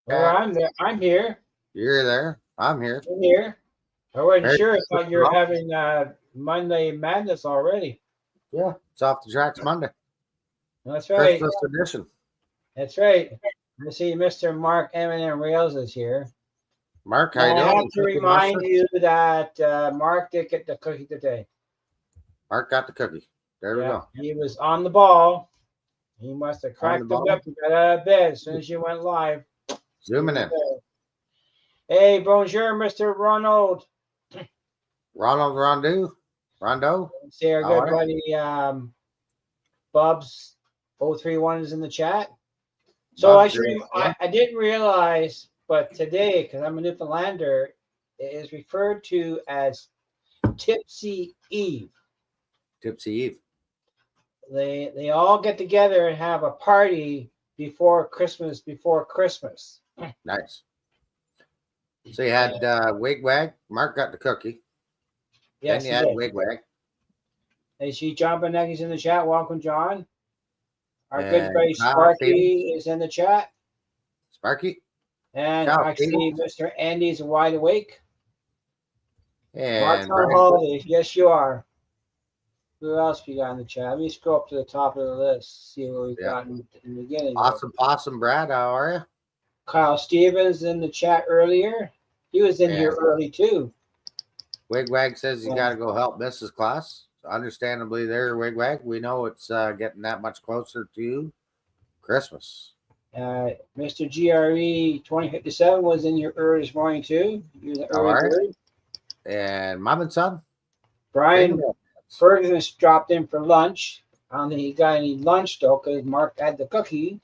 Well, I'm there. I'm here. You're there. I'm here. I'm here. I wasn't Merry sure. I thought Christmas, you were Rob. having Monday Madness already. Yeah, it's off the tracks Monday. That's right. Christmas edition. That's right. I see Mr. Mark M&M Rails is here. Mark, how And you I have doing? to Cookie remind Monster? you that Mark did get the cookie today. Mark got the cookie. There we Yeah, go. he was on the ball. He must have On the cracked the ball. whip and got out of bed as soon as you went live. He Zooming was in. there. Hey, bonjour, Mr. Ronald. Ronald Rondo. See our How good are you? buddy Bubs 031 is in the chat. So Bubs, you're there. I didn't realize, but today, because I'm a Newfoundlander, it is referred to as Tipsy Eve. Tipsy Eve. They all get together and have a party before Christmas. Nice. So you had Wigwag. Mark got the cookie. Yes, Then he you had did. Wigwag. I see John Benecki's in the chat. Welcome, John. Our good And buddy Kyle Stevens. Sparky is in the chat. Sparky. And Kyle I see Stevens. Mr. Andy's wide awake. Mark's And on Brian. holidays. Yes, you are. Who else we got in the chat? Let me scroll up to the top of the list, see what we've got in the beginning. Awesome Possum Brad, how are you? Kyle Stevens in the chat earlier. He was in here early too. Wigwag says he's got to go help Mrs. Claus. Understandably, there, Wigwag. We know it's getting that much closer to Christmas. Mr. GRE 2057 was in here early this morning too. He was How are early. you? And Mom and Son. Brian Ferguson dropped in for lunch. I don't think he got any lunch though, because Mark had the cookie.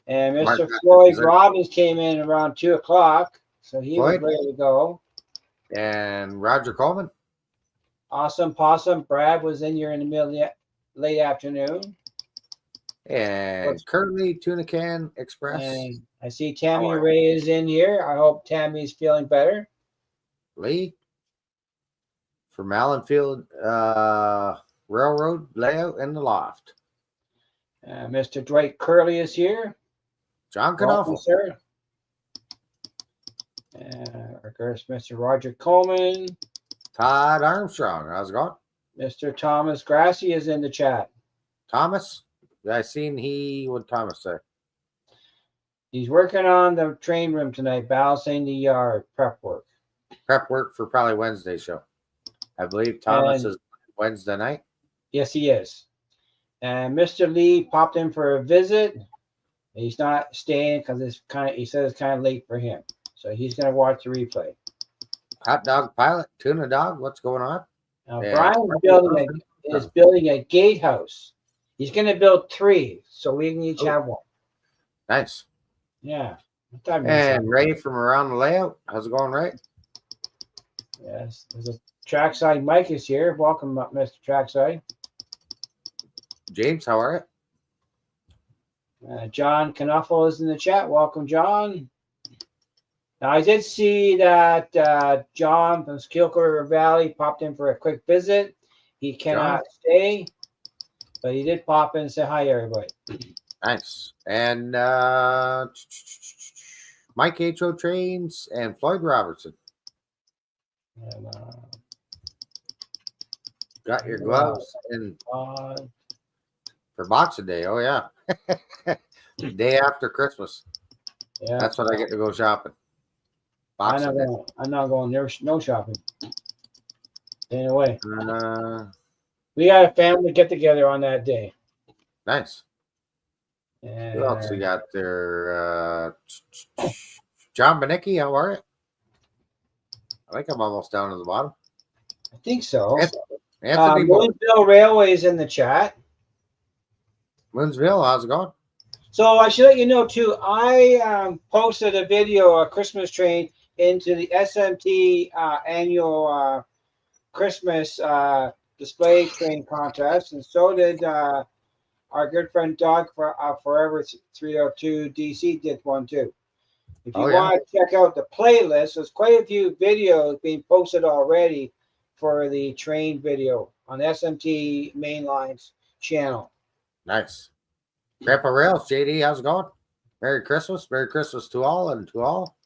And Mr. Floyd Robbins came in around 2 o'clock, so he was ready to go. And Roger Coleman. Awesome Possum. Brad was in here in the middle of the late afternoon. And Curly Tuna Can Express. And I see Tammy Ray is in here. I hope Tammy's feeling better. Lee from Allenfield Railroad Layout in the Loft. Mr. Dwight Curley is here. John Knopfel. Sir. Of course, Mr. Roger Coleman. Todd Armstrong. How's it going? Mr. Thomas Grassi is in the chat. Thomas? I seen what Thomas say. He's working on the train room tonight, balancing the yard prep work. Prep work for probably Wednesday show. I believe Thomas is Wednesday night. Yes, he is. And Mr. Lee popped in for a visit. He's not staying because he said it's kind of late for him. So he's going to watch the replay. Hot dog pilot, tuna dog, what's going on? Now, Brian is building a gatehouse. He's going to build 3, so we can each have one. Nice. Yeah. And Ray from Around the Layout. How's it going, Ray? Yes. There's a Trackside Mike is here. Welcome up, Mr. Trackside. James, how are you? John Knuffle is in the chat. Welcome, John. Now, I did see that John from Skilco River Valley popped in for a quick visit. He cannot stay, but he did pop in and say hi, everybody. Nice. And Mike H.O. Trains and Floyd Robertson. And, got your gloves in for Boxing Day. Oh, yeah. Day after Christmas. Yeah. That's when I get to go shopping. I'm not going there. No shopping. Staying away. We got a family get together on that day. Nice. And who else we got there? John Benecki, how are you? I think I'm almost down to the bottom. I think so. Anthony Moonsville Railway is in the chat. Moonsville, how's it going? So I should let you know too. I posted a video, a Christmas train, into the SMT annual Christmas display train contest, and so did our good friend Doug for Forever 302 DC did one too. If you want to check out the playlist, there's quite a few videos being posted already for the train video on SMT Mainline's channel. Nice. Grandpa Rails, JD, how's it going? Merry Christmas. Merry Christmas to all and to all.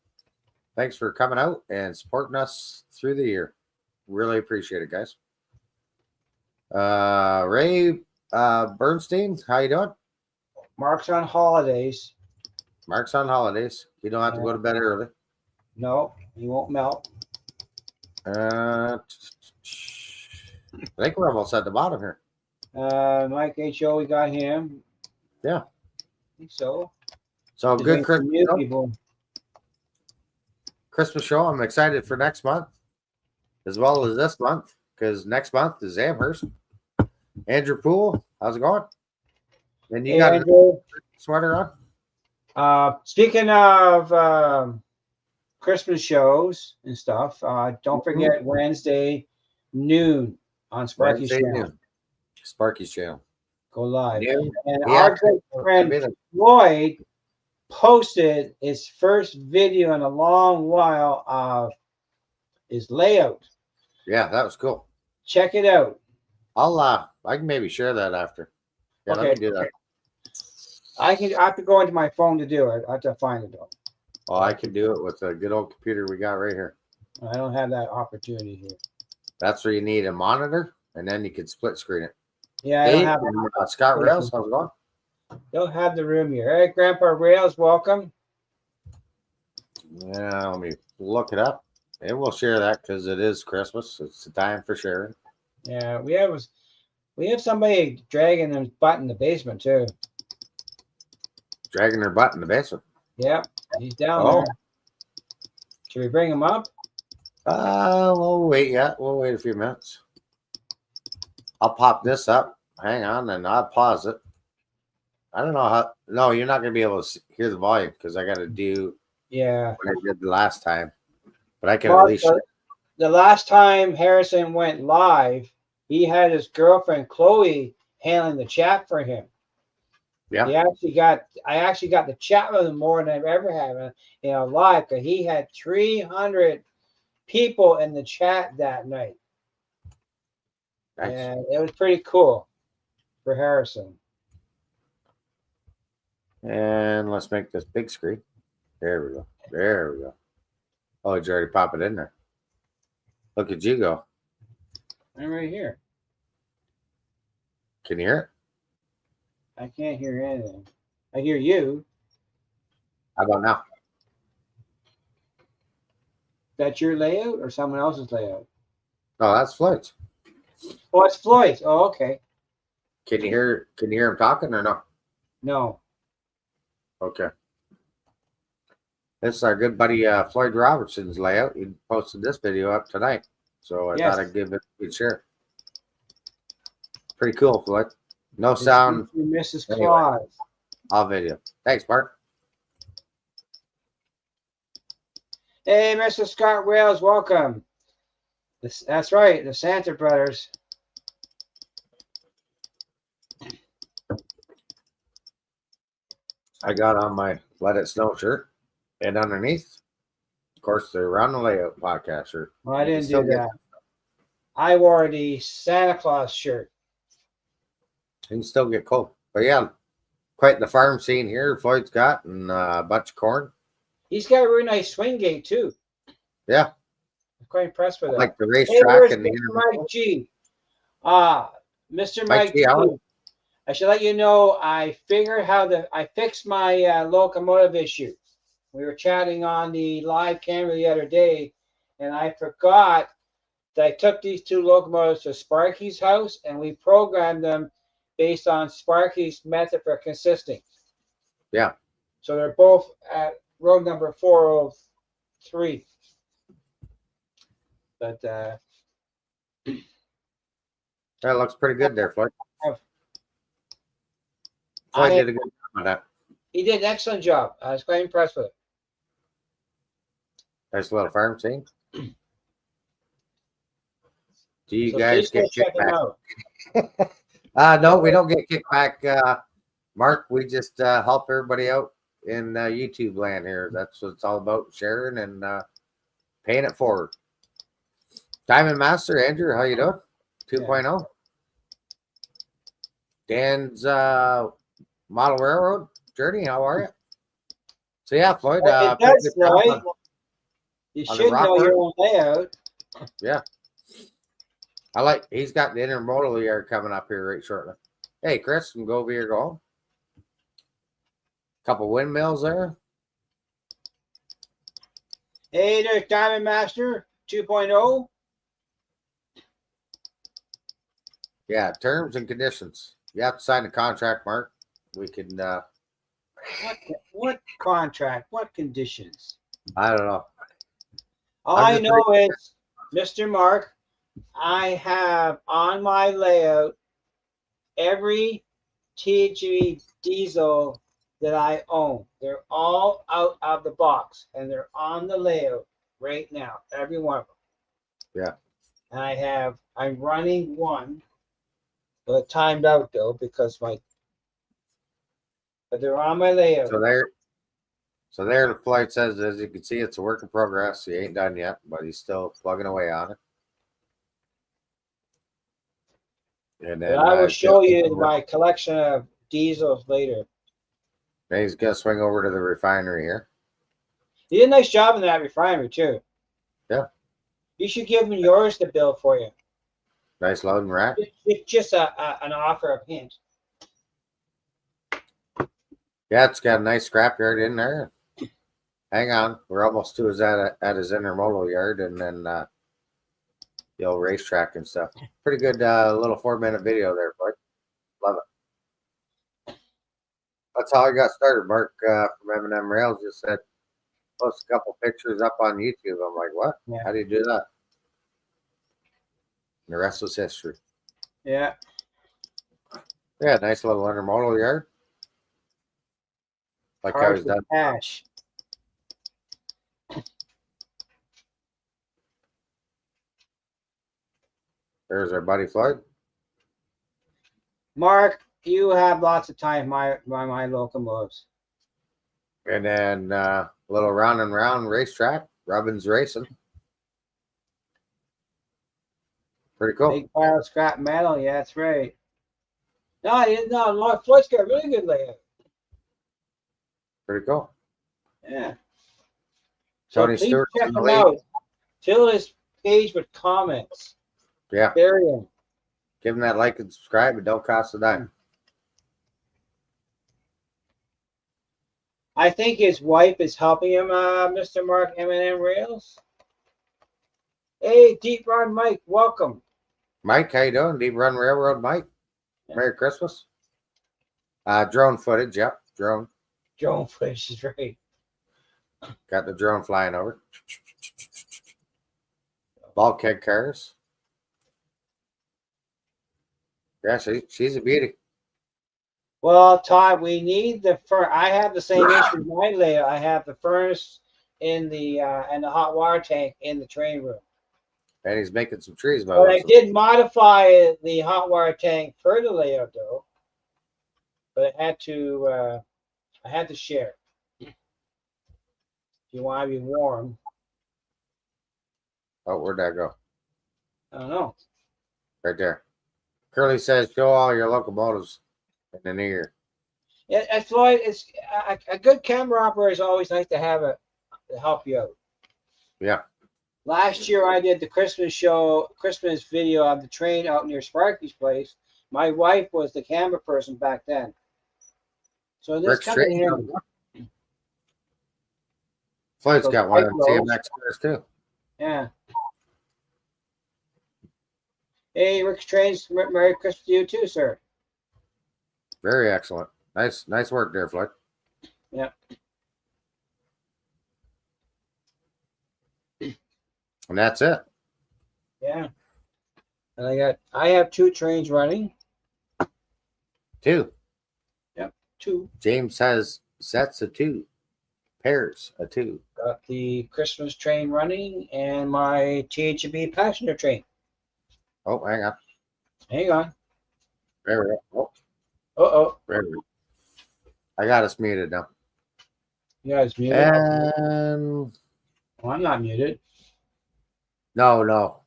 Thanks for coming out and supporting us through the year. Really appreciate it, guys. Ray Bernstein, how you doing? Mark's on holidays. Mark's on holidays. You don't have to go to bed early. No, he won't melt. I think we're almost at the bottom here. Mike H.O., we got him. Yeah. I think so. So There's good been some Christmas new show. people. Christmas show. I'm excited for next month as well as this month because next month is Amherst. Andrew Poole, how's it going? And you got Andrew, a sweater on? speaking of Christmas shows and stuff, don't forget Wednesday noon on Sparky's Wednesday channel. noon. Sparky's channel. Go live. Noon. And Yeah. our good friend Floyd posted his first video in a long while of his layout. Yeah, that was cool. Check it out. I can maybe share that after. Yeah, Okay. let me do that. I have to go into my phone to do it. I have to find it though. Oh, I can do it with a good old computer we got right here. I don't have that opportunity here. That's where you need a monitor, and then you can split screen it. Yeah, I Dave don't have and, Scott Rails, how's it going? don't have the room here. Hey, Grandpa Rails, welcome. Yeah, let me look it up. And we'll share that because it is Christmas. It's the time for sharing. Yeah, we have somebody dragging his butt in the basement too. Dragging her butt in the basement. Yep, he's down Oh. there. Should we bring him up? We'll wait yet. We'll wait a few minutes. I'll pop this up. Hang on, and I'll pause it. I don't know how. No, you're not going to be able to hear the volume because I got to do Yeah. what I did the last time. But I can Well, at least. the last time Harrison went live, he had his girlfriend Chloe handling the chat for him. Yeah. I actually got to chat with him more than I've ever had in a live because he had 300 people in the chat that night. Nice. And it was pretty cool for Harrison. And let's make this big screen. There we go. There we go. Oh, did you already pop it in there? Look at you go. I'm right here. Can you hear it? I can't hear anything. I hear you. How about now? That's your layout or someone else's layout? No, that's Floyd's. Oh, it's Floyd's. Oh, okay. Can you hear him talking or no? No. Okay. This is our good buddy Floyd Robertson's layout. He posted this video up tonight. So I Yes. thought I'd give it a good share. Pretty cool, Floyd. No sound, Mrs. Anyway. Claus. all video. Thanks, Mark. Hey, Mr. Scott Rails, welcome. That's right, the Santa Brothers. I got on my Let It Snow shirt. And underneath, of course, the Around the Layout podcast shirt. Well, I You can didn't still do get- that. I wore the Santa Claus shirt. You can still get cold. But yeah, quite the farm scene here Floyd's got, and a bunch of corn. He's got a really nice swing gate too. Yeah, I'm quite impressed with that. like the Hey, racetrack where's and the Mr. Mike G? Mr. Mike Mike G, Alan? G, I should let you know I fixed my locomotive issue. We were chatting on the live camera the other day, and I forgot that I took these two locomotives to Sparky's house, and we programmed them based on Sparky's method for consisting. Yeah. So they're both at road number 403. But That looks pretty good there, Floyd. Floyd did a good job on that. he did an excellent job. I was quite impressed with it. Nice little farm scene. Do you So guys please go get check them kickback? out. No, we don't get kickback. Mark, we just help everybody out in YouTube land here. That's what it's all about, sharing and paying it forward. Diamond Master, Andrew, how you doing? 2.0. Dan's Model Railroad journey, how are you? So yeah, Floyd. It Pretty does, good job Floyd. You on the should rock know work. your own layout. Yeah. I like. He's got the intermodal yard coming up here right shortly. Hey, Chris, can go over here. Go home. Couple windmills there. Hey, there's Diamond Master 2.0. Yeah, terms and conditions. You have to sign the contract, Mark. We can. What contract? What conditions? I don't know. All I'm I just know is, Mr. Mark, I have on my layout every THE diesel that I own. They're all out of the box and they're on the layout right now, every one of them. Yeah. And I'm running one, but timed out though because but they're on my layout. So there, the flight says, as you can see, it's a work in progress. He ain't done yet, but he's still plugging away on it. And then But I will show you my collection of diesels later. Then he's gonna swing over to the refinery here. He did a nice job in that refinery too. Yeah. You should give him yours to build for you. Nice loading rack. It's just an offer of hint. Yeah, it's got a nice scrapyard in there. Hang on, we're almost to his at his intermodal yard, and then the old racetrack and stuff. Pretty good little 4-minute video there, Floyd. Love it. That's how I got started. Mark from M&M Rails just said, post a couple pictures up on YouTube. I'm like, what? Yeah. How do you do that? And the rest was history. Yeah. Yeah, nice little intermodal yard. Like I was done. Cash. There's our buddy Floyd. Mark, you have lots of time my locomotives. And then a little round and round racetrack. Robbins Racing. Pretty cool. Big pile of scrap metal. Yeah, that's right. No, Floyd's got a really good layout. Pretty cool. Yeah. Tony please Stewart. check him out. Fill his page with comments. Yeah. Bury him. Give him that like and subscribe. It don't cost a dime. I think his wife is helping him, Mr. Mark M&M Rails. Hey, Deep Run Mike, welcome. Mike, how you doing? Deep Run Railroad, Mike. Yeah. Merry Christmas. Drone footage, yep. Drone. Drone footage is right. Got the drone flying over. Bulkhead cars. Yeah, she's a beauty. Well, Todd, we need the furnace. I have the same issue with my layout. I have the furnace in the and the hot water tank in the train room. And he's making some trees. But I did modify the hot water tank for the layout, though. But I had to share. If you want to be warm. Oh, where'd that go? I don't know. Right there. Curly says, show all your locomotives in the new year. Yeah, that's Floyd. It's a good camera operator is always nice to have to help you out. Yeah. Last year I did the Christmas video of the train out near Sparky's place. My wife was the camera person back then. So this coming in. Floyd's got one of them TMX cars too. Yeah. Hey, Rick Trains, Merry Christmas to you too, sir. Very excellent. Nice work there, Floyd. Yeah. And that's it. Yeah. And I have 2 trains running. 2. Yep, 2. James has sets of 2. Pairs of 2. Got the Christmas train running and my THB passenger train. Oh, hang on. Hang on. There we go. Uh-oh. There we go. I got us muted now. You guys muted? And Well, I'm not muted. no.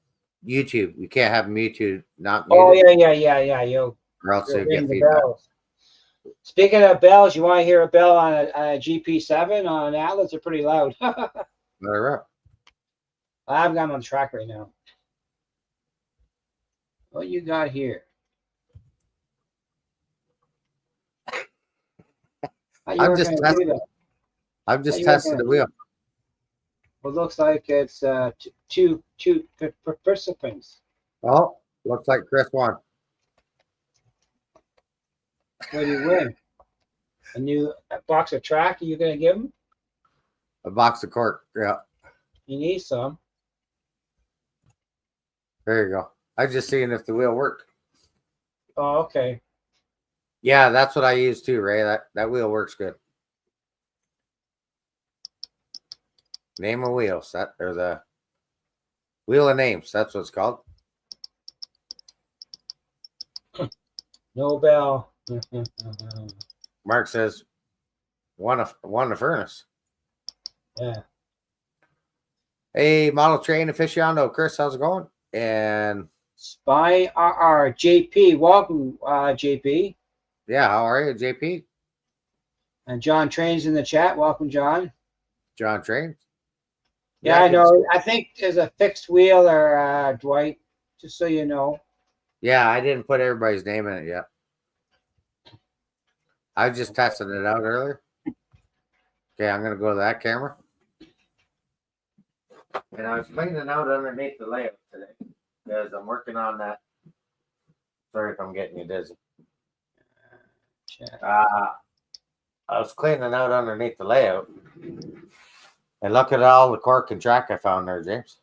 YouTube. You can't have muted, not Oh, muted. yeah. Yo, Or else you'll ring get the feedback. bells. Speaking of bells, you want to hear a bell on a GP7 on an Atlas? They're pretty loud. I They're up. haven't got them on the track right now. What you got here? I'm just testing the wheel. Well, looks like it's two participants. Oh, looks like Chris won. What do you win? A new box of track? Are you going to give him? A box of cork. Yeah. You need some. There you go. I just seeing if the wheel worked. Oh, okay. Yeah, that's what I use too, Ray. That wheel works good. Name of wheels. That or the wheel of names. That's what it's called. No bell. Mark says won the furnace. Yeah. Hey, model train aficionado, Chris, how's it going? And Spy RR JP, welcome, JP. yeah, how are you, JP? And John Train's in the chat. Welcome, John. John Train. Yeah, I know. I think there's a fixed wheel or Dwight, just so you know. Yeah, I didn't put everybody's name in it yet. I was just testing it out earlier. Okay, I'm gonna go to that camera. And I was cleaning out underneath the layout today because I'm working on that. Sorry if I'm getting you dizzy. I was cleaning out underneath the layout. And look at all the cork and track I found there, James.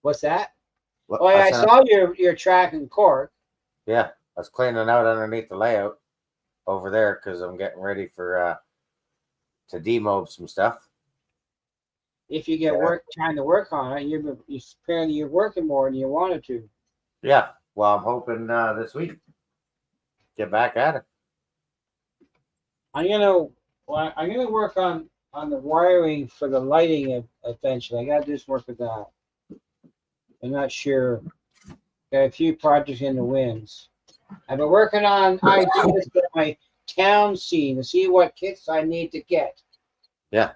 What's that? Look, Oh, yeah, I saw your track and cork. Yeah, I was cleaning out underneath the layout over there because I'm getting ready for to demob some stuff. If you get trying to work on it, apparently you're working more than you wanted to. Yeah, well, I'm hoping this week get back at it. I'm gonna work on the wiring for the lighting eventually. I gotta do some work with that. I'm not sure. Got a few projects in the winds. I've been working on ideas for my town scene to see what kits I need to get. Yeah.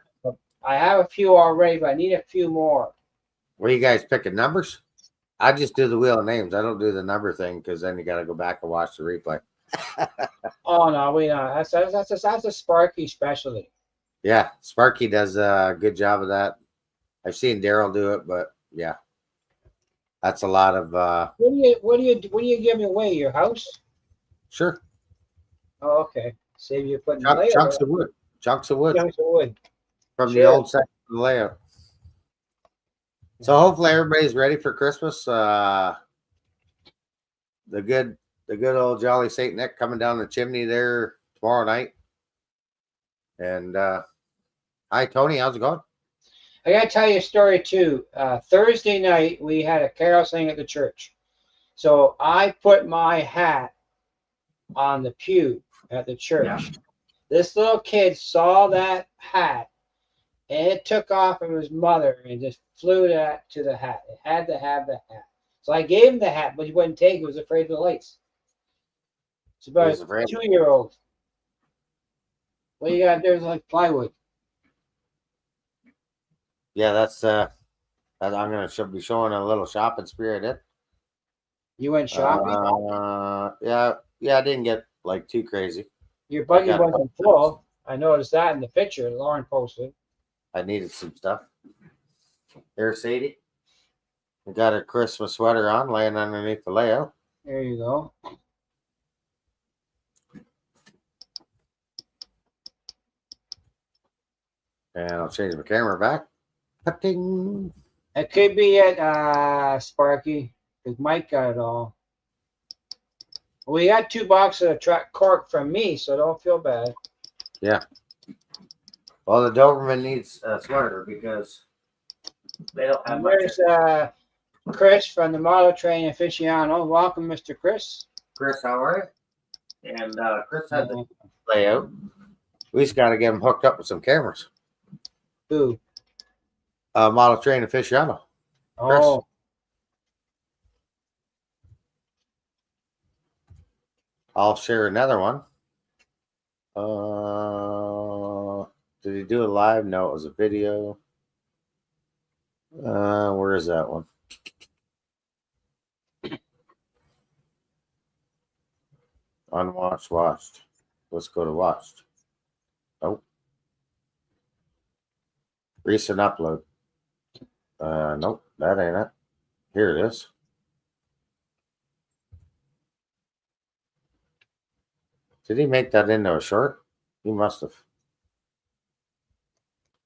I have a few already, but I need a few more. Were you guys picking numbers? I just do the wheel of names. I don't do the number thing because then you got to go back and watch the replay. Oh no, we know that's a Sparky specialty. Yeah, Sparky does a good job of that. I've seen Daryl do it, but yeah, that's a lot of. What do you give me away? Your house? Sure. Oh, okay. Save you putting chunks of wood. Chunks of wood. Chunks of wood. From the old section of the layout. So hopefully everybody's ready for Christmas. The good old Jolly Saint Nick coming down the chimney there tomorrow night. And hi Tony, how's it going? I gotta tell you a story too. Thursday night we had a carol sing at the church. So I put my hat on the pew at the church. Yeah. This little kid saw that hat and it took off from his mother and just flew to the hat. It had to have the hat. So I gave him the hat, but he wouldn't take it. He was afraid of the lights. It's about a 2-year-old. What you got there is like plywood. Yeah, that's I'm gonna be showing a little shopping spree I did. You went shopping? Yeah, I didn't get like too crazy. Your buggy wasn't full. I noticed that in the picture Lauren posted. I needed some stuff. There's Sadie. We got a Christmas sweater on laying underneath the layout. There you go. And I'll change my camera back. Putting. It could be at Sparky, because Mike got it all. We got 2 boxes of track cork from me, so don't feel bad. Yeah. Well, the Doberman needs a sweater because they don't have much. There's Chris from the Model Train Aficionado. Welcome, Mr. Chris. Chris, how are you? And Chris had the layout. We just got to get him hooked up with some cameras. Who? Model Train Aficionado. Chris. Oh. I'll share another one. Did he do a live? No, it was a video. Where is that one? Unwatched, watched. Let's go to watched. Nope. Recent upload. Nope, that ain't it. Here it is. Did he make that into a short? He must have.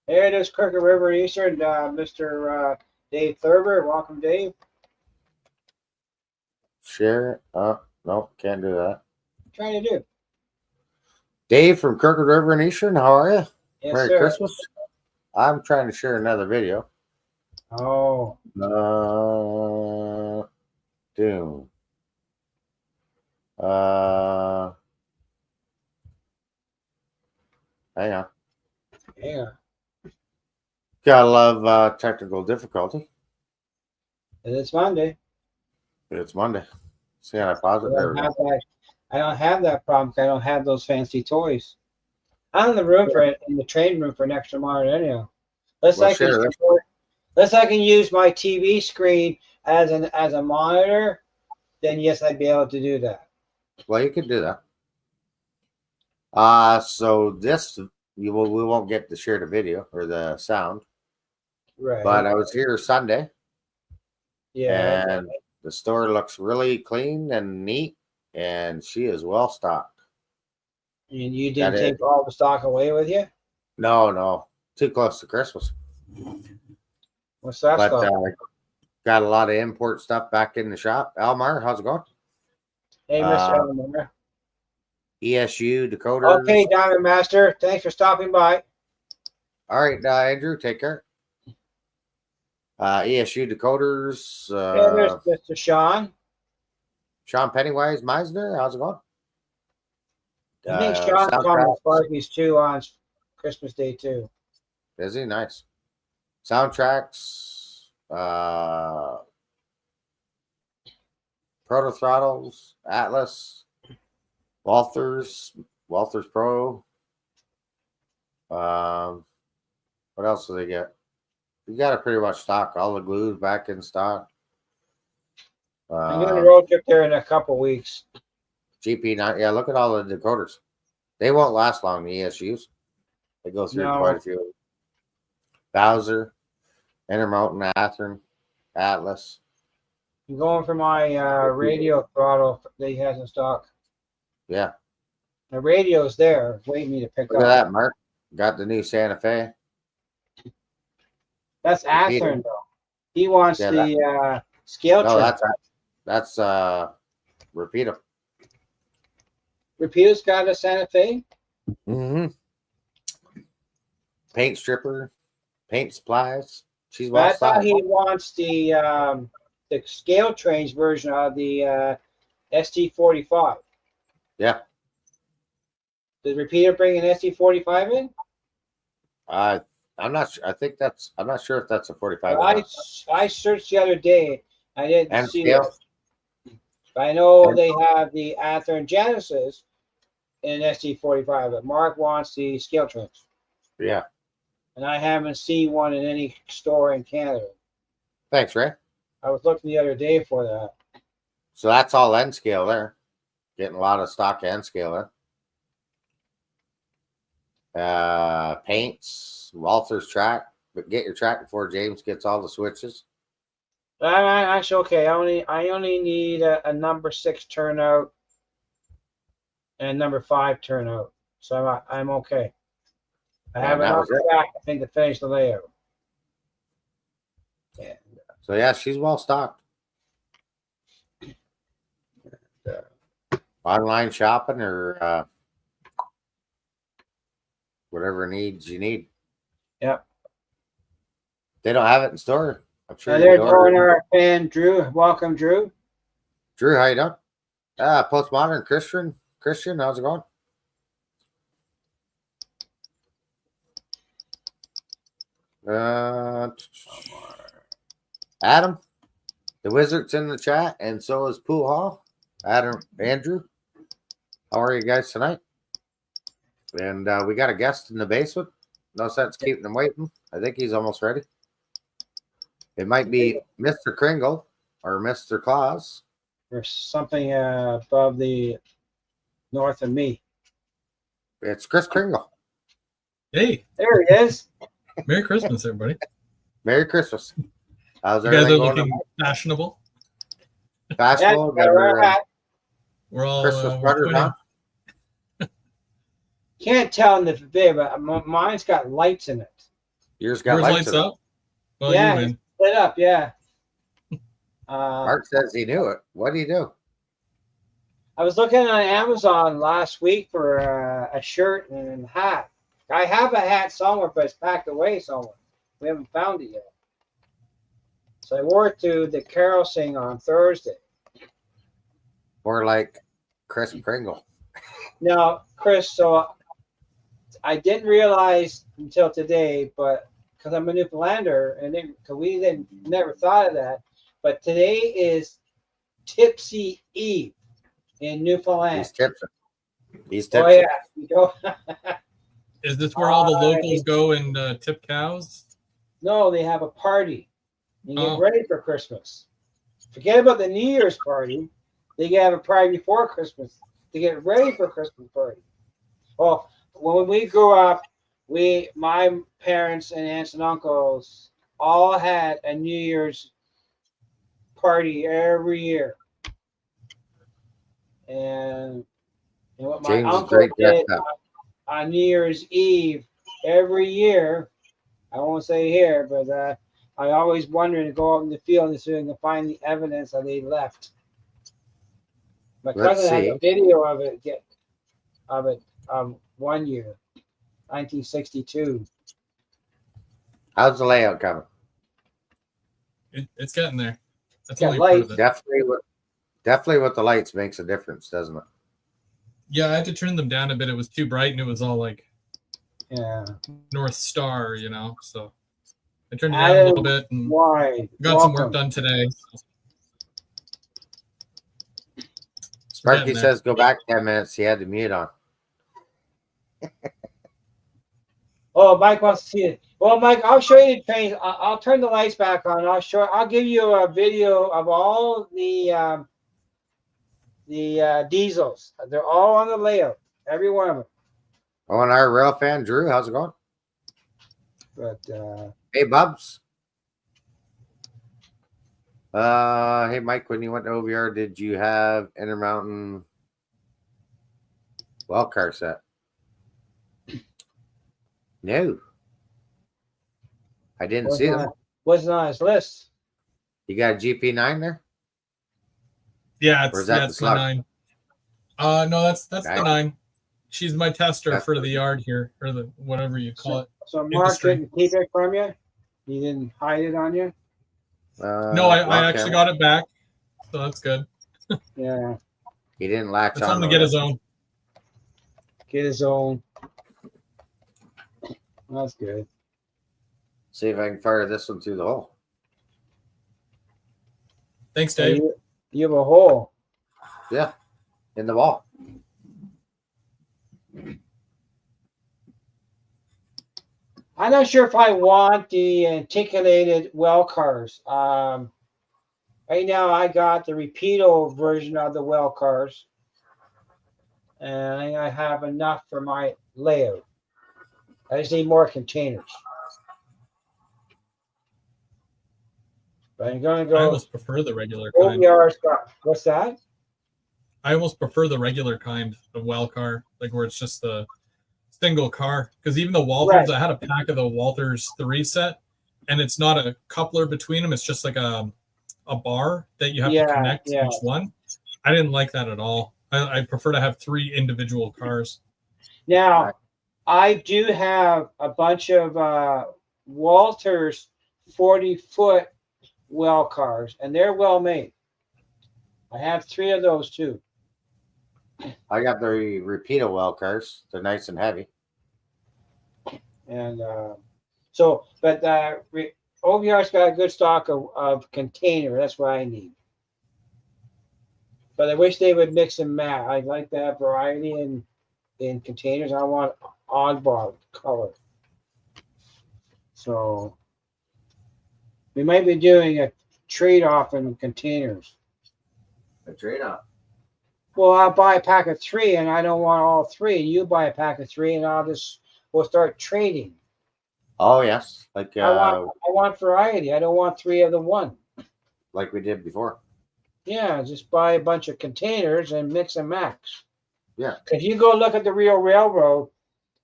There it is, Crooked River Eastern, Mr. Dave Thurber. Welcome, Dave. Share. No, can't do that. What you trying to do? Dave from Crooked River and Eastern, how are you? Yes, Merry sir. Christmas. I'm trying to share another video. Oh. Doom. Hang on. Yeah. Gotta love technical difficulty. It's Monday. It's Monday. See how I pause it? There we go. I don't have that problem because I don't have those fancy toys. I'm in the room in the training room for an extra monitor anyhow. Unless I can use my TV screen as a monitor, then yes, I'd be able to do that. Well, you could do that. So this we won't get to share the video or the sound. Right. But I was here Sunday. Yeah. And the store looks really clean and neat, and she is well stocked. And you didn't take all the stock away with you? No. Too close to Christmas. What's that stuff? Got a lot of import stuff back in the shop. Elmar, how's it going? Hey, Mr. Elmar. ESU decoders. Okay, Diamond Master. Thanks for stopping by. All right, Andrew, take care. ESU decoders. There's Mr. Sean. Sean Pennywise Meisner, how's it going? I think Sean's coming to Sparky's too on Christmas Day too. Is he? Nice. Soundtracks. Proto throttles. Atlas. Walthers Pro. What else do they get? You got it pretty much stock. All the glues back in stock. I'm doing a road trip there in a couple weeks. GP9. Yeah, look at all the decoders. They won't last long, the ESUs. They go through quite a few. Bowser, Intermountain, Athearn, Atlas. I'm going for my radio throttle that he has in stock. Yeah. The radio's there, waiting me to pick up. Look at that, Mark. Got the new Santa Fe. That's Athearn, though. He wants the scale trim. No, that's Repeato. Repeato's got a Santa Fe? Mm-hmm. Paint stripper, paint supplies. She's well stocked. I thought he wants the scale trains version of the ST45. Yeah. Does Repeato bring an ST45 in? I'm not sure. I'm not sure if that's a 45. I searched the other day. I didn't see scale. it. I know they have the Athearn Genesis in ST45, but Mark wants the scale trains. Yeah. And I haven't seen one in any store in Canada. Thanks, Ray. I was looking the other day for that. So that's all N scale there. Getting a lot of stock N scale there. Paints, Walther's track, but get your track before James gets all the switches. Actually, okay. I only need a number 6 turnout and a number 5 turnout, so I'm okay. I have enough track, I think, to finish the layout. Yeah. So yeah, she's well stocked. Online shopping or whatever needs you need. Yep. They don't have it in store. I'm sure. They're drawing our fan, Drew. Welcome, Drew. Drew, how you doing? Postmodern Christian, how's it going? Adam, the Wizard's in the chat, and so is Pool Hall. Andrew, how are you guys tonight? And we got a guest in the basement. No sense keeping him waiting. I think he's almost ready. It might be Mr. Kringle or Mr. Claus. Or something above the north of me. It's Chris Kringle. Hey, there he is. Merry Christmas, everybody. Merry Christmas. How's You guys are everything looking going? fashionable. Fashionable. Yeah, right. We're all Christmas sweaters on. Can't tell in the video, but mine's got lights in it. Yours got Yours lights lights in it. up. Well, yeah, you win. lit up. Yeah. Mark says he knew it. What do you do? I was looking on Amazon last week for a shirt and a hat. I have a hat somewhere, but it's packed away somewhere. We haven't found it yet. So I wore it to the carol sing on Thursday. More like Chris Kringle. Now, Chris, so I didn't realize until today, but because I'm a Newfoundlander, and because we didn't never thought of that, but today is Tipsy Eve in Newfoundland. He's tipsy. He's Oh tipsy. yeah, you go. Is this where all the locals go and tip cows? No, they have a party. You get Oh. ready for Christmas. Forget about the New Year's party. They have a party before Christmas to get ready for Christmas party. Well, when we grew up, my parents and aunts and uncles all had a New Year's party every year. And what my James is uncle great did dressed up. on New Year's Eve every year, I won't say here, but I always wondered to go out in the field and see if I can find the evidence that they left. My Let's cousin has see. a video of it one year, 1962. How's the layout coming? It's getting there. That's Got only part of lights. it. Definitely with the lights makes a difference, doesn't it? Yeah, I had to turn them down a bit. It was too bright, and it was all like Yeah. North Star, So I turned it down a little bit and Why? got some work done today. So we're Sparky getting there. says go back 10 minutes. He had the mute on. Oh, Mike wants to see it. Well, Mike, I'll show you the trains. I'll turn the lights back on. I'll give you a video of all the diesels. They're all on the layout, every one of them. Oh, and our rail fan, Drew, how's it going? But Hey, Bubs. Hey, Mike, when you went to OVR, did you have Intermountain well car set? No. I didn't see them. wasn't on his list. You got a GP9 there? Yeah, Or is that the it's the slug? 9. No, that's Okay. the 9. She's my tester That's for the- the yard here, or the whatever you call it. So Mark Industry. didn't keep it from you. He didn't hide it on you. No, I lock actually camera. got it back, so that's good. Yeah, He didn't latch It's on. time to get his own. get his own. That's good. See if I can fire this one through the hole. Thanks, So Dave. you have a hole. Yeah, in the wall. I'm not sure if I want the articulated well cars. Right now, I got the repeato version of the well cars, and I have enough for my layout. I just need more containers. But I'm going to I go. almost prefer the regular kind. OVR's got, what's that? I almost prefer the regular kind of well car, like where it's just the single car. Because even the Walters, Right. I had a pack of the Walters 3 set, and it's not a coupler between them. It's just like a bar that you have to connect Yeah. each one. I didn't like that at all. I prefer to have 3 individual cars. Now, Right. I do have a bunch of Walters 40-foot well cars, and they're well made. I have 3 of those too. I got the repeater well cars. They're nice and heavy. And but OVR's got a good stock of container. That's what I need. But I wish they would mix and match. I'd like to have variety, and in containers. I want oddball color. So we might be doing a trade-off in containers. A trade-off. Well, I'll buy a pack of 3 and I don't want all 3. You buy a pack of 3 and we'll start trading. Oh yes, like I want variety. I don't want 3 of the one. like we did before. Yeah, just buy a bunch of containers and mix and match. Yeah. If you go look at the real railroad,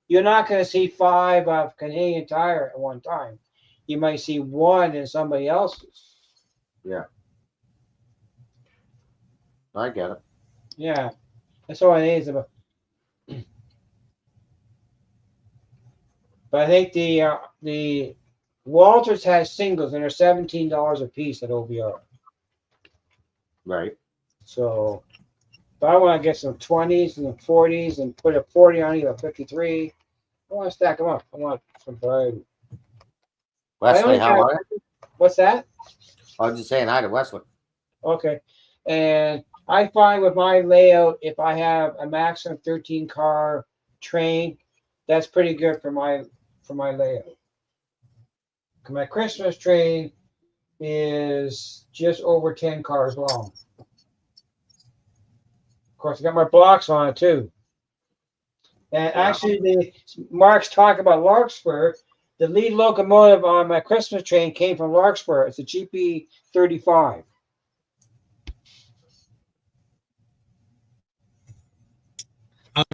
you're not going to see 5 of Canadian Tire at one time. You might see 1 in somebody else's. Yeah. I get it. Yeah, that's all it is about. But I think the Walters has singles and they're $17 a piece at OVR. Right. So, but I want to get some 20s and 40s and put a 40 on either 53. I want to stack them up. I want some variety. Wesley, how are you? What's that? I was just saying hi to Wesley. Okay. And I find with my layout, if I have a maximum 13 car train, that's pretty good for my layout. My Christmas train is just over 10 cars long. Of course, I got my blocks on it too. And actually, Mark's talking about Larkspur. The lead locomotive on my Christmas train came from Larkspur. It's a GP 35.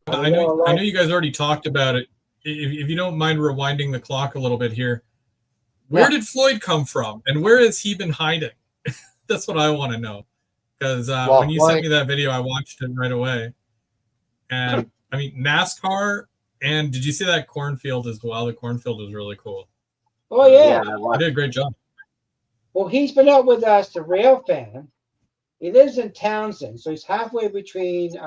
I know you guys already talked about it. If you don't mind rewinding the clock a little bit here, where did Floyd come from, and where has he been hiding? That's what I want to know. Because when you sent me that video, I watched it right away. And I mean, NASCAR, and did you see that cornfield as well? The cornfield was really cool. Oh yeah, I did a great job. Well, he's been out with us, the rail fan. He lives in Townsend, so he's halfway between.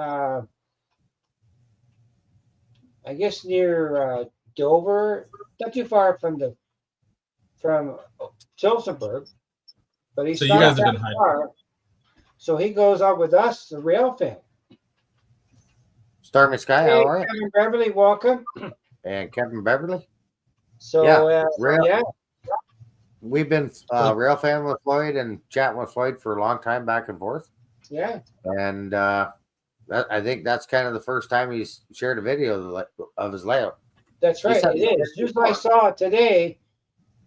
I guess near Dover, not too far from Tilsonburg, but he's so you guys have been hiding. Far, so he goes up with us, the rail fan. Stormy Sky, how are you? Kevin Beverly, welcome. And Kevin Beverly. So we've been rail fan with Floyd and chatting with Floyd for a long time, back and forth. Yeah, and I think that's kind of the first time he's shared a video of his layout. That's right. It is. Just as I saw it today,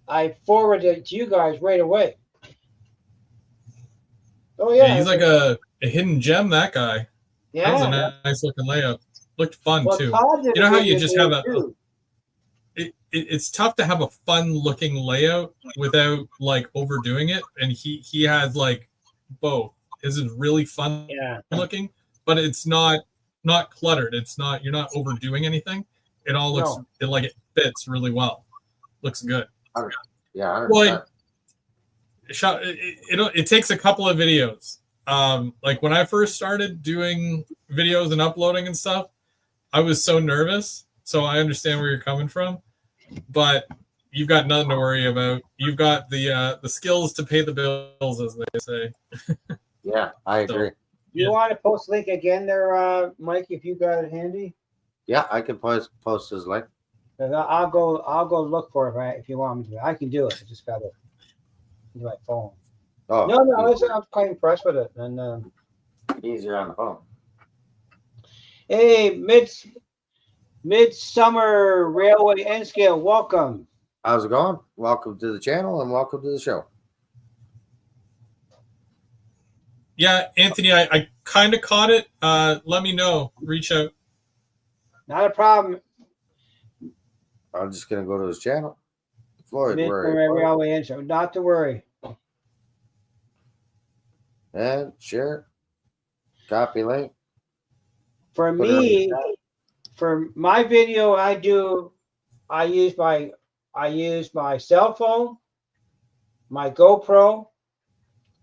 I forwarded it to you guys right away. Oh yeah, he's like a hidden gem. That guy. Yeah, that was a nice looking layout. Looked fun too. You know how you just have it's tough to have a fun looking layout without like overdoing it, and he has like both. His is really fun looking, but it's not cluttered. It's not, you're not overdoing anything. It all looks it fits really well. Looks good. Yeah. Well, it takes a couple of videos. Like when I first started doing videos and uploading and stuff, I was so nervous. So I understand where you're coming from, but you've got nothing to worry about. You've got the skills to pay the bills, as they say. Yeah, I agree. You want to post link again there, Mike, if you got it handy? Yeah, I can post his link. I'll go look for it, right? If you want me to. I can do it. I just got to use my phone. Oh no, I'm quite impressed with it. And easier on the phone. Hey, Midsummer Railway N Scale, welcome. How's it going? Welcome to the channel and welcome to the show. Yeah, Anthony, I kind of caught it. Let me know. Reach out. Not a problem. I'm just going to go to his channel. Floyd, Railway N Scale, not to worry. And share. Copy link. For me, for my video, I use my cell phone, my GoPro,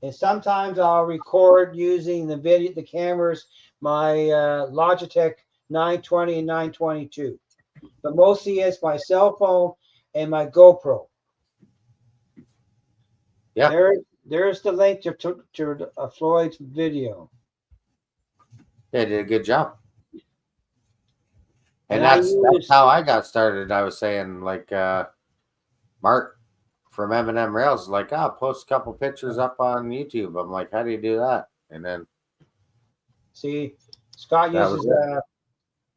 and sometimes I'll record using the cameras, my Logitech 920 and 922. But mostly it's my cell phone and my GoPro. Yeah. There's the link to Floyd's video. Yeah, did a good job. And that's how I got started. I was saying, like, Mark from M&M Rails is like, post a couple pictures up on YouTube. I'm like, how do you do that? And then see, Scott uses an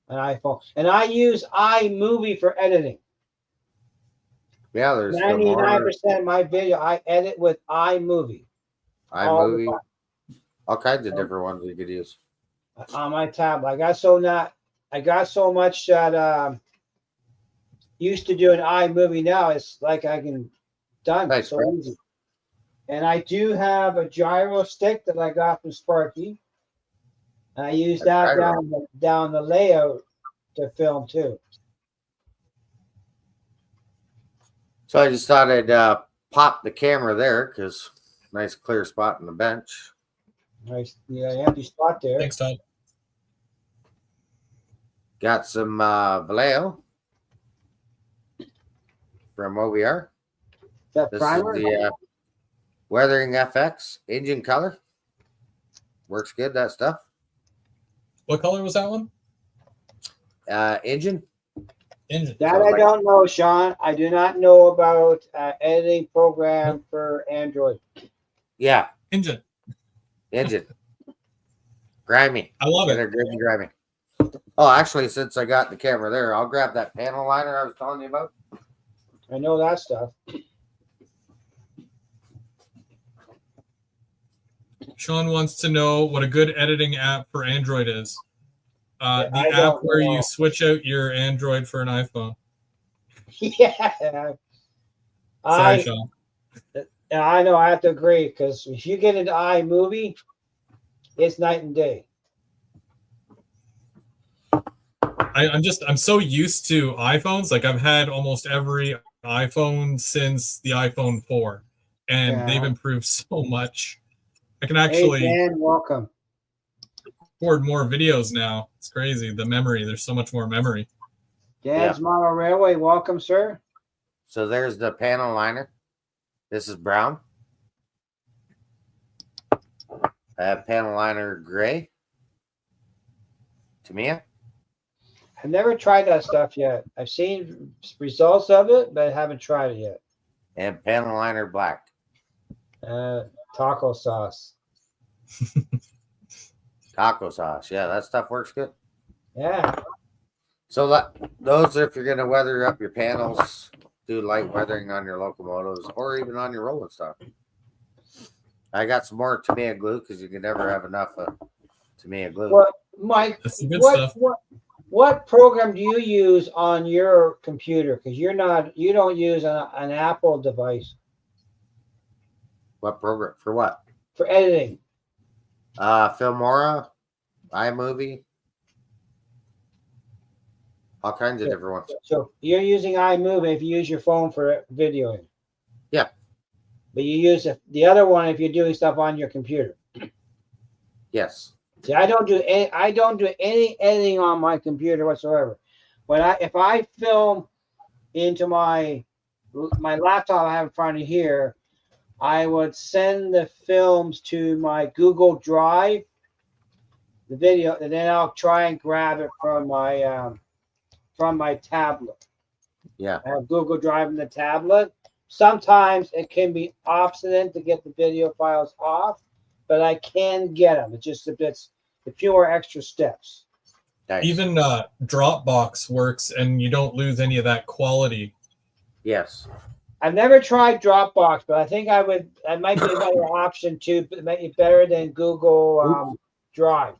iPhone, and I use iMovie for editing. Yeah, there's 99% of my video I edit with iMovie. iMovie, all kinds of different ones you could use on my tablet. I got so much that used to do an iMovie. Now it's like I can done so easy. And I do have a gyro stick that I got from Sparky. And I use that down the layout to film too. So I just thought I'd pop the camera there because nice clear spot on the bench. Nice, empty spot there. Thanks, Todd. Got some Vallejo from OVR. That This primer? is the Weathering FX engine color. Works good, that stuff. What color was that one? Engine. Engine. That I don't know, Sean. I do not know about editing program for Android. Yeah. Engine. Grimy. I love it. They're good and grimy. Oh, actually, since I got the camera there, I'll grab that panel liner I was telling you about. I know that stuff. Sean wants to know what a good editing app for Android is. The app where you switch out your Android for an iPhone. Yeah. Sorry, Sean. I know, I have to agree, because if you get into iMovie, it's night and day. I'm so used to iPhones. Like, I've had almost every iPhone since the iPhone 4, and they've improved so much. I can actually welcome. record more videos now. It's crazy. The memory, there's so much more memory. Dan's Model Railway, welcome, sir. So there's the panel liner. This is brown. I have panel liner gray. Tamiya. I've never tried that stuff yet. I've seen results of it, but I haven't tried it yet. And panel liner black. Taco sauce. Taco sauce. Yeah, that stuff works good. Yeah. So those, if you're going to weather up your panels, do light weathering on your locomotives or even on your rolling stock. I got some more Tamiya glue because you can never have enough Tamiya glue. Well, Mike, that's the good stuff. What program do you use on your computer? Because you don't use an Apple device. What program? For what? For editing. Filmora, iMovie, all kinds of different ones. So you're using iMovie if you use your phone for videoing. Yeah. But you use the other one if you're doing stuff on your computer. Yes. See, I don't do any editing on my computer whatsoever. If I film into my laptop I have in front of here, I would send the films to my Google Drive, the video, and then I'll try and grab it from my tablet. Yeah. I have Google Drive in the tablet. Sometimes it can be obstinate to get the video files off, but I can get them. It's just a few more extra steps. Nice. Even Dropbox works, and you don't lose any of that quality. Yes. I've never tried Dropbox, but I think I might be a better option too. It might be better than Google Drive.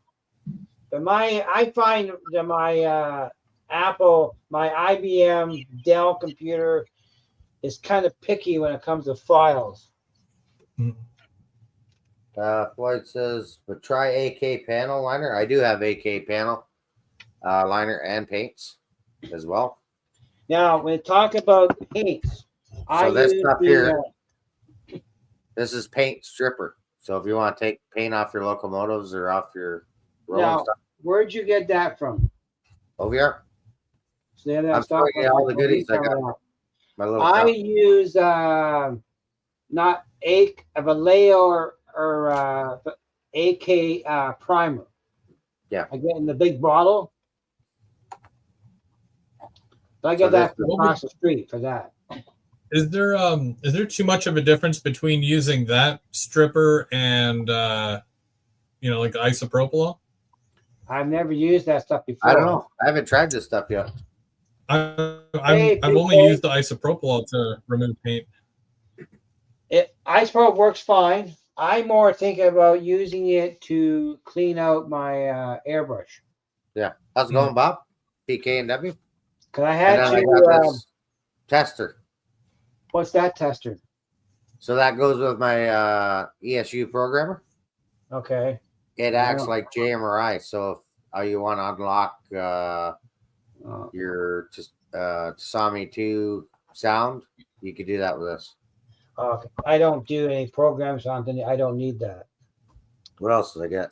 But I find that my Apple, my IBM Dell computer is kind of picky when it comes to files. Floyd says, but try AK panel liner. I do have AK panel liner and paints as well. Now, when we talk about paints, so this stuff here, this is paint stripper. So if you want to take paint off your locomotives or off your rolling stuff. Where'd you get that from? OVR. So I'm showing you all the goodies I got. My little I use not a Vallejo or AK primer. Yeah. I get in the big bottle. So I get So that this- across the street for that. Is there too much of a difference between using that stripper and like isopropyl? I've never used that stuff before. I don't know. I haven't tried this stuff yet. I've only used the isopropyl to remove paint. Isopropyl works fine. I'm more thinking about using it to clean out my airbrush. Yeah. How's it going, Bob? PK and W. Cause I And had then I to. got this tester. What's that tester? So that goes with my ESU programmer. Okay. It acts like JMRI. So if you want to unlock your Tasami 2 sound, you could do that with this. Okay. I don't do any programs on it. I don't need that. What else did I get?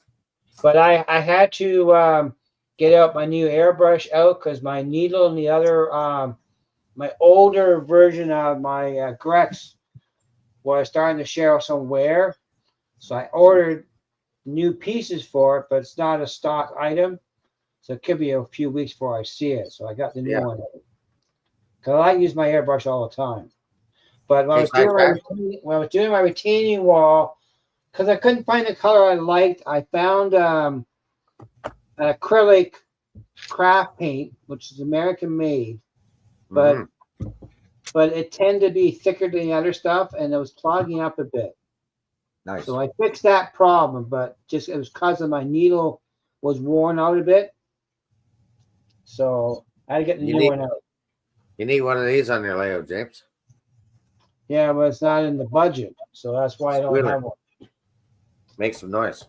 But I had to get out my new airbrush out because my needle and the other my older version of my Grex was starting to show some wear. So I ordered new pieces for it, but it's not a stock item. So it could be a few weeks before I see it. So I got the new one. Because I use my airbrush all the time. But when I was doing my retaining wall, because I couldn't find the color I liked, I found an acrylic craft paint, which is American made, but it tended to be thicker than the other stuff, and it was clogging up a bit. Nice. So I fixed that problem, but just it was because of my needle was worn out a bit. So I had to get the new one out. You need one of these on your layout, James. Yeah, but it's not in the budget, so that's why I don't have one. Make some noise.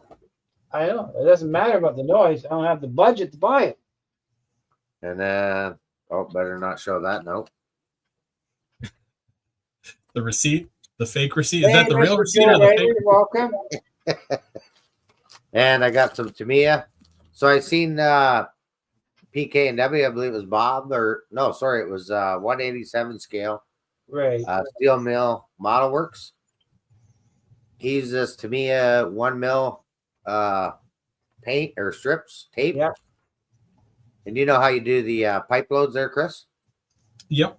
I know. It doesn't matter about the noise. I don't have the budget to buy it. And then, better not show that. Nope. The receipt, the fake receipt. Is that the real receipt or the fake? You're welcome. And I got some Tamiya. So I seen PK and W, I believe it was Bob, it was 187 scale. Right. Steel mill model works. He uses this Tamiya 1 mil paint or strips, tape. Yep. And you know how you do the pipe loads there, Chris? Yep.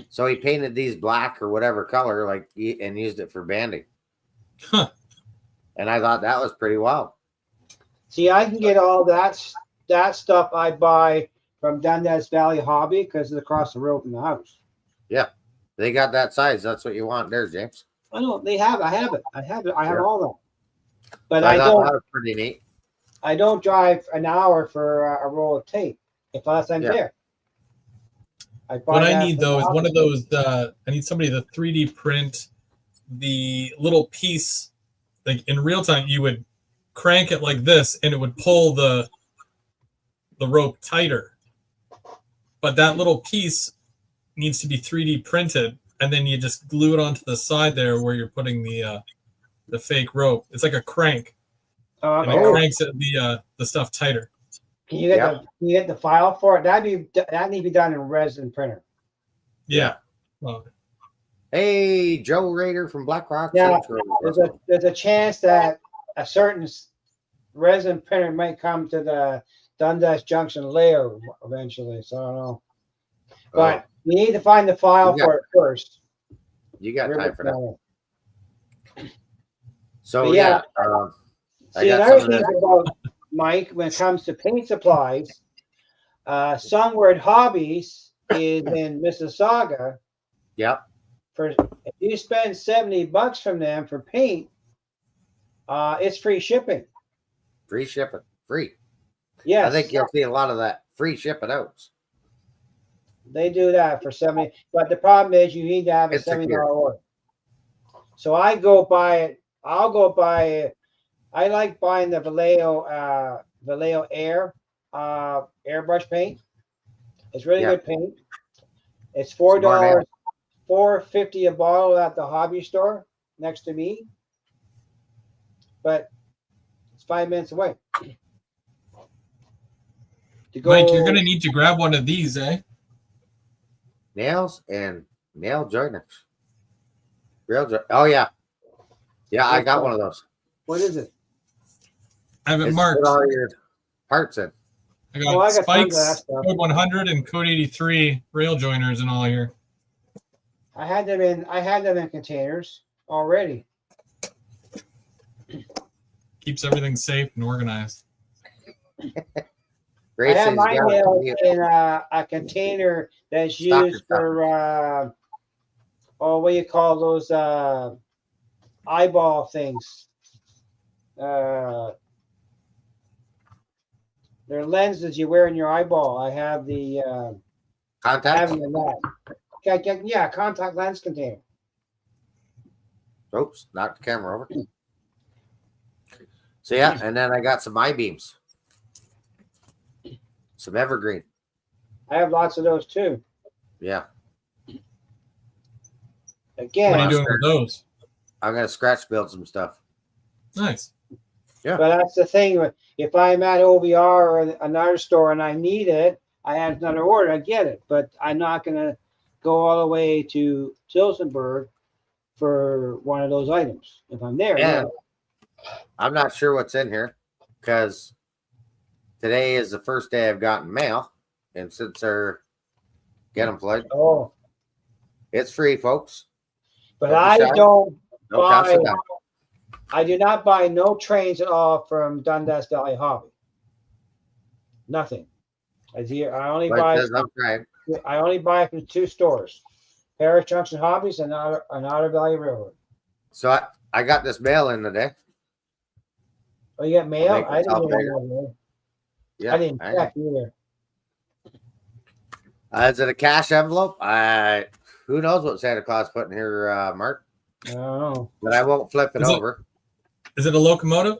So he painted these black or whatever color, and used it for banding. Huh. And I thought that was pretty wild. See, I can get all that stuff I buy from Dundas Valley Hobby because it's across the road from the house. Yeah. They got that size. That's what you want there, James. I know they have. I have it. I have all that. But So I thought don't. that was pretty neat. I don't drive an hour for a roll of tape unless I'm there. What I need though is one of those. I need somebody to 3D print the little piece. Like in real time, you would crank it like this, and it would pull the rope tighter. But that little piece needs to be 3D printed, and then you just glue it onto the side there where you're putting the fake rope. It's like a crank, and it cranks it, the stuff tighter. Can you get the file for it? That need to be done in resin printer. Yeah. Well, hey, Joe Rader from Black Rock. Yeah, there's a chance that a certain resin printer might come to the Dundas Junction layout eventually. So I don't know. But you need to find the file for it first. You got time for that. So but yeah, see, another thing about Mike, when it comes to paint supplies, Sunward Hobbies is in Mississauga. Yep. If you spend $70 from them for paint, it's free shipping. Free shipping. Free. Yes. I think you'll see a lot of that free shipping out. They do that for $70, but the problem is you need to have a $70 order. So I go buy it. I'll go buy it. I like buying the Vallejo Air airbrush paint. It's really good paint. It's $4, $4.50 a bottle at the hobby store next to me, but it's 5 minutes away. Mike, you're gonna need to grab one of these, eh? Nails and nail joiners. Oh yeah, I got one of those. What is it? I have it marked. Put all your parts in. I got Oh, I got tons of that spikes, stuff. code 100, and code 83 rail joiners and all here. I had them in containers already. Keeps everything safe and organized. I have mine in a container that's used for what do you call those eyeball things? They're lenses you wear in your eyeball. I have the contact. Yeah, contact lens container. Oops, knocked the camera over. So yeah, and then I got some I-beams. Some evergreen. I have lots of those too. Yeah. Again, what are you doing with those? I'm gonna scratch build some stuff. Nice. Yeah. But that's the thing. If I'm at OVR or another store and I need it, I have another order. I get it, but I'm not gonna go all the way to Tilsonburg for one of those items. If I'm there, Yeah. no. I'm not sure what's in here because today is the first day I've gotten mail, and since they're get them, Floyd. Oh, It's free, folks. but I don't No cost buy. of that. I do not buy no trains at all from Dundas Valley Hobby. Nothing. I only Like buy. this, I'm trying. I only buy from two stores: Parish Junction Hobbies and Otter Valley Railroad. So I got this mail in today. Oh, you got mail? Make I didn't myself get bigger. mail. Yeah, I didn't check either. Is it a cash envelope? Who knows what Santa Claus put in here, Mark? I don't know. But I won't flip it over. Is it a locomotive?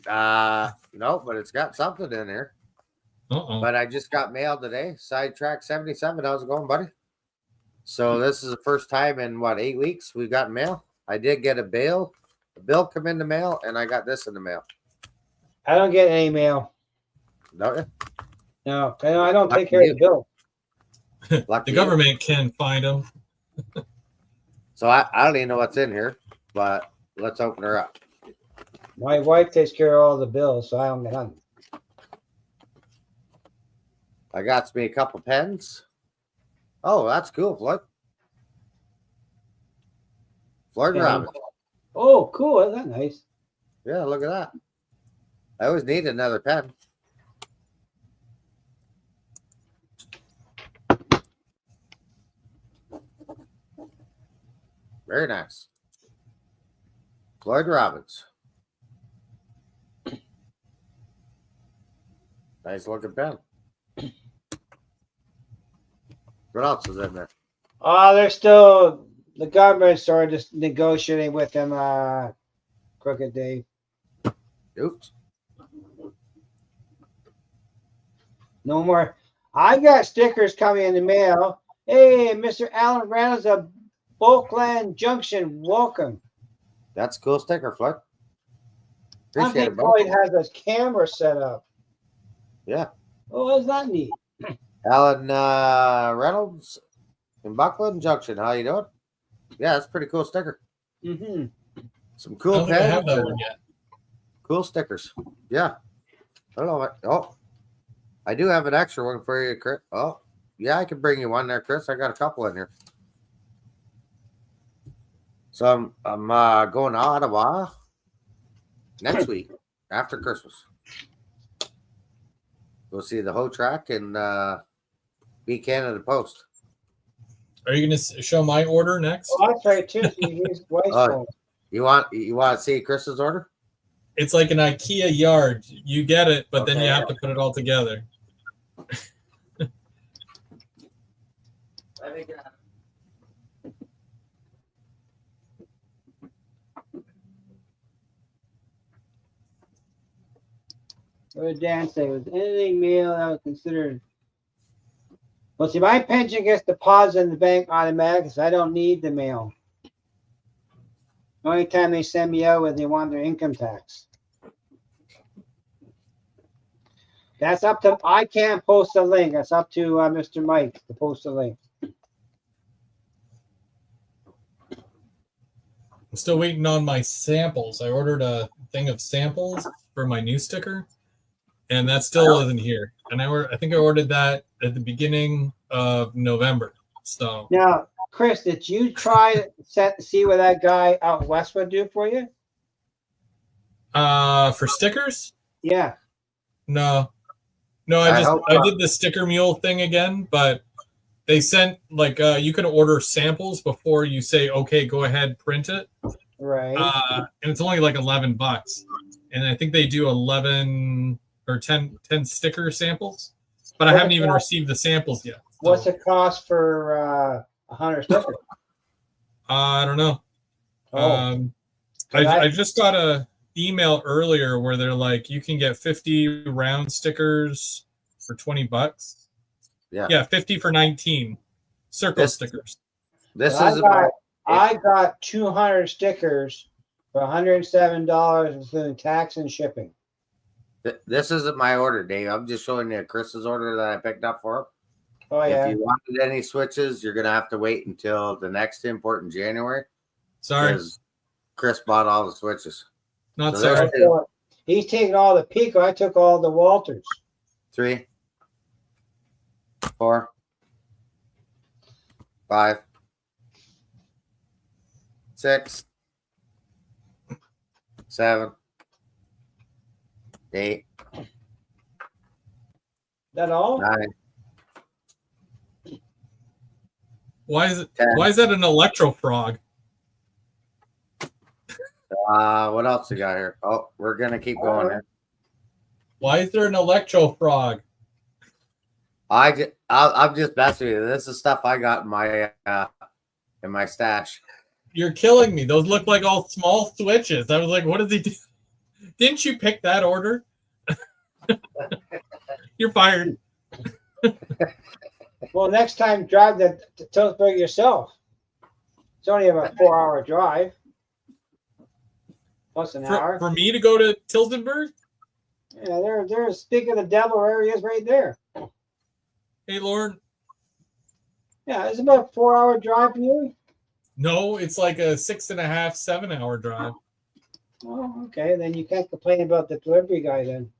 No, but it's got something in here. But I just got mail today. Sidetrack 77. How's it going, buddy? So this is the first time in 8 weeks we've got mail. I did get a bill come in the mail, and I got this in the mail. I don't get any mail. Don't you? No, I don't take care of the bill. The government can find them. So I don't even know what's in here, but let's open her up. My wife takes care of all the bills, so I don't get nothing. I got me a couple pens. Oh, that's cool, Floyd. Floyd Robin. Oh, cool. Isn't that nice? Yeah, look at that. I always need another pen. Very nice. Floyd Robbins. Nice looking pen. What else is in there? Oh, they're still the government started just negotiating with them. Crooked Dave. Oops. No more. I got stickers coming in the mail. Hey, Mr. Alan Reynolds of Bulkland Junction, welcome. That's a cool sticker, Floyd. I Appreciate think it, bro. Floyd has his camera set up. Yeah. Oh, is that neat? Alan Reynolds in Buckland Junction. How you doing? Yeah, that's a pretty cool sticker. Mm-hmm. Some I cool don't think I pens. have that one yet. Cool stickers. Yeah. I don't know what. Oh, I do have an extra one for you, Chris. Oh, yeah, I can bring you one there, Chris. I got a couple in here. So I'm going to Ottawa next week after Christmas. Go see the Ho Track and be Canada Post. Are you going to show my order next? Oh, that's right too. So you use voice phone. You want to see Chris's order? It's like an IKEA yard. You get it, but then Okay. you have to put it all together. Let me get it. What did Dan say? Was anything mail that was considered? Well, see, my pension gets deposited in the bank automatically, so I don't need the mail. The only time they send me out when they want their income tax. That's up to, I can't post a link. That's up to Mr. Mike to post a link. I'm still waiting on my samples. I ordered a thing of samples for my new sticker. and that still isn't here. And I think I ordered that at the beginning of November. So Now, Chris, did you try to see what that guy out west would do for you? for stickers, Yeah. no, I did the sticker mule thing again, but they sent like you can order samples before you say okay, go ahead, print it. Right. And it's only like $11, and I think they do 11 or 10 sticker samples, but I haven't even received the samples yet. So. What's the cost for 100 stickers? I don't know. Oh. I just got a email earlier where they're like, you can get 50 round stickers for $20. Yeah, 50 for 19 circle stickers. I got 200 stickers for $107, including tax and shipping. This isn't my order, Dave. I'm just showing you Chris's order that I picked up for him. Oh, yeah. If you wanted any switches, you're going to have to wait until the next import in January. Sorry. Because Chris bought all the switches. Not sorry. He's taking all the Pico. I took all the Walters. 3, 4, 5, 6, 7, 8. That all? 9. Why is 10. Why is that an electro frog? What else we got here? Oh, we're gonna keep going here. Why is there an electro frog? I'm just messing with you. This is stuff I got in my stash. You're killing me. Those look like all small switches. I was like, what does he do? Didn't you pick that order? You're fired. Well, next time, drive to Tillsburg yourself. It's only about a 4-hour drive. Plus an hour. For me to go to Tilsonburg? Yeah, there's speak of the devil areas right there. Hey, Lauren. Yeah, it's about a 4-hour drive for you. No, it's like a 6.5, 7-hour drive. Oh, okay. Then you can't complain about the delivery guy then.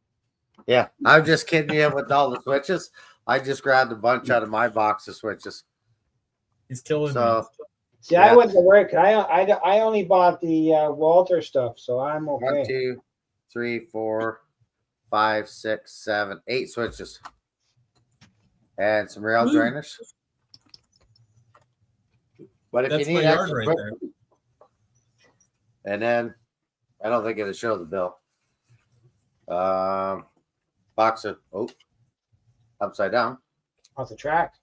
Yeah, I'm just kidding you with all the switches. I just grabbed a bunch out of my box of switches. He's killing me. See, yeah. I wouldn't work. I only bought the Walter stuff, so I'm okay. 1, 2, 3, 4, 5, 6, 7, 8 switches. And some rail joiners. But if that's you need my yard right there. And then I don't think it'll show the bill. Box of upside down. Off the track.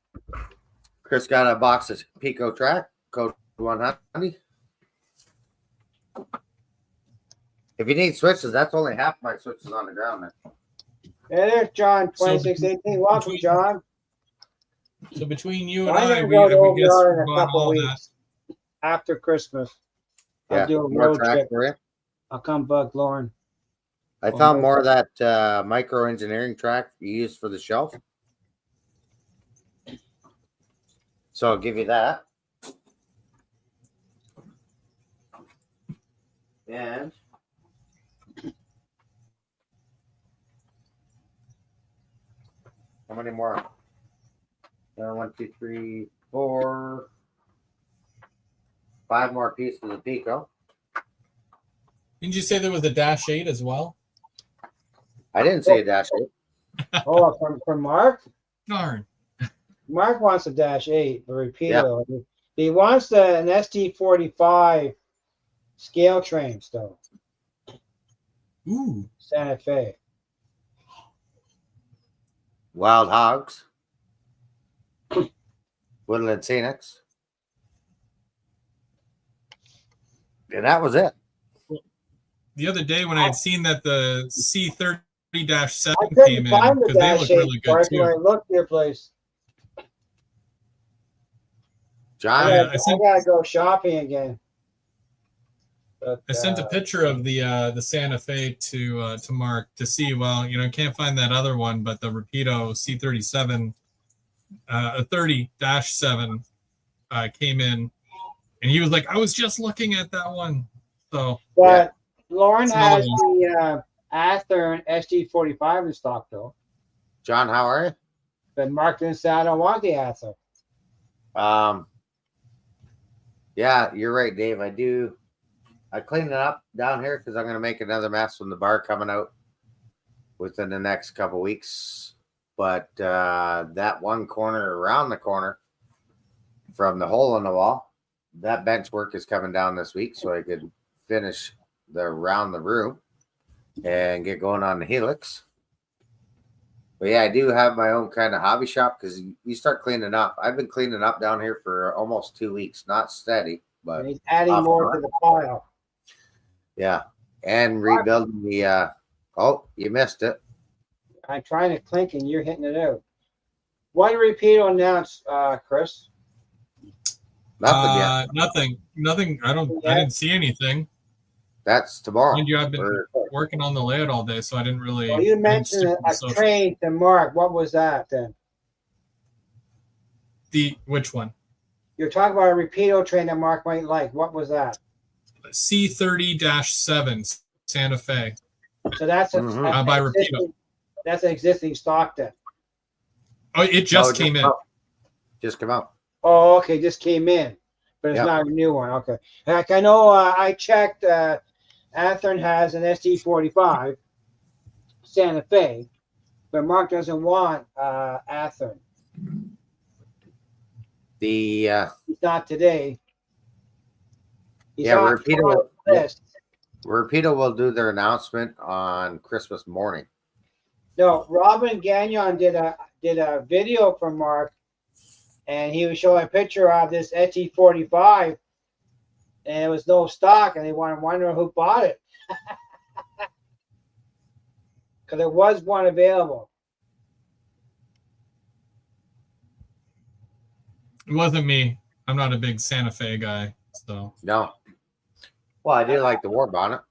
Chris got a box of Pico track, code 100. If you need switches, that's only half my switches on the ground there. Yeah, there's John 2618. Welcome, John. So between you and I guess we're in a couple weeks after Christmas. I'll do a road trip for you. I'll come bug Lauren. I found more of that micro engineering track you use for the shelf. So I'll give you that. And how many more? 1, 2, 3, 4, 5 more pieces of Pico. Didn't you say there was a Dash 8 as well? I didn't say a Dash 8. Oh, from Mark? Darn. Mark wants a Dash 8, the repeater. Yep. He wants an ST45 scale train still. Ooh. Santa Fe. Wild Hogs. Woodland Scenics. And that was it. The other day when I had seen that the C30-7 came in, because they look really good too. I looked your place. John, I gotta go shopping again. But, I sent a picture of the Santa Fe to Mark to see. Well, I can't find that other one, but the Rapido C37, a 30-7 came in, and he was like, "I was just looking at that one." So, but Lauren has Athearn SD45 in stock though. John, how are But Mark didn't say I don't want the Athearn. you? Yeah, you're right, Dave. I cleaned it up down here because I'm going to make another mess from the bar coming out within the next couple weeks. But that one corner around the corner from the hole in the wall, that bench work is coming down this week, so I could finish around the room and get going on the helix. But yeah, I do have my own kind of hobby shop because you start cleaning up. I've been cleaning up down here for almost 2 weeks, not steady, but And he's adding more to the pile. yeah, and rebuilding the. Oh, you missed it. I'm trying to clink and you're hitting it out. One repeat announced, Chris. Nothing yet. Nothing. I didn't see anything. That's tomorrow. Mind you, I've been working on the layout all day, so I didn't really. Well, you mentioned a train to Mark. What was that then? Which one? You're talking about a repeato train that Mark might like. What was that? C30-7 Santa Fe. So that's by Repeato. That's an existing stock then. Oh, it just came in. Just come out. Oh, okay, just came in, but it's not a new one. Okay, like I know, I checked. Athearn has an SD45 Santa Fe, but Mark doesn't want Athearn. He's not today. Repeato will do their announcement on Christmas morning. No, Robin Gagnon did a video for Mark, and he was showing a picture of this SD45, and it was no stock, and they were wondering who bought it. Because there was one available. It wasn't me. I'm not a big Santa Fe guy, so no. Well, I do like the war bonnet.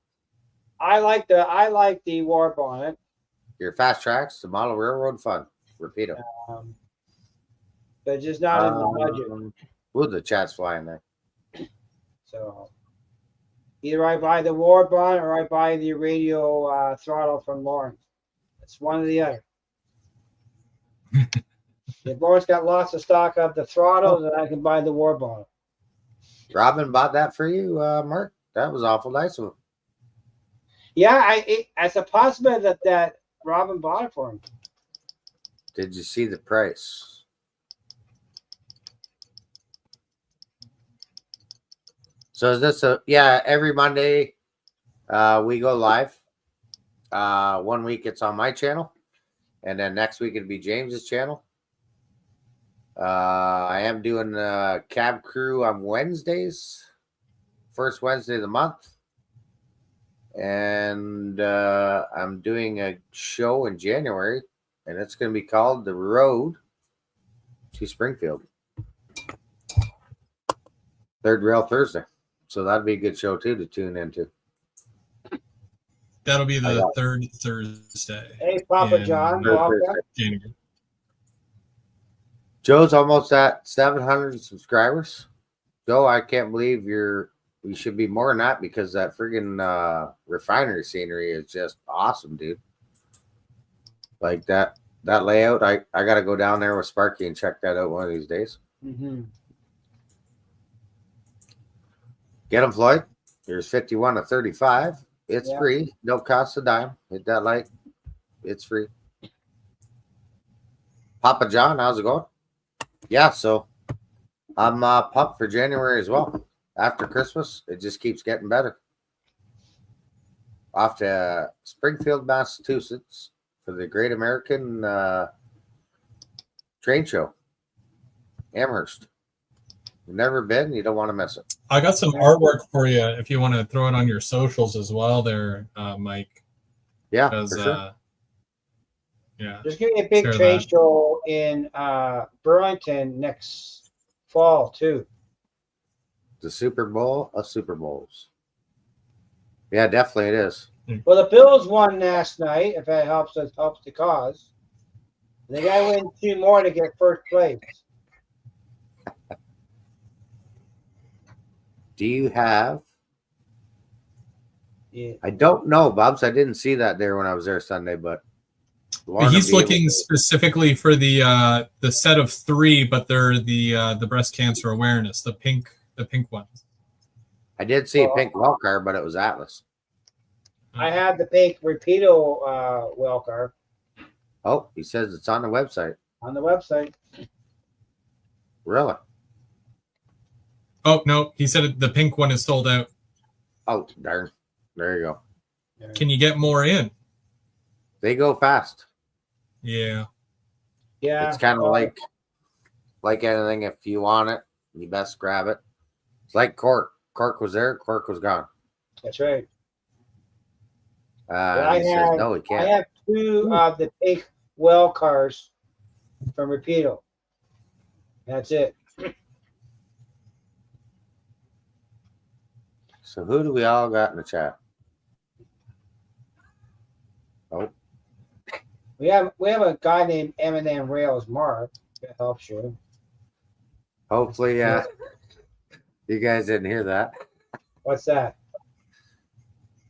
I like the war bonnet. Your fast tracks, the model railroad fun. Repeato. But just not in the budget. Ooh, the chat's flying there. So either I buy the war bonnet or I buy the radio throttle from Lawrence. It's one or the other. If Lawrence got lots of stock of the throttle, then I can buy the war bonnet. Robin bought that for you, Mark? That was awful nice of him. Yeah, it's a possibility that Robin bought it for him. Did you see the price? So is this every Monday we go live. 1 week it's on my channel, and then next week it'll be James's channel. I am doing cab crew on Wednesdays, first Wednesday of the month. And I'm doing a show in January, and it's going to be called The Road to Springfield. Third Rail Thursday. So that'd be a good show, too, to tune into. That'll be the third Thursday. Hey, Papa John. January. Joe's almost at 700 subscribers. Joe, I can't believe you should be more than that because that friggin' refinery scenery is just awesome, dude. Like that layout, I got to go down there with Sparky and check that out one of these days. Mm-hmm. Get them, Floyd. Here's 51 to 35. It's free. No cost a dime. Hit that like. It's free. Papa John, how's it going? Yeah, so I'm pumped for January as well. After Christmas, it just keeps getting better. Off to Springfield, Massachusetts for the Great American Train Show. Amherst. You've never been, you don't want to miss it. I got some artwork for you if you want to throw it on your socials as well there, Mike. Yeah, for sure. Yeah. There's going to be a big trade show in Burlington next fall, too. The Super Bowl of Super Bowls. Yeah, definitely it is. Well, the Bills won last night, if that helps the cause. They got to win 2 more to get first place. Do you have Yeah. I don't know, Bubs. I didn't see that there when I was there Sunday, but Lauren He's will be looking specifically for the set of 3, but they're the breast cancer awareness, the pink ones. I did see a pink well car, but it was Atlas. I have the pink Repeato well car Oh, he says it's on the website. on the website. Really? Oh no, he said the pink one is sold out. Oh, darn. There you go. Can you get more in? They go fast. Yeah. Yeah. It's kind of like anything. If you want it, you best grab it. It's like Cork. Cork was there. Cork was gone. That's right. He says, no, he can't. I have 2 of the pink well cars from Repeato. That's it. So who do we all got in the chat? Oh, We have a guy named Eminem Rails Mark. That helps you. hopefully, you guys didn't hear that. What's that?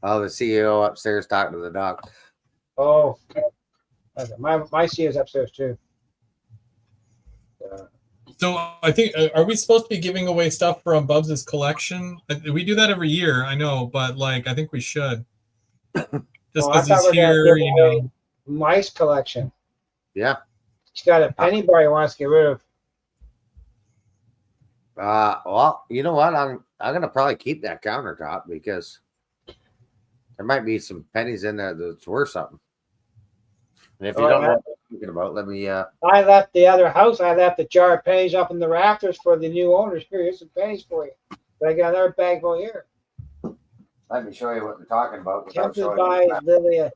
Oh, the CEO upstairs talking to the dog. Oh, okay. My CEO's upstairs too. So I think, are we supposed to be giving away stuff from Bubs' collection? We do that every year, I know, but like I think we should. Just because he's here, you know. Mice collection. Yeah. He's got a penny bar he wants to get rid of. Well, you know what? I'm gonna probably keep that countertop because there might be some pennies in there that's worth something. And if you don't know what I'm thinking about, let me. I left the other house. I left a jar of pennies up in the rafters for the new owners. Here's some pennies for you. But I got another bag full here. Let me show you what we're talking about. Tempted by Lilia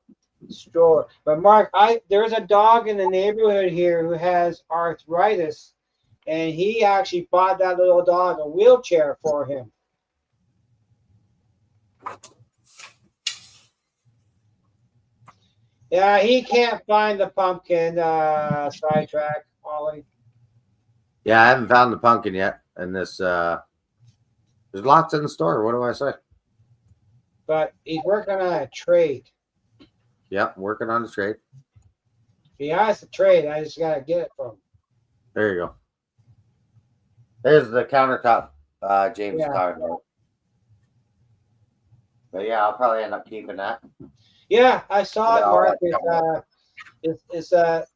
Stroller. But Mark, there's a dog in the neighborhood here who has arthritis, and he actually bought that little dog a wheelchair for him. Yeah, he can't find the pumpkin sidetrack, Ollie. Yeah, I haven't found the pumpkin yet. And this, there's lots in the store. What do I say? But he's working on a trade. Yep, working on the trade. If he has the trade, I just got to get it from him. There you go. There's the countertop James was talking about. But yeah, I'll probably end up keeping that. Yeah, I saw it, Mark. It's the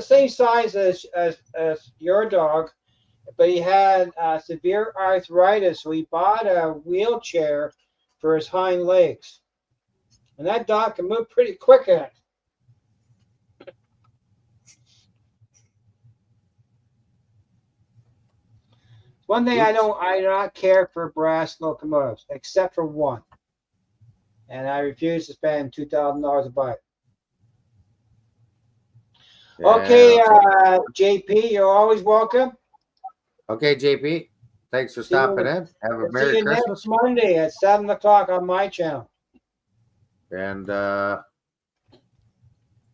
same size as your dog, but he had severe arthritis, so he bought a wheelchair for his hind legs. And that dog can move pretty quick in it. One thing I do not care for brass locomotives, except for one. And I refuse to spend $2,000 to buy it. Yeah, okay, JP, you're always welcome. Okay, JP. Thanks for stopping in. Have a Merry Christmas. Next Monday at 7 o'clock on my channel. And we're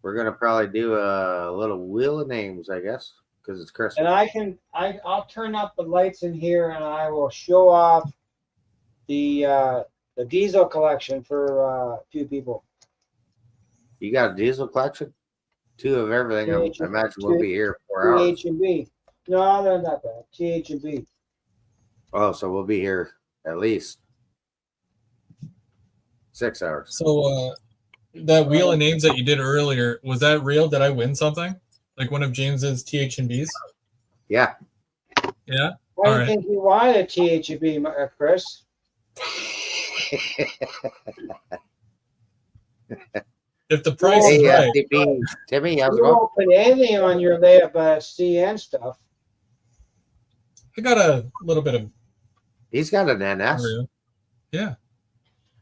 gonna probably do a little wheel of names, I guess, because it's Christmas. And I'll turn up the lights in here, and I will show off the diesel collection for a few people. You got a diesel collection? 2 of everything. I imagine we'll be here 4 hours. TH&B. No, they're not bad. TH&B. Oh, so we'll be here at least 6 hours. So that wheel of names that you did earlier, was that real? Did I win something? Like one of James's TH&Bs? Yeah. Yeah? Why do you think you wanted a TH&B, Chris? If the price is right. Timmy, how's it You going? won't put anything on your layup CN stuff. I got a little bit of. He's got an NS. Yeah.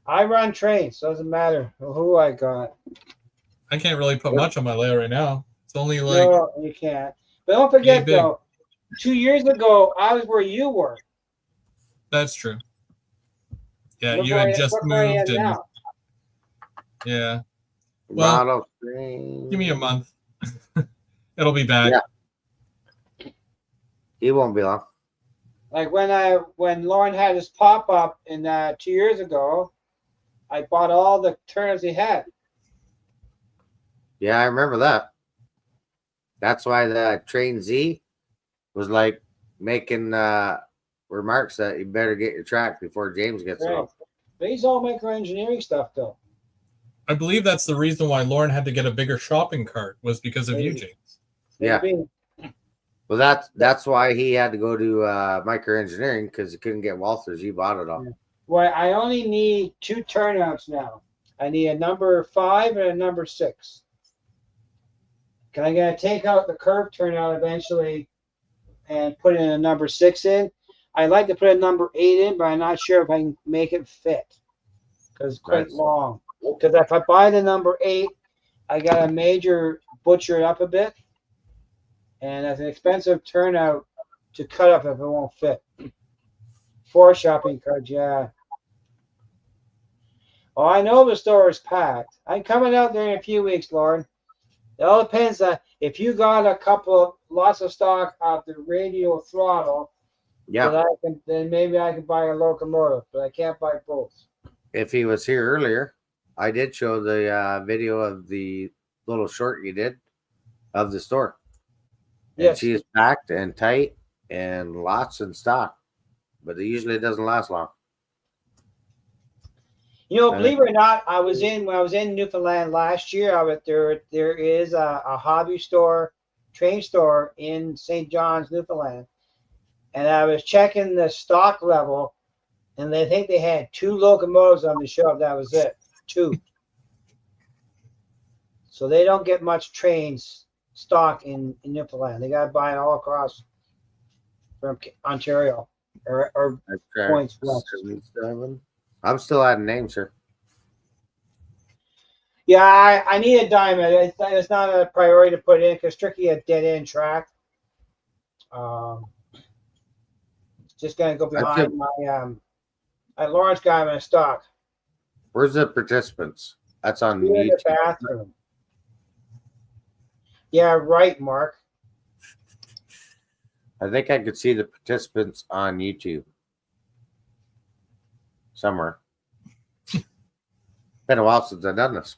I run trains, so it doesn't matter who I got. I can't really put much on my layout right now. It's only like. No, you can't. But don't forget, though, 2 years ago, I was where you were. That's true. Yeah, you had just moved. And, yeah. Well, give me a month. It'll be back. Yeah. He won't be long. Like when Lauren had his pop-up in 2 years ago, I bought all the turnips he had. Yeah, I remember that. That's why the Train Z was like making remarks that you better get your track before James gets it Right. up. But he's all microengineering stuff, though. I believe that's the reason why Lauren had to get a bigger shopping cart was because of you, Maybe. James. Yeah. Maybe. Well, that's why he had to go to microengineering because he couldn't get Walters. He bought it all. Yeah. Well, I only need 2 turnouts now. I need a number 5 and a number 6. Because I'm going to take out the curved turnout eventually and put in a number 6 in. I'd like to put a number 8 in, but I'm not sure if I can make it fit because it's quite long. Because if I buy the number 8, I got a major butcher it up a bit. And that's an expensive turnout to cut up if it won't fit. 4 shopping carts, yeah. Oh, I know the store is packed. I'm coming out there in a few weeks, Lauren. It all depends on if you got lots of stock of the radial throttle. Yeah. Then maybe I can buy a Locomotive, but I can't buy both. If he was here earlier, I did show the video of the little short you did of the store. And Yes. she is packed and tight and lots in stock, but it usually doesn't last long. You know, believe it or not, when I was in Newfoundland last year. There is a hobby store, train store in St. John's, Newfoundland, and I was checking the stock level, and they think they had 2 locomotives on the shelf. That was it, 2. So they don't get much trains stock in Newfoundland. They got to buy it all across from Ontario or points west. 77. I'm still adding names here. Yeah, I need a diamond. It's not a priority to put in because strictly a dead end track. Just gonna go behind my Lawrence guy in stock. Where's the participants? That's on In the YouTube. bathroom. Yeah, right, Mark. I think I could see the participants on YouTube somewhere. Been a while since I've done this.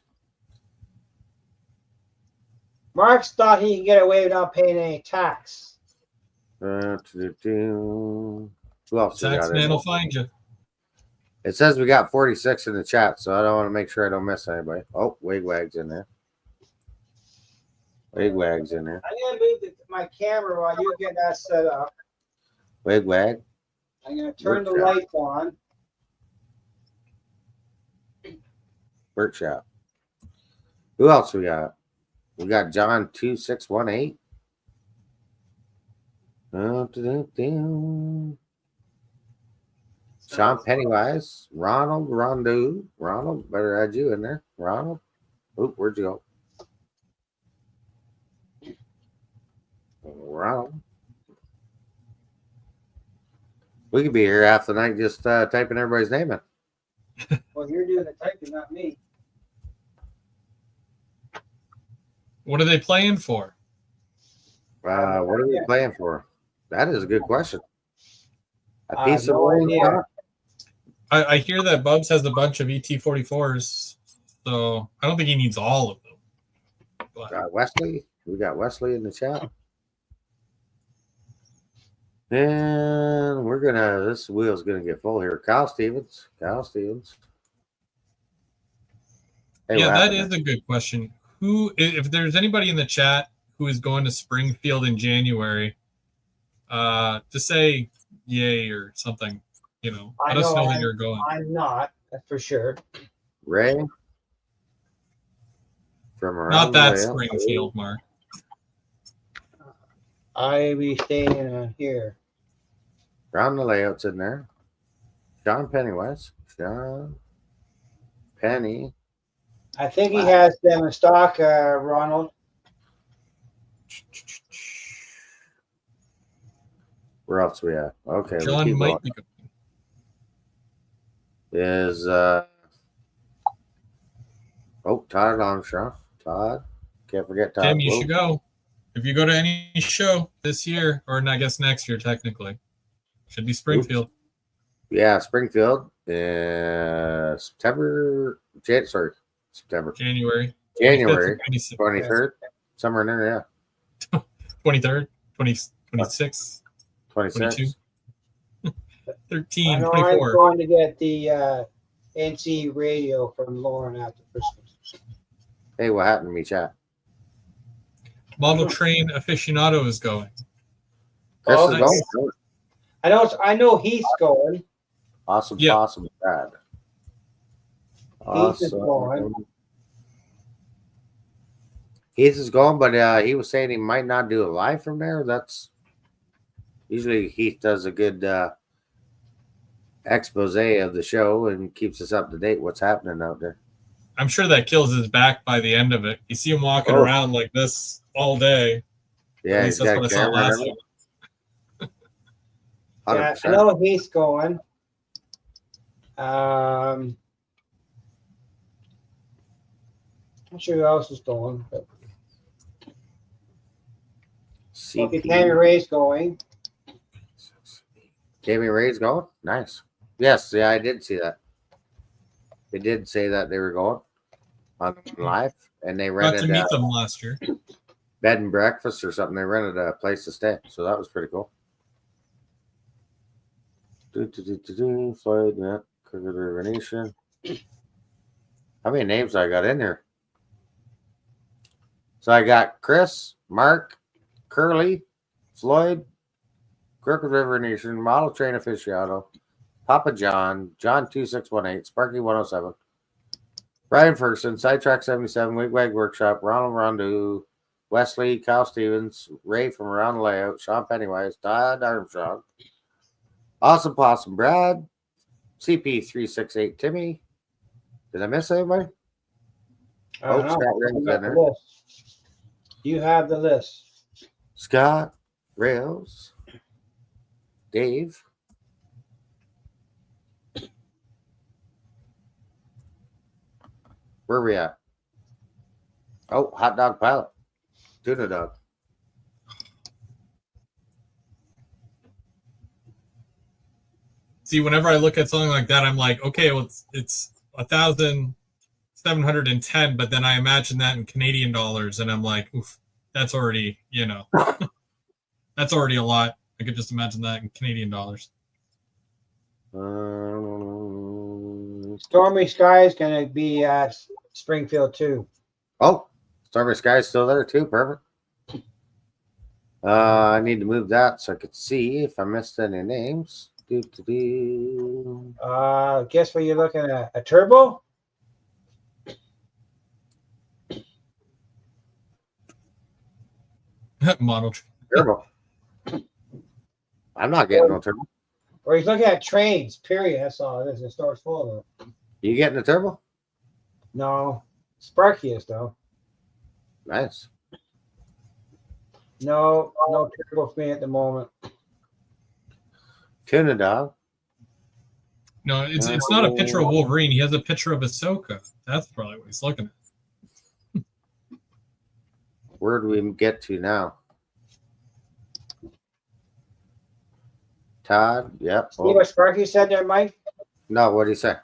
Mark's thought he can get away without paying any tax. Who else? Tax man will find you. It says we got 46 in the chat, so I don't want to make sure I don't miss anybody. Oh, Wigwag's in there. Wigwag's in there. I'm gonna move my camera while you get that set up. Wigwag. I'm gonna turn the lights on. Workshop. Who else we got? We got John 2618. Sean Pennywise, Ronald Rondeau. Ronald, better add you in there. Ronald. Oop, where'd you go? Ronald. We could be here half the night just typing everybody's name in. Well, you're doing the typing, not me. What are they playing for? What are we playing for? That is a good question. A I piece have of no old idea. stock? I hear that Bubs has a bunch of ET44s, so I don't think he needs all of them. But Wesley. We got Wesley in the chat. And we're gonna, this wheel's gonna get full here. Kyle Stevens. Hey, yeah, what that happened is a good question. Who, if there's anybody in the chat who is going to Springfield in January, to say yay or something, let us know that you're going. I'm not, that's for sure. Ray from around Not that the Springfield, Mark. I be staying here. Around the layouts in there. Sean Pennywise. Sean Penny. I think he has them in stock, Ronald. Where else we at? Okay. John might be going. Is Todd Armstrong. Todd. Can't forget Todd. Tim, you should go. If you go to any show this year, or I guess next year, technically, should be Springfield. Yeah, Springfield. September. September. January. January 25th, 23rd. Somewhere in there, yeah. 23rd, 26th, 26. 22, I 13, know I'm 24. going to get the NC radio from Lauren after Christmas. Hey, what happened to me, chat? Model train aficionado is going. Chris Oh, is nice. going. I know Heath's going. Awesome, Yep. awesome, Brad. Heath is going. Heath is going, but he was saying he might not do it live from there. That's usually Heath does a good expose of the show and keeps us up to date what's happening out there. I'm sure that kills his back by the end of it. You see him walking around like this all day. Yeah, At least that's what I saw last year. Yeah, I know Heath's going. I'm not sure who else is going, but okay, Tammy Ray's going. Tammy Ray's going? Nice. Yes, yeah, I did see that. They did say that they were going on live, and they rented Got to meet them last year. Bed and breakfast or something. They rented a place to stay, so that was pretty cool. Floyd, yeah, Crooked River Nation. How many names I got in there? So I got Chris, Mark, Curly, Floyd, Crooked River Nation, Model Train Aficionado, Papa John, John 2618, Sparky 107, Brian Ferguson, Sidetrack 77, Wigwag Workshop, Ronald Rondu, Wesley, Kyle Stevens, Ray from Around the Layout, Sean Pennywise, Todd Armstrong, Awesome Possum, Brad, CP368, Timmy. Did I miss anybody? Scott Rails in there. You have the list. Scott Rails, Dave. Where are we at? Oh, Hot Dog Pilot. Tuna Dog. See, whenever I look at something like that, I'm like, okay, well, it's 1,710, but then I imagine that in Canadian dollars, and I'm like, oof, that's already, that's already a lot. I could just imagine that in Canadian dollars. Stormy Sky is going to be at Springfield too. Oh, Stormy Sky's still there too. Perfect. I need to move that so I could see if I missed any names. Guess what you're looking at? A turbo? Model turbo. I'm not getting no turbo. Or he's looking at trains, period. That's all it is. The store's full of them. You getting a turbo? No. Sparky is, though. Nice. No turbo for me at the moment. Tuna Dog. No, it's not a picture of Wolverine. He has a picture of Ahsoka. That's probably what he's looking at. Where do we get to now? Todd, yep. See what Sparky said there, Mike? No, what did he say?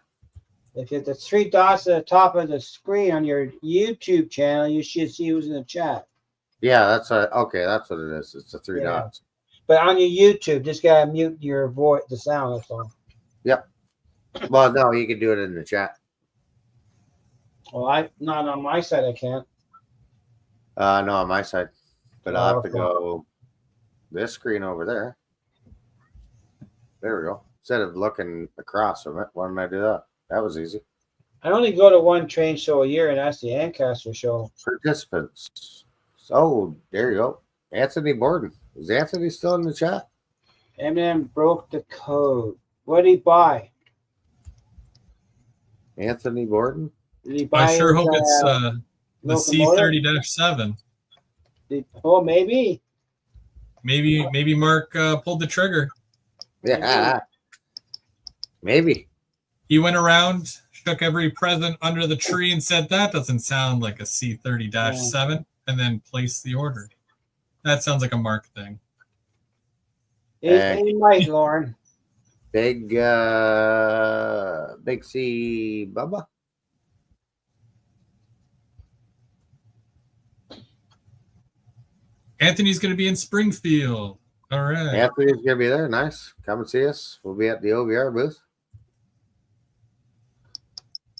If you hit the three dots at the top of the screen on your YouTube channel, you should see who's in the chat. Yeah, that's okay. That's what it is. It's the three dots. But on your YouTube, just gotta mute your voice, the sound. That's all. Yep. Well, no, you can do it in the chat. Well, not on my side. I can't. No, on my side, but I'll have to go this screen over there. There we go. Instead of looking across from it, why didn't I do that? That was easy. I only go to one train show a year, and that's the Ancaster show. Participants. Oh, there you go. Anthony Borden. Is Anthony still in the chat? Eminem broke the code. What did he buy? Anthony Borden? Did he buy I sure hope it's the Locomotive? C30-7. Maybe. Maybe Mark pulled the trigger. Yeah. Maybe. He went around, shook every present under the tree and said, that doesn't sound like a C30-7, and then placed the order. That sounds like a Mark thing. He might, Lauren. Big C Bubba. Anthony's going to be in Springfield. All right. Anthony's going to be there. Nice. Come and see us. We'll be at the OVR booth.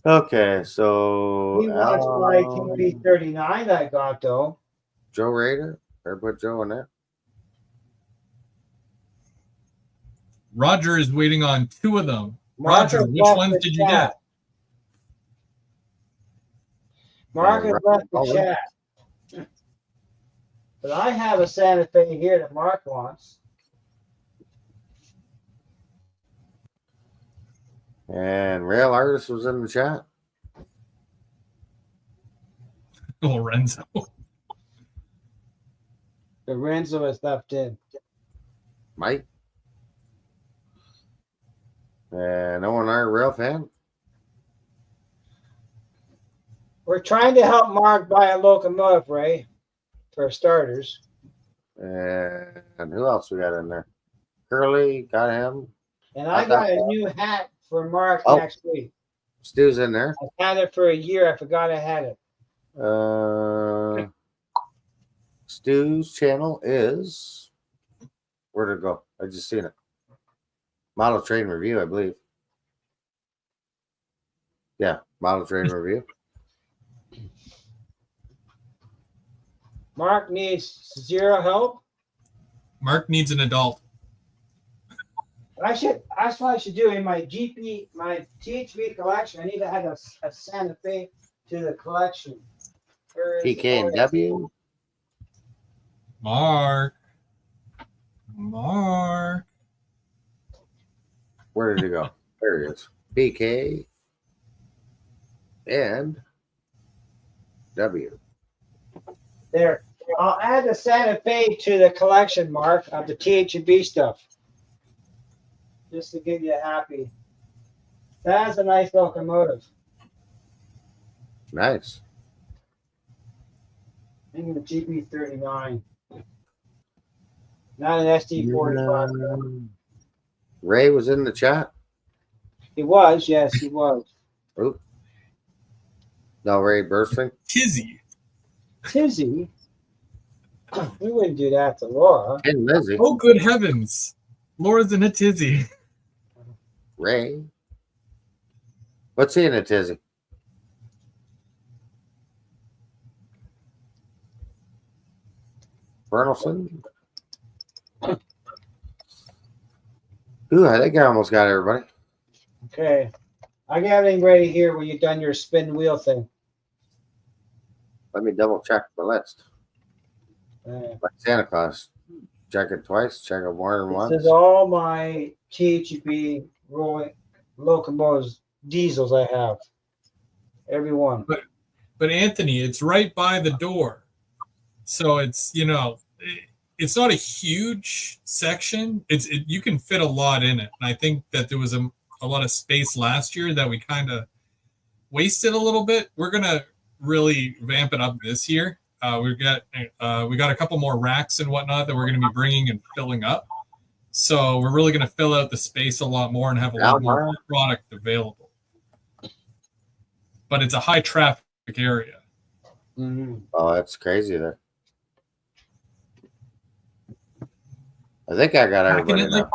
Okay, so He wants my TP39 I got though. Joe Rader. Better put Joe in there. Roger is waiting on 2 of them. Mark Roger, which ones did you get? Mark has left the chat. But I have a Santa Fe here that Mark wants. And Rail Artist was in the chat. Lorenzo. Lorenzo is left in. Mike. And Owen R. Rail fan. We're trying to help Mark buy a locomotive, Ray, for starters. And who else we got in there? Curly, got him. And I got a new hat for Mark next week. Stu's in there. I've had it for a year. I forgot I had it. Stu's channel is, where'd it go? I just seen it. Model Train Review, I believe. Yeah, Model Train Review. Mark needs 0 help. Mark needs an adult. That's what I should do in my THV collection. I need to add a Santa Fe to the collection. PK and W. Mark. Where did he go? There he is. PK and W. There. I'll add the Santa Fe to the collection, Mark, of the THB stuff. Just to get you happy. That's a nice locomotive. Nice. Even the GP39. Not an SD45. Ray was in the chat. He was, yes, he was. Oop. No, Ray Bursting. Tizzy. We wouldn't do that to Laura. And Lizzie. Oh, good heavens. Laura's in a tizzy. Ray. What's he in a tizzy? Bernelson. Ooh, I think I almost got everybody. Okay. I got everything ready here when you've done your spin wheel thing. Let me double check the list. Like Santa Claus. Check it twice, check it more than once. This is all my THB rolling locomotives, diesels I have. Every one. But Anthony, it's right by the door. So it's, it's not a huge section. You can fit a lot in it. And I think that there was a lot of space last year that we kind of wasted a little bit. We're going to really vamp it up this year. We got a couple more racks and whatnot that we're going to be bringing and filling up. So we're really going to fill out the space a lot more and have a lot more product available. But it's a high traffic area. Mm-hmm. Oh, that's crazy there. I think I got everybody now.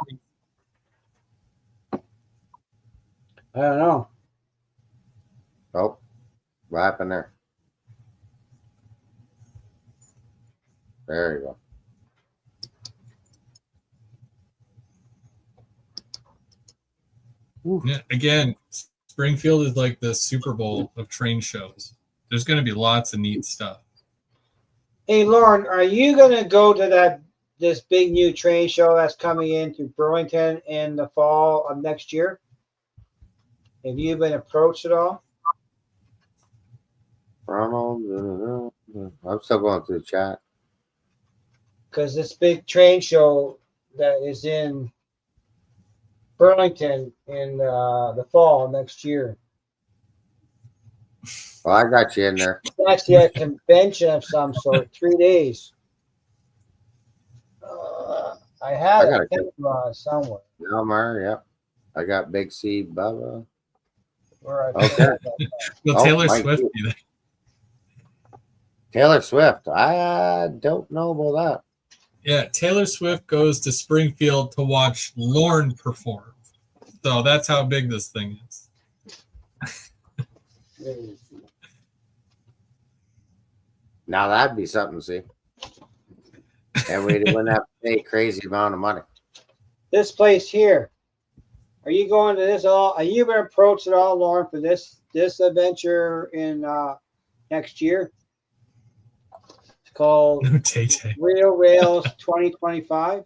I don't know. Oh, what happened there? There you go. Yeah, again, Springfield is like the Super Bowl of train shows. There's going to be lots of neat stuff. Hey, Lauren, are you going to go to this big new train show that's coming into Burlington in the fall of next year? Have you been approached at all? Ronald, I'm still going through the chat. Because this big train show that is in Burlington in the fall next year. Well, I got you in there. It's actually a convention of some sort, 3 days. I have it somewhere. Elmer, yep. I got Big C, Bubba. Okay. Will Oh, Taylor Mike, Swift be there? Taylor Swift. I don't know about that. Yeah, Taylor Swift goes to Springfield to watch Lorne perform. So that's how big this thing is. Now that'd be something to see. And we wouldn't have to pay a crazy amount of money. This place here. Are you going to this at all? Are you been approached at all, Lauren, for this adventure in next year? It's called Tay-Tay. Real Rails 2025.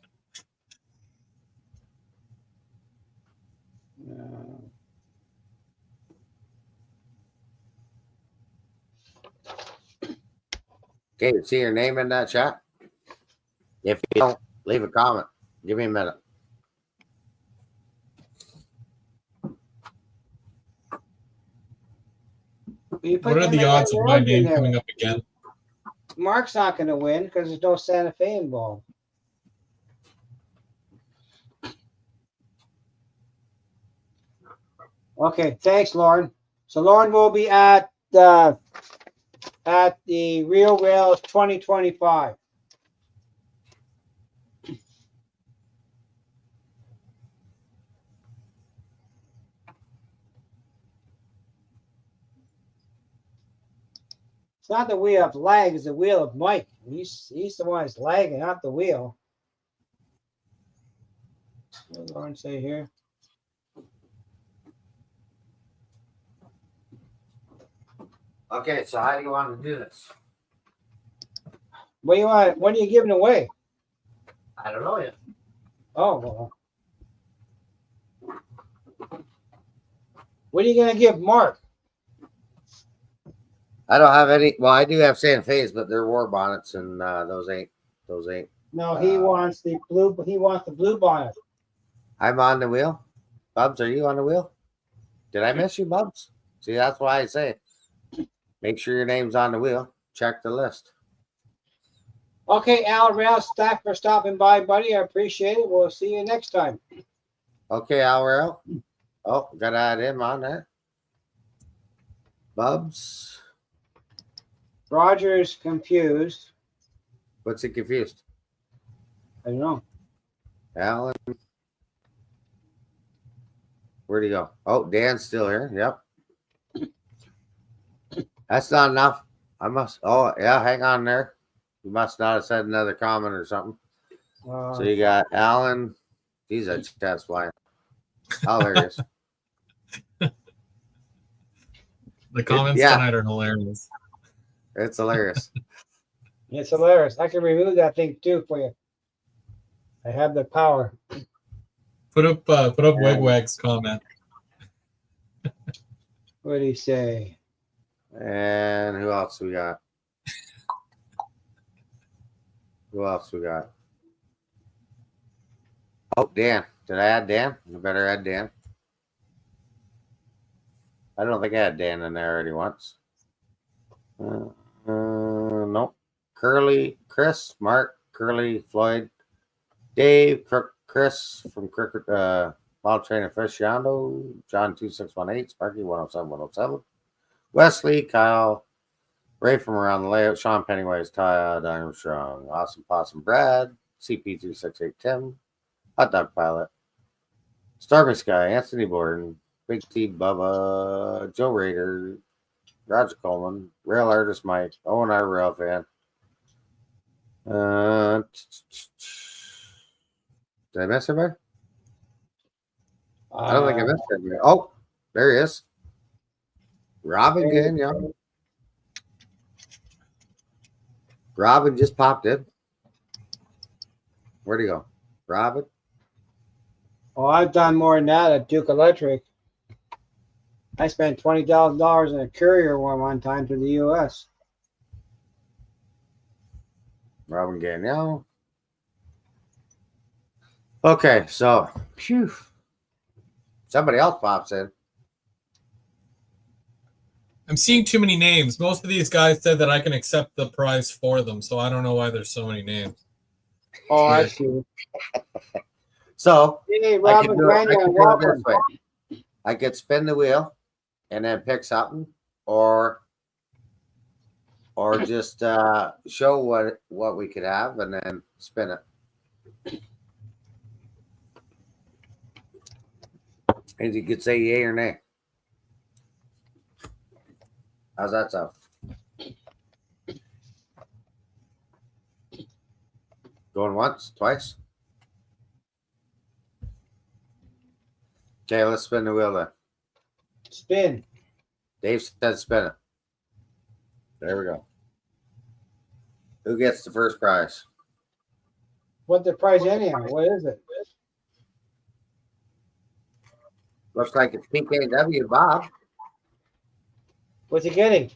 Okay, see your name in that chat? If you don't, leave a comment. Give me a minute. What are the odds of my name coming up again? Mark's not going to win because there's no Santa Fe involved. Okay, thanks, Lauren. So Lauren will be at the Real Rails 2025. It's not the wheel of lag, it's the wheel of Mike. He's the one that's lagging, not the wheel. What did Lauren say here? Okay, so how do you want to do this? What do you want? What are you giving away? I don't know yet. Oh, well. What are you going to give Mark? I don't have any. Well, I do have Santa Fe's, but they're war bonnets, and those ain't. No, he wants the blue. He wants the blue bonnet. I'm on the wheel. Bubs, are you on the wheel? Did I miss you, Bubs? See, that's why I say, make sure your name's on the wheel. Check the list. Okay, Al Rails, thanks for stopping by, buddy. I appreciate it. We'll see you next time. Okay, Al. Oh, gotta add him on there. Bubs. Roger's confused. What's he confused? I don't know. Alan. Where'd he go? Oh, Dan's still here. Yep. That's not enough. I must. Oh, yeah. Hang on there. You must not have said another comment or something. So you got Alan. He's a chat's flying. Oh, there he is. The comments tonight are hilarious. It's hilarious. It's hilarious. I can remove that thing too for you. I have the power. Put up Wegwag's comment. What did he say? And who else we got? Oh, Dan. Did I add Dan? You better add Dan. I don't think I had Dan in there already once. Nope. Curly, Chris, Mark, Curly, Floyd, Dave, Chris from Cricket, Wild Train Aficionado, John 2618, Sparky 107, Wesley, Kyle, Ray from Around the Layout, Sean Pennywise, Todd Armstrong, Awesome Possum, Brad, CP268 Tim, Hot Dog Pilot, Stormy Sky, Anthony Borden, Big T Bubba, Joe Rader, Roger Coleman, Rail Artist Mike, Owen R. Rail Fan. Did I miss anybody? I don't think I missed anybody. Oh, there he is. Robin again, yeah. Robin just popped in. Where'd he go? Robin? Oh, I've done more than that at Duke Electric. I spent $20,000 in a courier one time to the U.S. Robin Gagnon. Okay, so phew. Somebody else pops in. I'm seeing too many names. Most of these guys said that I can accept the prize for them, so I don't know why there's so many names. Oh, I see. So Hey, I could Robin do it, I Grandin, could do it welcome. this way. I could spin the wheel and then pick something, or just show what we could have and then spin it. And you could say yay or nay. How's that sound? Going once, twice? Okay, let's spin the wheel then. Spin. Dave said spin it. There we go. Who gets the first prize? What the price anyhow? What is it? Looks like it's PKW, Bob. What's he getting?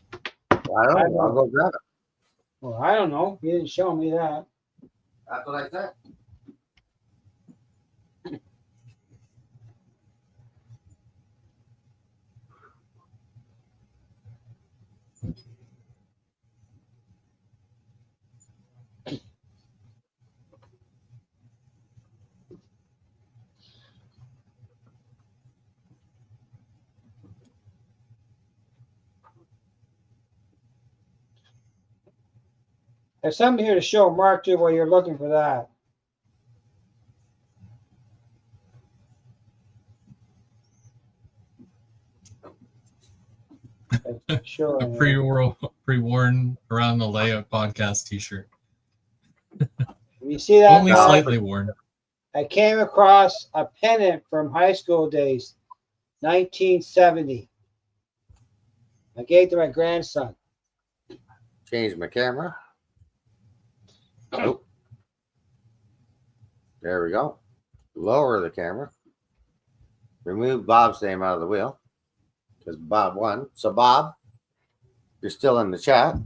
I don't know. I'll go grab it. Well, I don't know. You didn't show me that. That's what I said. There's something here to show Mark too while you're looking for that. Sure. A pre-worn around the layout podcast T-shirt. You see that? Only slightly worn. I came across a pennant from high school days, 1970. I gave to my grandson. Change my camera. Oh. There we go. Lower the camera. Remove Bob's name out of the wheel because Bob won. So, Bob, you're still in the chat.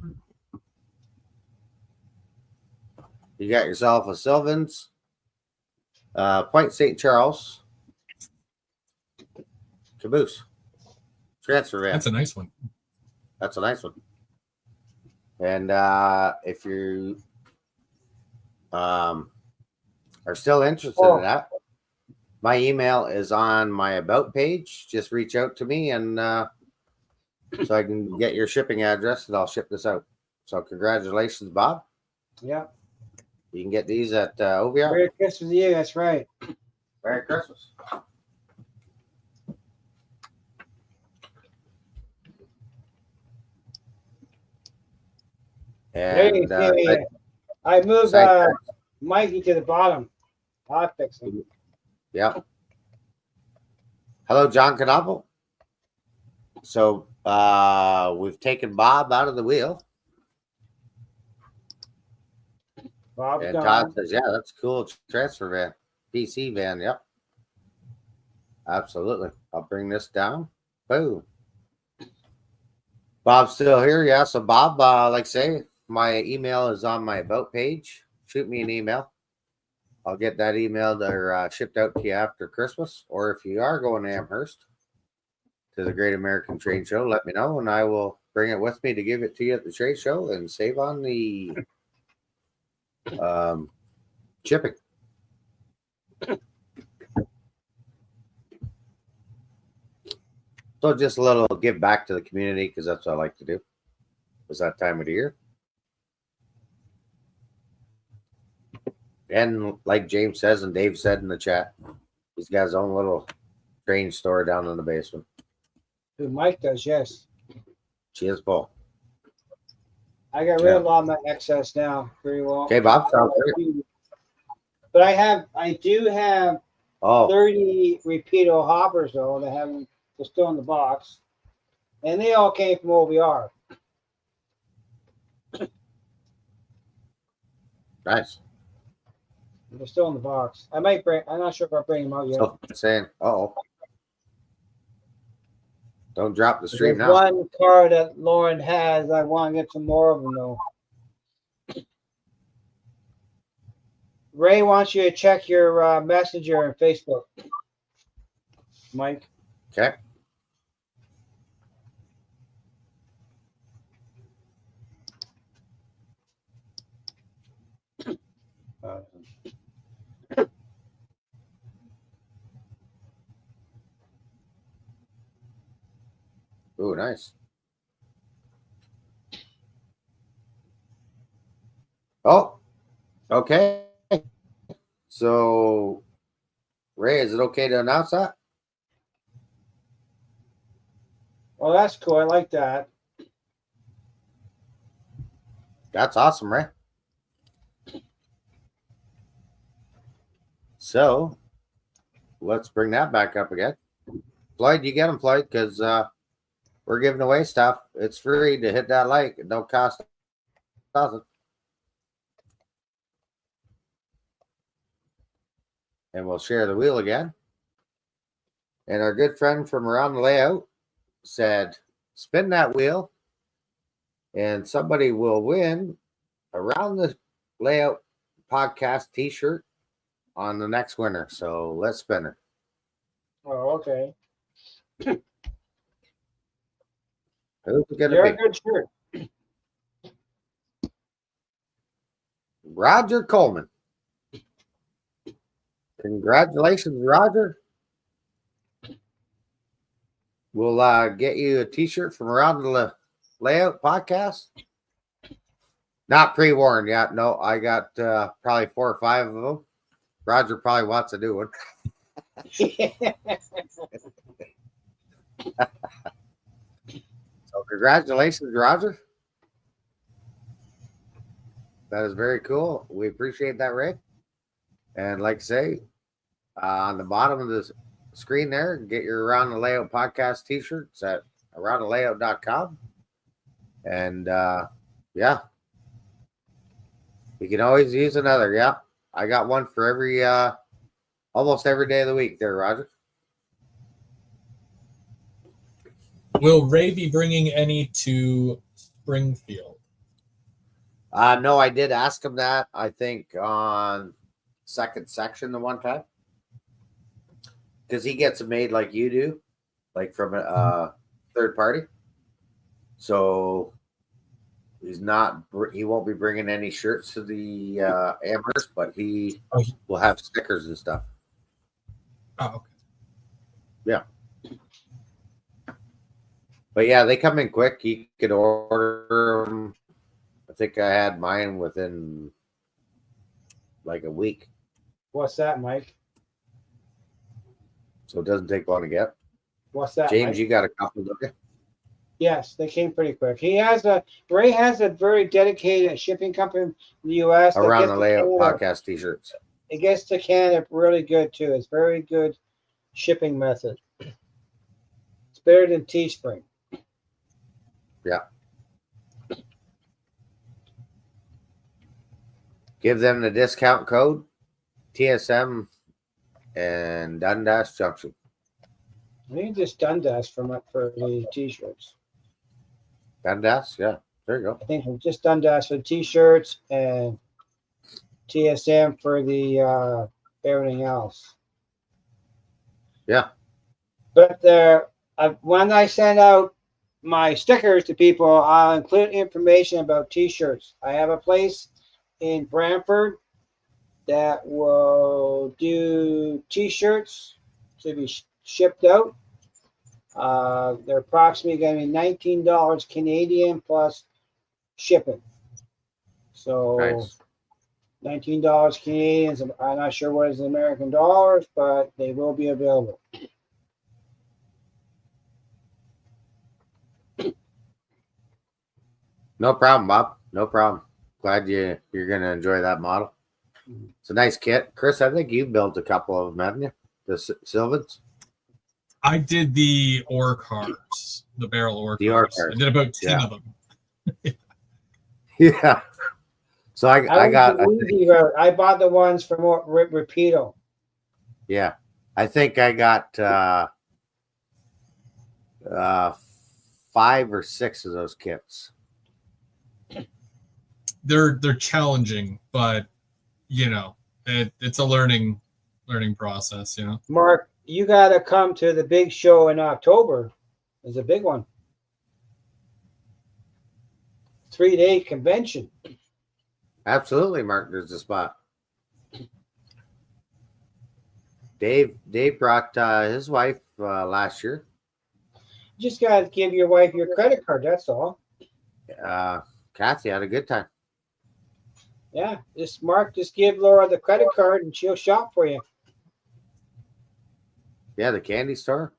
You got yourself a Sylvans, Point St. Charles caboose transfer van. That's a nice one. That's a nice one. And if you are still interested in that, my email is on my about page. Just reach out to me and so I can get your shipping address and I'll ship this out. So congratulations, Bob. Yeah. You can get these at OVR. Merry Christmas to you. That's right. Merry Christmas. And I moved Mikey to the bottom. I'll fix him. Yeah. Hello, John Canopo. So we've taken Bob out of the wheel. Bob's and gone. Todd says, yeah, that's a cool transfer van. PC van, yep. Absolutely. I'll bring this down. Boom. Bob's still here. Yeah. So Bob, like I say, my email is on my about page. Shoot me an email. I'll get that emailed or shipped out to you after Christmas. Or if you are going to Amherst to the Great American Trade Show, let me know and I will bring it with me to give it to you at the trade show and save on the shipping. So just a little give back to the community because that's what I like to do. It's that time of the year. And like James says and Dave said in the chat, he's got his own little train store down in the basement. Who Mike does, yes. She is full. I got rid of a lot of my excess now. Pretty well. Okay, Bob, sounds great. But I do have 30 repeato hoppers though that haven't. They're still in the box, and they all came from OVR. Nice. They're still in the box. I might bring. I'm not sure if I'll bring them out yet. So saying, don't drop the stream There's now. one car that Lauren has. I want to get some more of them though. Ray wants you to check your messenger and Facebook. Mike. Okay. nice. Oh, okay. So, Ray, is it okay to announce that? Well, that's cool. I like that. That's awesome, Ray. So, let's bring that back up again. Floyd, you get them, Floyd, because we're giving away stuff. It's free to hit that like. It don't cost nothing. And we'll share the wheel again. And our good friend from Around the Layout said, spin that wheel and somebody will win Around the Layout podcast t-shirt on the next winner. So let's spin it. Oh, okay. Who's it going You're to a be? good shirt. Roger Coleman. Congratulations, Roger. We'll get you a t-shirt from Around the Layout podcast. Not pre-warned yet. No, I got probably 4 or 5 of them. Roger probably wants a new one. So congratulations, Roger. That is very cool. We appreciate that, Ray. And like I say, on the bottom of the screen there, get your Around the Layout podcast t-shirts at aroundthelayout.com. And yeah, you can always use another. Yeah, I got one for every almost every day of the week there, Roger. Will Ray be bringing any to Springfield? No, I did ask him that, I think, on second section the one time. Because he gets it made like you do, like from a third party. So he won't be bringing any shirts to the Amherst, but he will have stickers and stuff. Oh, okay. Yeah. But yeah, they come in quick. You could order them. I think I had mine within like a week. What's that, Mike? So it doesn't take long to get. What's that, James, Mike? you got a couple, don't you? Yes, they came pretty quick. Ray has a very dedicated shipping company in the U.S. that Around gets the to Layout Canada. podcast t-shirts. It gets to Canada really good too. It's very good shipping method. It's better than Teespring. Yeah. Give them the discount code TSM and Dundas Junction. I think just Dundas for the t-shirts. Dundas, yeah. There you go. I think just Dundas for the t-shirts and TSM for the everything else. Yeah. But when I send out my stickers to people, I'll include information about t-shirts. I have a place in Brantford that will do t-shirts to be shipped out. They're approximately going to be $19 Canadian plus shipping. So Nice. $19 Canadian. I'm not sure what is in American dollars, but they will be available. No problem, Bob. No problem. Glad you're going to enjoy that model. It's a nice kit. Chris, I think you built a couple of them, haven't you? The Sylvans? I did the ore cars, the barrel ore The ore cars. cars. I did about 10 Yeah. of them. Yeah. So I bought the ones from Rapido. Yeah. I think I got 5 or 6 of those kits. They're challenging, but it's a learning process. Mark, you got to come to the big show in October. It's a big one. 3-day convention. Absolutely, Mark. There's a spot. Dave brought his wife last year. You just gotta give your wife your credit card. That's all. Kathy had a good time. Yeah, just give Laura the credit card and she'll shop for you. Yeah, the candy store.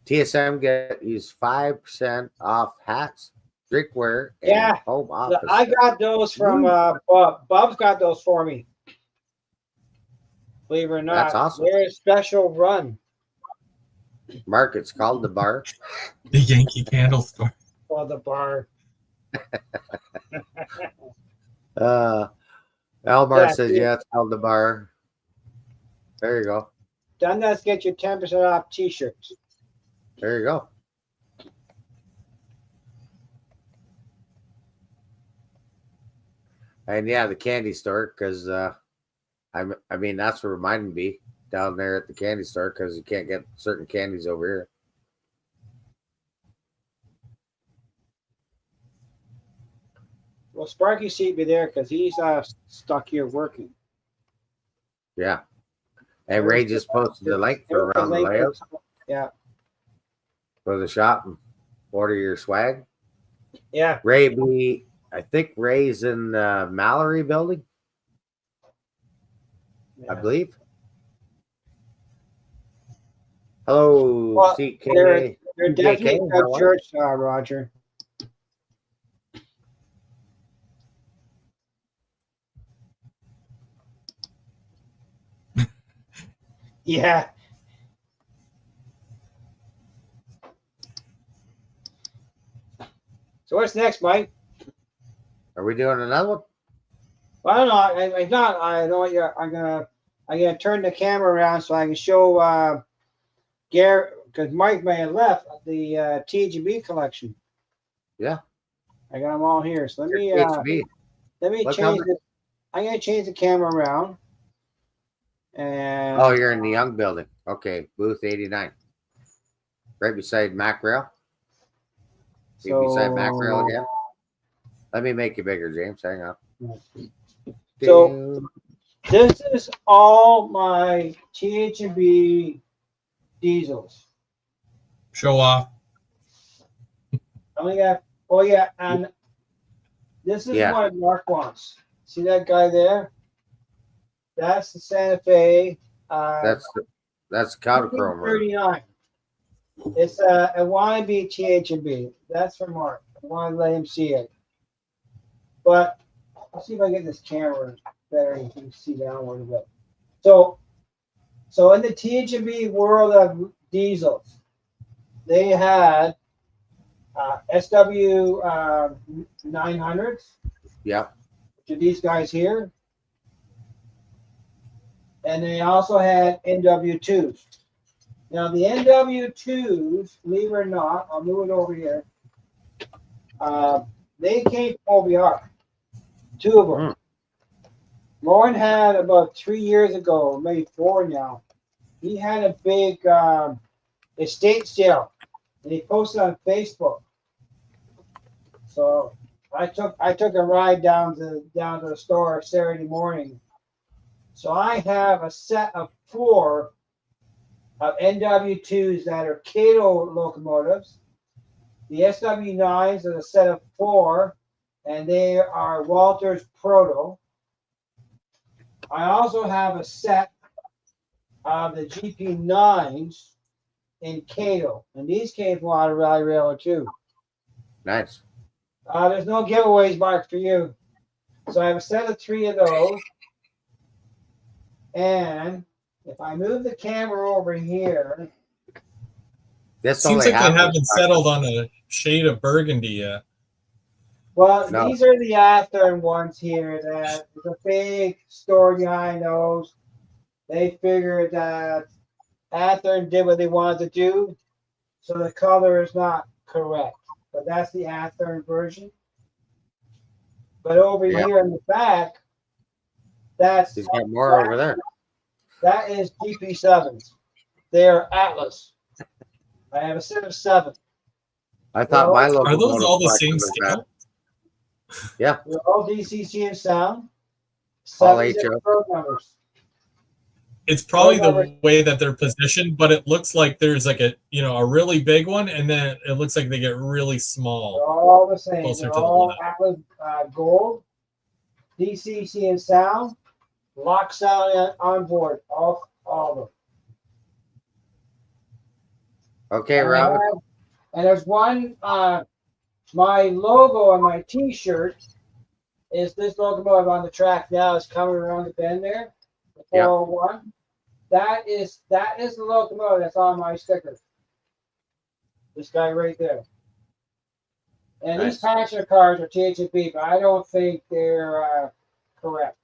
TSM use 5% off hats, drinkware, and Yeah, home office. I got those from Bob. Bob's got those for me. Believe it or not, That's awesome. They're a special run. Mark, it's called the bar. The Yankee Candle Store. For the bar. Elmar Yeah, says, dude. yeah, it's called the bar. There you go. Dundas get you 10% off t-shirts. There you go. And yeah, the candy store, because I mean that's what reminded me down there at the candy store, because you can't get certain candies over here. Well, Sparky see be there because he's stuck here working. Yeah. And Ray just posted the link for around the layout. Yeah. For the shop and order your swag. Yeah. I think Ray's in the Mallory building, I believe. Hello, Well, CK. they're definitely at church, Roger. Yeah. So what's next, Mike? Are we doing another one? Well, I don't know. I'm not. I know what you're. I'm gonna turn the camera around so I can show Garrett, because Mike may have left the TGB collection. Yeah. I got them all here. So let me What change number? it. I'm gonna change the camera around. And Oh, you're in the Young building. Okay, booth 89. Right beside Macrail. You beside Macrail again. Let me make you bigger, James. Hang on. So this is all my THB diesels. Show off. I only got. Oh yeah, and this is what Mark wants. See that guy there? That's the Santa Fe. That's Cowdachrome. 39. It's a wannabe THB. That's for Mark. I want to let him see it. But let's see if I get this camera better. You can see downward a bit. So in the THB world of diesels, they had SW 900s. Yeah. To these guys here. And they also had NW2s. Now the NW2s, believe it or not, I'll move it over here. They came from OBR. Two of them. Lauren had about 3 years ago, maybe 4 now. He had a big estate sale, and he posted on Facebook. So I took a ride down to the store Saturday morning. So I have a set of 4 of NW2s that are Cato locomotives. The SW9s are a set of 4, and they are Walters Proto. I also have a set of the GP9s in Cato, and these came from out of Rally Railroad too. Nice. There's no giveaways, Mark, for you. So I have a set of 3 of those. And if I move the camera over here. This seems like they haven't settled on a shade of burgundy yet. Well, these are the Athearn ones here. That there's a big story behind those. They figured that Athearn did what they wanted to do, so the color is not correct. But that's the Athearn version. But over here in the back, he's got more over there. That is GP7s. They're Atlas. I have a set of 7. I thought my locomotive. Are those all the same scale? Yeah. They're all DCC and sound. All HO. It's probably Road number- the way that they're positioned, but it looks like there's like a really big one, and then it looks like they get really They're small. all the same. Closer They're to the all left. Atlas gold, DCC and sound, lock sound on board, all of them. Okay, And I Robin. have- And there's one, my logo on my T-shirt is this locomotive on the track now. It's coming around the bend there, the Yeah. 401. That is the locomotive that's on my sticker. This guy right there. And these Nice. passenger cars are THP, but I don't think they're correct.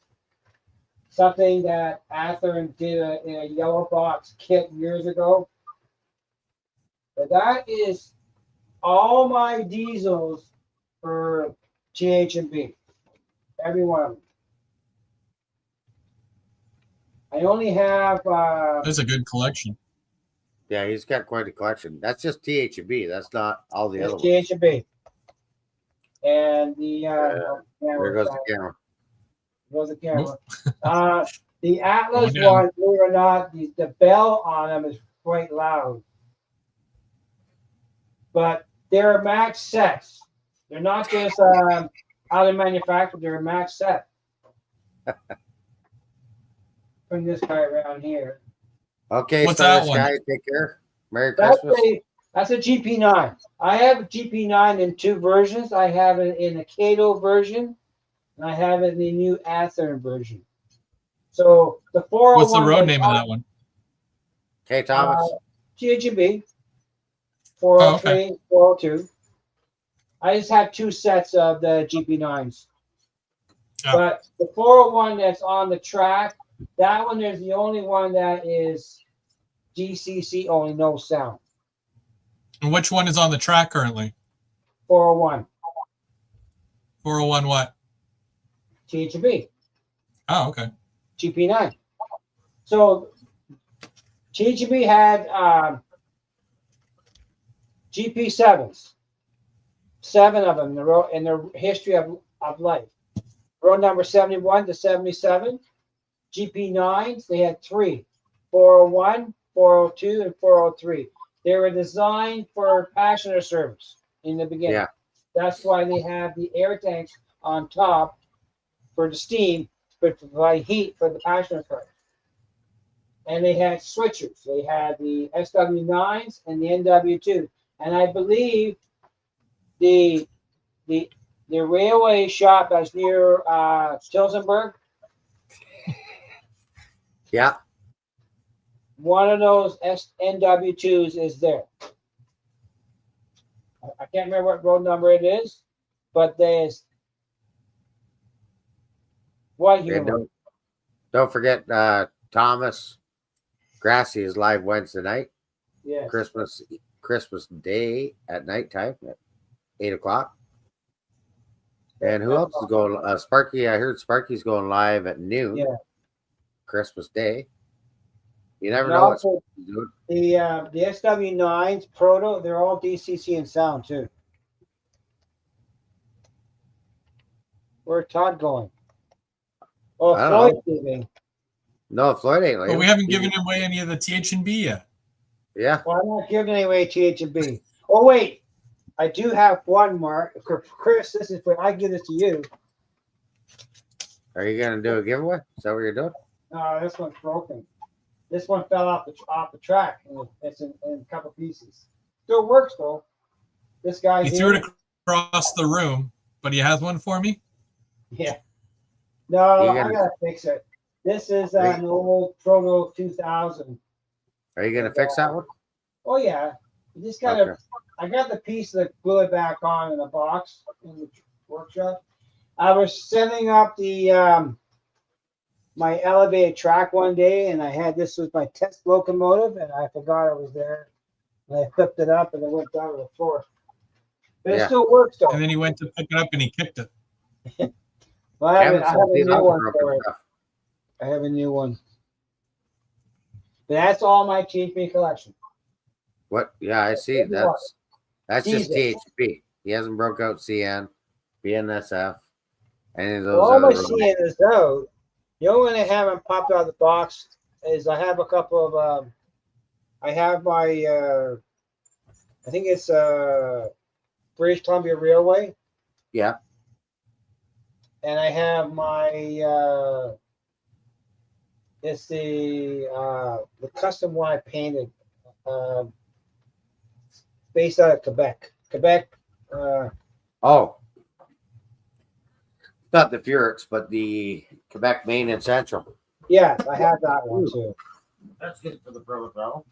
Something that Athearn did in a yellow box kit years ago. But that is all my diesels for THB. Every one of them. I only have That's a good collection. Yeah, he's got quite a collection. That's just THB. That's not all the this other ones. THB. And the There goes the camera. goes the camera. The Atlas Going down. one, believe it or not, the bell on them is quite loud. But they're max sets. They're not just out of manufacture, they're a max set. Bring this guy around here. Okay, What's Star that one? Sky, take care. Merry That's Christmas. that's a GP9. I have a GP9 in two versions. I have it in the Cato version, and I have it in the new Athearn version. So the 401. What's the road name of that one? Okay, Thomas. GHB 403, Oh, okay. 402. I just have two sets of the GP9s. Oh. But the 401 that's on the track, that one is the only one that is DCC only, no sound. And which one is on the track currently? 401 401 what? THB. Oh, okay. GP9. So THB had GP7s, 7 of them in the history of life. Road number 71 to 77. GP9s, they had 3, 401, 402, and 403. They were designed for passenger service in the beginning. Yeah. That's why they have the air tanks on top for the steam, but to provide heat for the passenger cars. And they had switchers. They had the SW9s and the NW2. And I believe the railway shop that's near Tilsonburg, Yeah. one of those NW2s is there. I can't remember what road number it is, but there's what And humor. don't forget Thomas Grassy is live Wednesday night. Yes. Christmas Day at nighttime at 8:00. And who else is going? Sparky. I heard Sparky's going live at noon. Yeah. Christmas Day. You never And know what also, Sparky's doing. the SW9s Proto, they're all DCC and sound too. Where's Todd going? Oh, I don't Floyd's leaving. No, Floyd ain't like. But we haven't given away any of the TH&B yet. Yeah. Well, I'm not giving away TH&B. Oh wait, I do have one, Mark. Chris, this is for I give this to you. Are you gonna do a giveaway? Is that what you're doing? This one's broken. This one fell off the track, and it's in a couple pieces. Still works though. This guy He threw it across the room, but he has one for me. Yeah. No, You I gotta- gotta fix it. This is an old Proto 2000. Are you gonna fix that one? Oh yeah, you just gotta. Okay. I got the piece that glue it back on in a box in the workshop. I was setting up the my elevated track one day, and I had this was my test locomotive, and I forgot it was there. And I flipped it up, and it went down to the floor. But it Yeah. still works though. And then he went to pick it up and he kicked it. Well, I have Kevin a said he new loves one broken for it. stuff. I have a new one. But that's all my THP collection. What? Yeah, I see. Everyone. That's just Jesus. THP. He hasn't broke out CN, BNSF, any of those All my other. CN is out. The only one I haven't popped out of the box is I have a couple of I have my I think it's British Columbia Railway, Yeah. and I have my it's the custom one I painted based out of Quebec. Oh, not the Furex, but the Quebec Main and Central. Yes, I have that one too. That's good for the Pro Travel.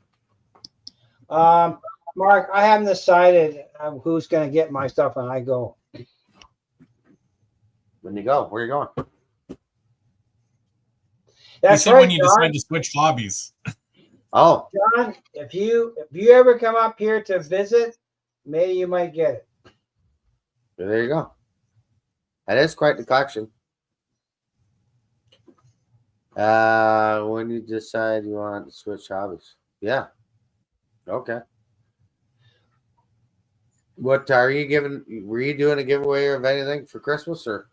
Mark, I haven't decided who's going to get my stuff when I go. When you go, where you going? That's said right, when you John. decide to switch hobbies. Oh, John, if you ever come up here to visit, maybe you might get it. there you go. That is quite the collection. When you decide you want to switch hobbies. Yeah. Okay. What are you giving? Were you doing a giveaway of anything for Christmas or?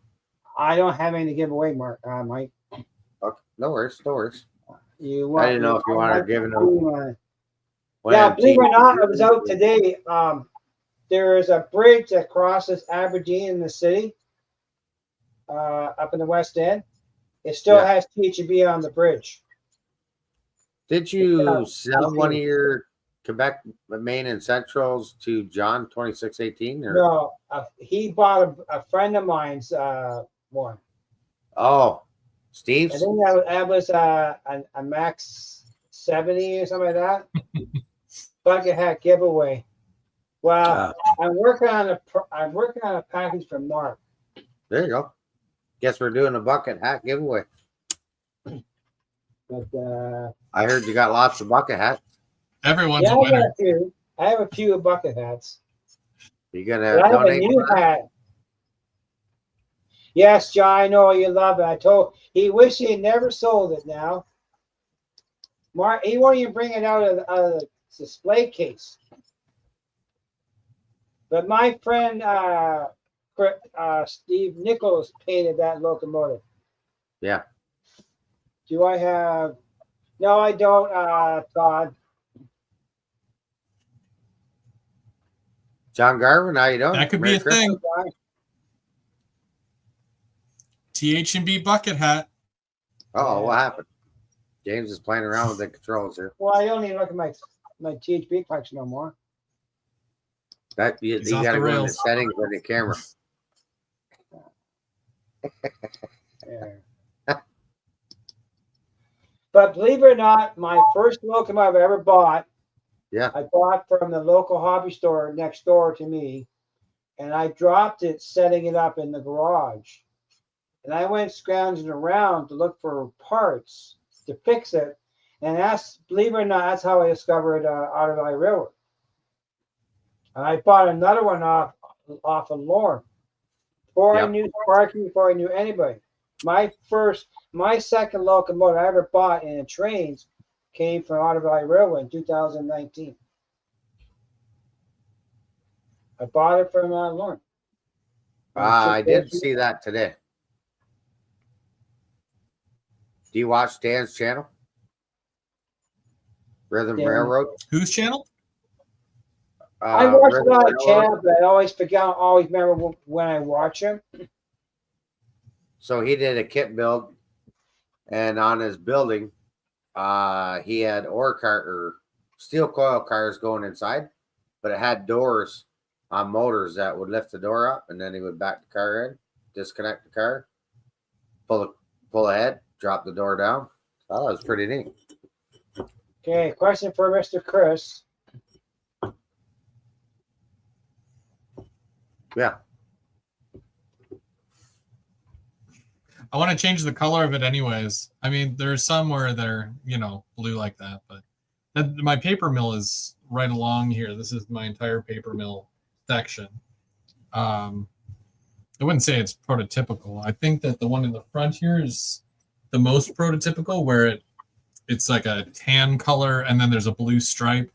I don't have anything to give away, Mark. Mike. Okay. No worries. No worries. You want? I didn't know if you wanted to give it away. Yeah, believe it or not, I was out today. There is a bridge that crosses Aberdeen in the city, up in the West End. It still has THB on the bridge. Did you sell one of your Quebec Main and Centrals to John 2618? Or? No, he bought a friend of mine's one. Oh, I Steve's? think that was a Max 70 or something like that. Bucket hat giveaway. Well, I'm working on a package for Mark. There you go. Guess we're doing a bucket hat giveaway. But I heard you got lots of bucket hats. Everyone's a winner. I have a few bucket hats. You gonna But I have a donate? new hat. Yes, John, I know you love it. He wished he had never sold it now. Mark, he won't even bring it out of the display case. But my friend Steve Nichols painted that locomotive. Yeah. Do I have? No, I don't, Todd. John Garvin, how you doing? That could Merry be a Christmas. thing. TH&B bucket hat. Oh, what happened? James is playing around with the controls here. Well, I don't even look at my THB collection no more. That you got to go in the settings on the camera. Yeah. But believe it or not, my first locomotive I ever bought, I bought from the local hobby store next door to me, and I dropped it setting it up in the garage. And I went scrounging around to look for parts to fix it. And believe it or not, that's how I discovered Otter Valley Railroad. And I bought another one off of Lauren. Before I knew Sparky, before I knew anybody. My second locomotive I ever bought in the trains came from Otter Valley Railway in 2019. I bought it from Lauren. I did see that today. Do you watch Dan's channel? Rhythm Railroad? Whose channel? I watch a lot of channels, but I always remember when I watch them. So he did a kit build, and on his building, he had steel coil cars going inside, but it had doors on motors that would lift the door up, and then he would back the car in, disconnect the car, pull ahead, drop the door down. Oh, that was pretty neat. Okay, question for Mr. Chris. Yeah. I want to change the color of it anyways. I mean, there's some where they're, blue like that, but my paper mill is right along here. This is my entire paper mill section. I wouldn't say it's prototypical. I think that the one in the front here is the most prototypical, where it's like a tan color and then there's a blue stripe.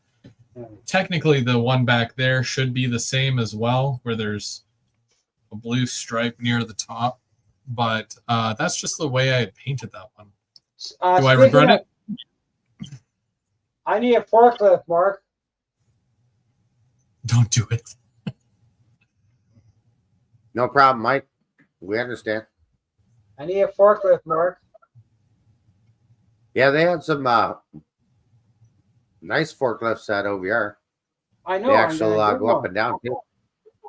Technically, the one back there should be the same as well, where there's a blue stripe near the top. But that's just the way I had painted that one. Do I regret it? I need a forklift, Mark. Don't do it. No problem, Mike. We understand. I need a forklift, Mark. Yeah, they have some nice forklifts at OVR. I know. They I'm actually gonna go up and down too.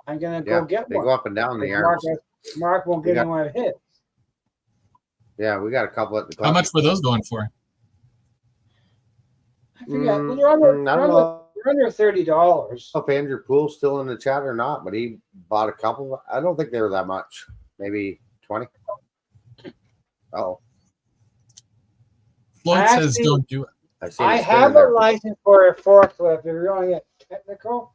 I'm gonna Yeah, go get they one. go up and down the Mark, arms. Mark won't We get got- anyone to hit. Yeah, we got a couple at the club. How much were those going for? I forget. Mm, They're under, I don't know they're under $30. if Andrew Poole's still in the chat or not, but he bought a couple. I don't think they were that much. Maybe 20. Oh, Floyd I says actually- don't do it. I it have spinning a there. license for a forklift. If you're going to get technical.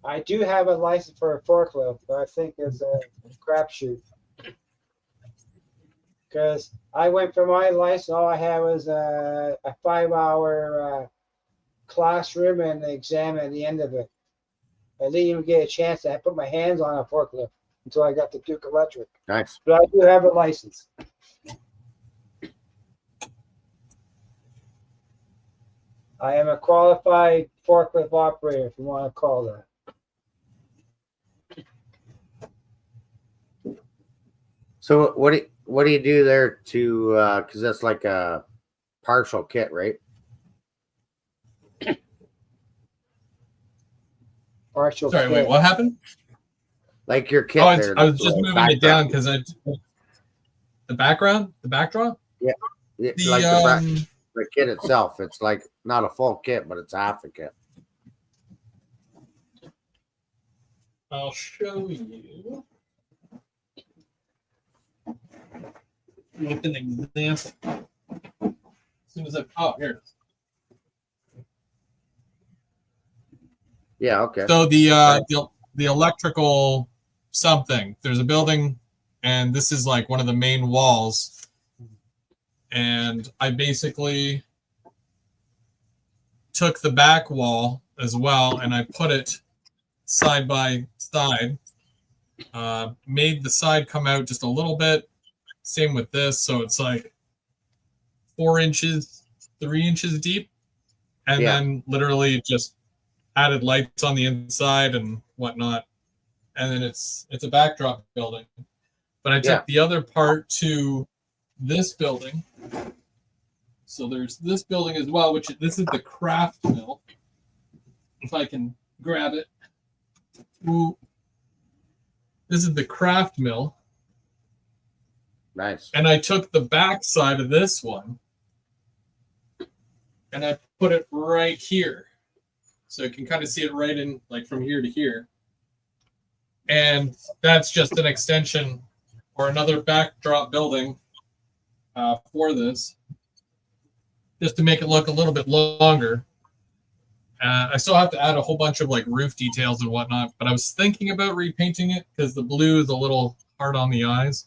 I do have a license for a forklift, but I think it's a crapshoot. Because I went for my license, all I had was a 5-hour classroom and the exam at the end of it. I didn't even get a chance to put my hands on a forklift until I got the Duke Electric. Nice. But I do have a license. I am a qualified forklift operator, if you want to call that. So what do you do there to because that's like a partial kit, right? Partial Sorry, wait, kit. what happened? Like your kit Oh, there. I was just moving it down because the background, the backdrop. Like the kit itself. It's like not a full kit, but it's half a kit. I'll show you with an example. As soon as here it is. Yeah. Okay. So the electrical something. There's a building, and this is like one of the main walls. And I basically took the back wall as well, and I put it side by side. Made the side come out just a little bit. Same with this, so it's like 4 inches, 3 inches deep, and then literally just added lights on the inside and whatnot. And then it's a backdrop building. But I took the other part to this building. So there's this building as well, which this is the craft mill. If I can grab it. Ooh. This is the craft mill. Nice. And I took the back side of this one and I put it right here. So you can kind of see it right in, like from here to here. And that's just an extension or another backdrop building for this, just to make it look a little bit longer. I still have to add a whole bunch of like roof details and whatnot, but I was thinking about repainting it because the blue is a little hard on the eyes.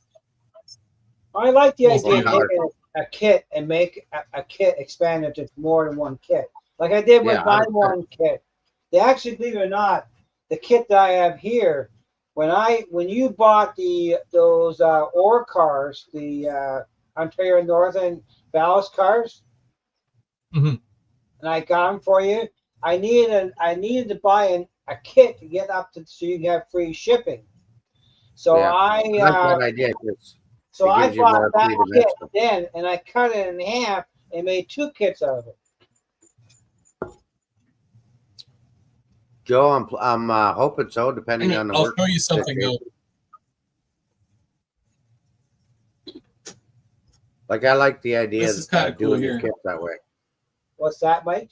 I like the Well, idea of taking a kit and make a kit expand into more than one kit. Like I did with my one kit. They actually, believe it or not, the kit that I have here, when you bought those ore cars, the Ontario Northern ballast cars, and I got them for you, I needed to buy a kit to get up to so you can have free shipping. So I like that idea. So I bought that kit then, and I cut it in half and made 2 kits out of it. Joe, I'm hoping so, depending on the I'll work. show you something though. Like I like the idea This is kind of cool doing here. your kits that way. What's that, Mike?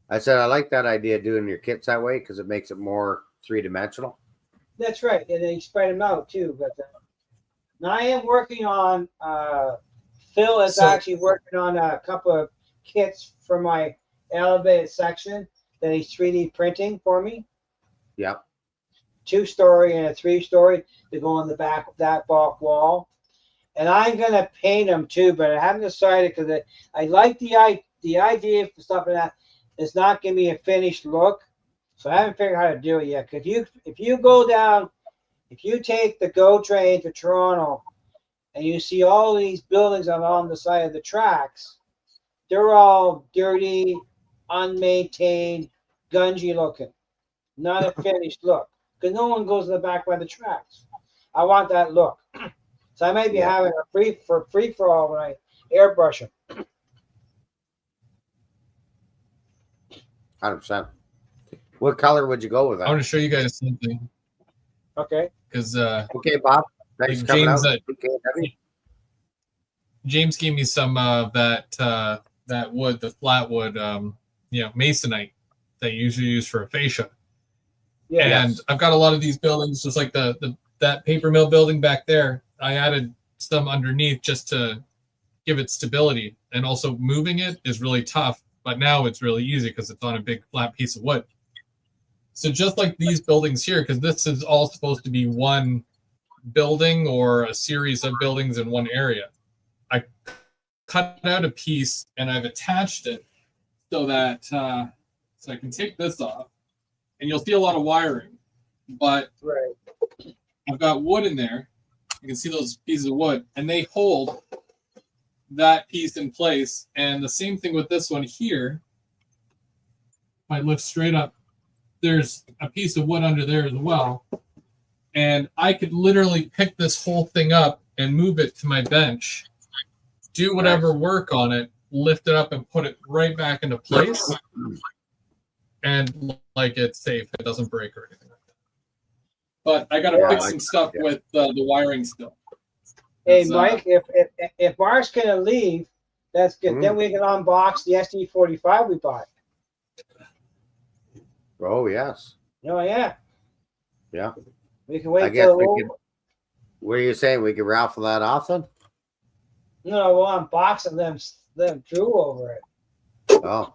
I said I like that idea of doing your kits that way because it makes it more 3-dimensional. That's right, and then you spread them out too. But now I am working on. Phil is actually working on a couple of kits for my elevated section that he's 3D printing for me. Yep. 2-story and a 3-story to go on the back of that back wall. And I'm gonna paint them too, but I haven't decided because I like the idea for stuff like that. It's not giving me a finished look, so I haven't figured out how to do it yet. Because if you go down, if you take the GO train to Toronto, and you see all these buildings along the side of the tracks. They're all dirty, unmaintained, gungy looking, not a finished look. Because no one goes to the back by the tracks. I want that look. So I might be having a free for all when I airbrush them. 100%. What color would you go with that? I want to show you guys something. Okay. Because okay, Bob. Thanks for coming out. James gave me some of that wood, the flat wood, masonite that you usually use for a fascia. Yeah. And I've got a lot of these buildings, just like that paper mill building back there. I added some underneath just to give it stability, and also moving it is really tough. But now it's really easy because it's on a big flat piece of wood. So just like these buildings here, because this is all supposed to be one building or a series of buildings in one area, I cut out a piece and I've attached it so that so I can take this off, and you'll see a lot of wiring, but I've got wood in there. You can see those pieces of wood, and they hold that piece in place. And the same thing with this one here. If I lift straight up, there's a piece of wood under there as well. And I could literally pick this whole thing up and move it to my bench, do whatever work on it, lift it up and put it right back into place. And like it's safe, it doesn't break or anything like that. But I got to fix some stuff with the wiring still. Hey, Mike, if Mark's going to leave, that's good. Then we can unbox the SD45 we bought. Oh, yes. Oh, yeah. Yeah. We can wait. I guess we could. What are you saying? We could raffle that off then? No, we'll unbox and them drew over it. Oh.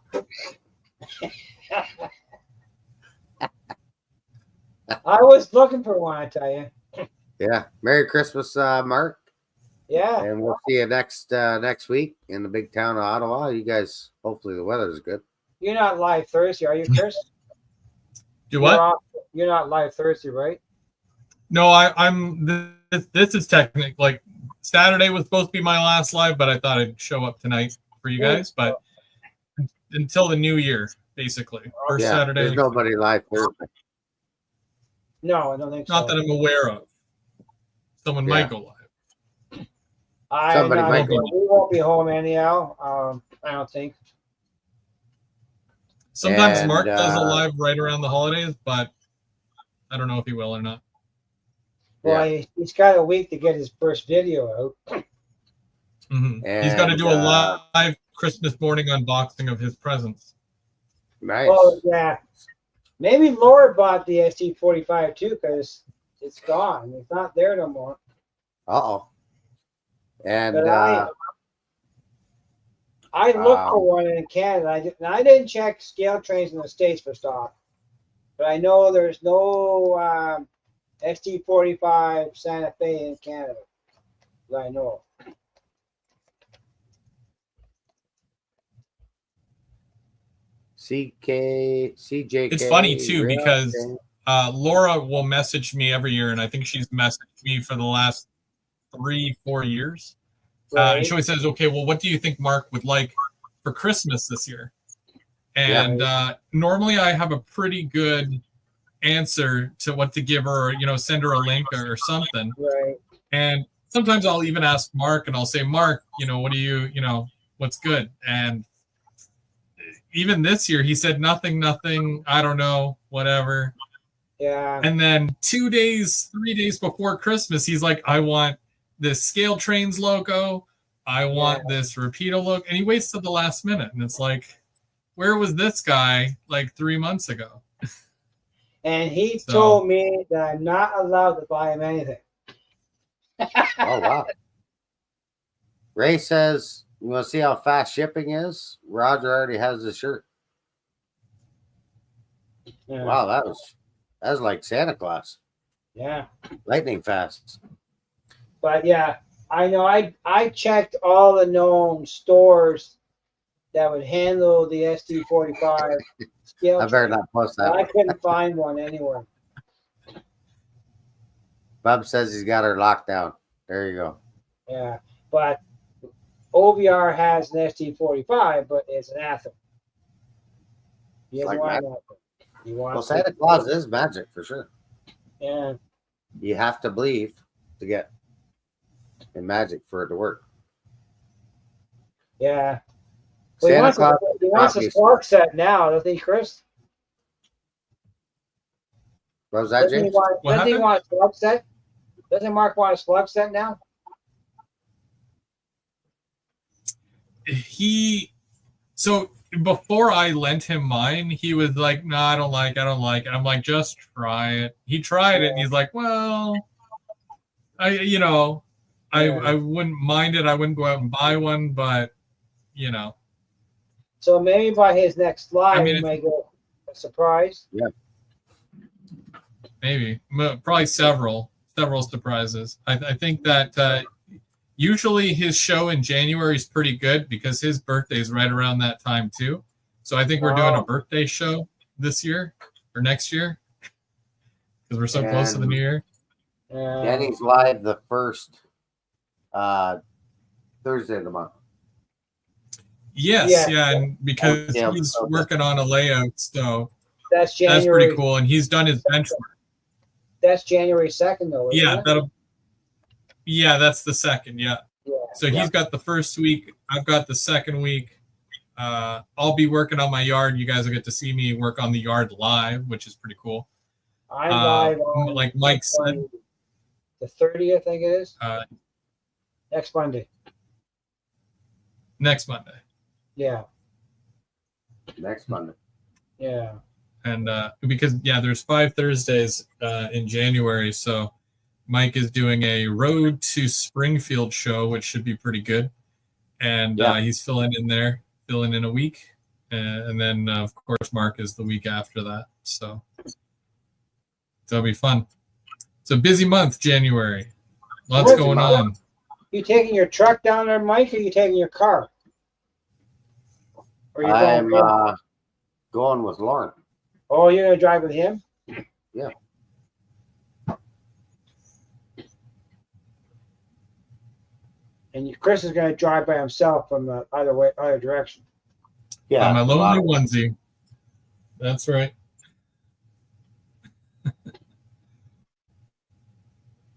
I was looking for one, I tell you. Yeah. Merry Christmas, Mark. Yeah. And we'll see you next week in the big town of Ottawa. You guys, hopefully the weather's good. You're not live Thursday, are you, Chris? Do what? You're not live Thursday, right? No, I'm. This is technically like Saturday was supposed to be my last live, but I thought I'd show up tonight for you guys. But until the new year, basically, first Saturday. There's nobody live Thursday. No, I don't think so. Not that I'm aware of. Someone might go live. Somebody might go. We won't be home anyhow. I don't think. Sometimes Mark does a live right around the holidays, but I don't know if he will or not. Well, he's got a week to get his first video out. Mm-hmm. He's got to do a live Christmas morning unboxing of his presents. Nice. Oh, yeah. Maybe Laura bought the SD45 too, because it's gone. It's not there no more. Uh-oh. And but I looked for one in Canada. I didn't check scale trains in the States for stock. But I know there's no SD45 Santa Fe in Canada that I know of. CJK. It's funny too because Laura will message me every year, and I think she's messaged me for the last 3-4 years. And she always says, "Okay, well, what do you think Mark would like for Christmas this year?" And normally I have a pretty good answer to what to give her, or, send her a link or something. Right. And sometimes I'll even ask Mark, and I'll say, "Mark, what do you, what's good?" And even this year, he said nothing, I don't know, whatever. Yeah. And then 3 days before Christmas, he's like, "I want this Scale Trains logo. I want this Rapido logo." And he waits till the last minute. And it's like, where was this guy like 3 months ago? And he told me that I'm not allowed to buy him anything. Oh, wow. Ray says, "You want to see how fast shipping is? Roger already has the shirt." Yeah. Wow, that was like Santa Claus. Yeah. Lightning fast. But yeah, I know I checked all the known stores that would handle the SD45 scale. I better not post that. I couldn't find one anywhere. Bob says he's got her locked down. There you go. Yeah, but OVR has an ST45, but it's an Atom. He doesn't Like want that. an Atom. He Well, wants Santa Claus is magic for sure. Yeah. You have to believe to get in magic for it to work. Yeah. Well, Santa Claus he wants a slug set now, doesn't he, Chris? What was that, James? Doesn't he want a slug set? Doesn't Mark want a slug set now? So before I lent him mine, he was like, "No, I don't like it." I'm like, "Just try it." He tried it, and he's like, "Well, I wouldn't mind it. I wouldn't go out and buy one, but So maybe by his next live, he might go a surprise. Yeah. Maybe, probably several surprises. I think that usually his show in January is pretty good because his birthday is right around that time too. So I think we're doing a birthday show this year or next year because we're so close to the new year. Danny's live the first Thursday of the month. Yes, yeah, and because he's working on a layout, so that's January. That's pretty cool, and he's done his benchmark. That's January 2nd, though. Yeah, that's the second. Yeah. So he's got the first week. I've got the second week. I'll be working on my yard. You guys will get to see me work on the yard live, which is pretty cool. I'm live on, like Mike said, the 30th, I think it is. Next Monday. Next Monday. Yeah. Next Monday. Yeah. And because there's 5 Thursdays in January, so Mike is doing a Road to Springfield show, which should be pretty good. And he's filling in a week, and then of course Mark is the week after that. So it'll be fun. It's a busy month, January. Lots going on. You taking your truck down there, Mike, or you taking your car? Or I'm going with Lauren. Oh, you're gonna drive with him? Yeah. And Chris is gonna drive by himself from the other direction. Yeah, my lonely onesie. That's right. A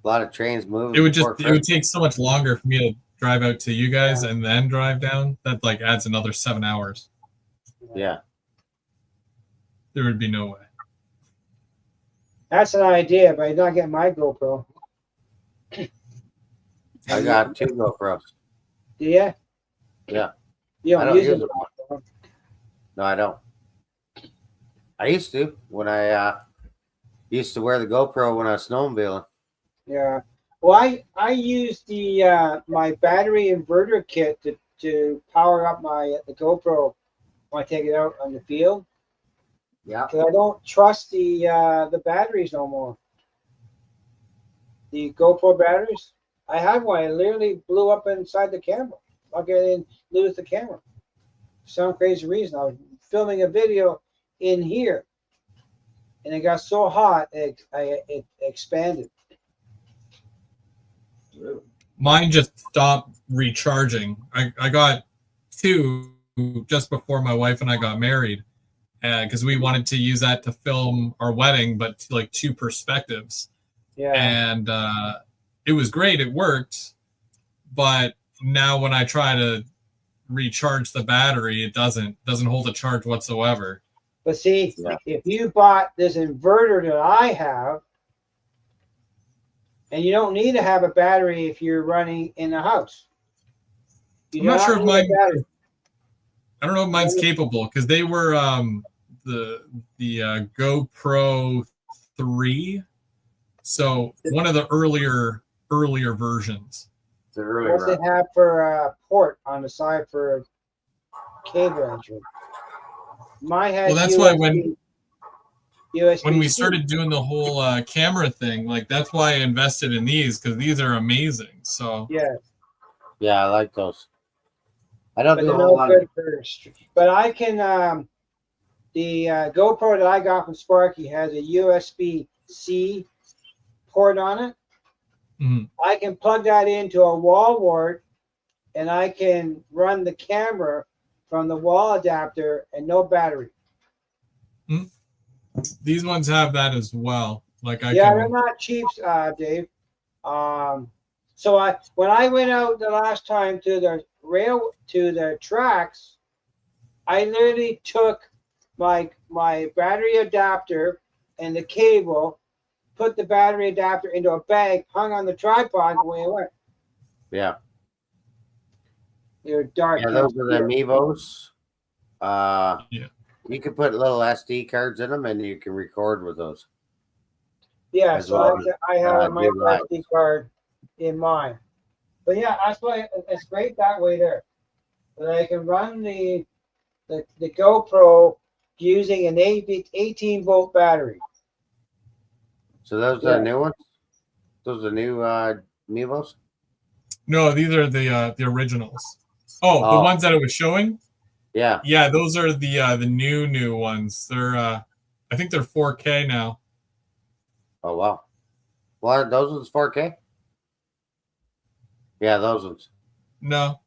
lot of trains moving. It would take so much longer for me to drive out to you guys and then drive down. That like adds another 7 hours. Yeah. There would be no way. That's an idea, but he's not getting my GoPro. I got 2 GoPros. Do you? Yeah. You don't use them. No, I don't. I used to when I used to wear the GoPro when I was snowmobiling. Yeah. Well, I use the my battery inverter kit to power up the GoPro when I take it out on the field. Yeah. Because I don't trust the batteries no more. The GoPro batteries. I had one. It literally blew up inside the camera. I'll get in, lose the camera. For some crazy reason. I was filming a video in here, and it got so hot it expanded. Mine just stopped recharging. I got 2 just before my wife and I got married, because we wanted to use that to film our wedding, but like 2 perspectives. Yeah. And it was great. It worked. But now when I try to recharge the battery, it doesn't hold a charge whatsoever. But see, if you bought this inverter that I have, and you don't need to have a battery if you're running in the house. I'm not sure if mine. I don't know if mine's capable because they were the GoPro 3, so one of the earlier versions. What's it have for a port on the side for cable entry? Mine has. Well, that's why when USB-C. we started doing the whole camera thing, like that's why I invested in these because these are amazing. So yeah, I like those. I don't do a whole lot. But I can. The GoPro that I got from Sparky has a USB-C port on it. Mhm. I can plug that into a wall wart, and I can run the camera from the wall adapter and no battery. These ones have that as well. Like I Yeah, they're can. not cheap, Dave. So when I went out the last time to the tracks, I literally took my battery adapter and the cable, put the battery adapter into a bag, hung on the tripod, and away it went. Yeah. They're dark. Yeah, those are the Mevos. Yeah. You can put little SD cards in them, and you can record with those. Yeah, as so well I have a do micro live. SD card in mine. But yeah, that's why it's great that way there. But I can run the GoPro using an 18-volt battery. So those are new ones. Those are new Mevos. No, these are the originals. Oh, the ones that it was showing. Yeah. Yeah, those are the new ones. They're I think they're 4K now. Oh wow. Well, those ones 4K. Yeah, those ones. No.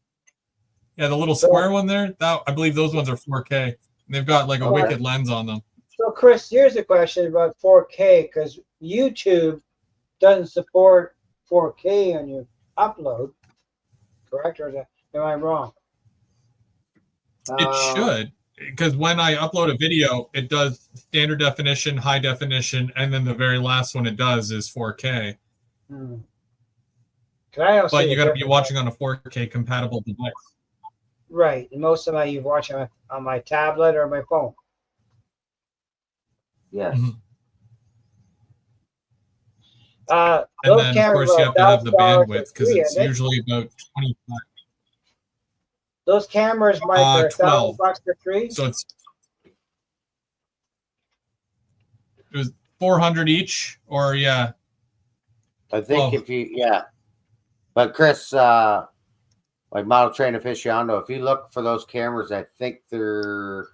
Yeah, the little square one there. That I believe those ones are 4K. They've got like a wicked lens on them. So Chris, here's a question about 4K, because YouTube doesn't support 4K on your upload, correct? Or am I wrong? It should, because when I upload a video, it does standard definition, high definition, and then the very last one it does is 4K. But you got to be watching on a 4K compatible device. Right. And most of you watch on my tablet or my phone. Yes. Mm-hmm. And Those then, of course, you have to have the bandwidth because it's usually about 25. Those cameras, Mike, are $1,000 for 3. So it was 400 each, or yeah. I think if you but Chris, like Model Train Aficionado, if you look for those cameras, I think they're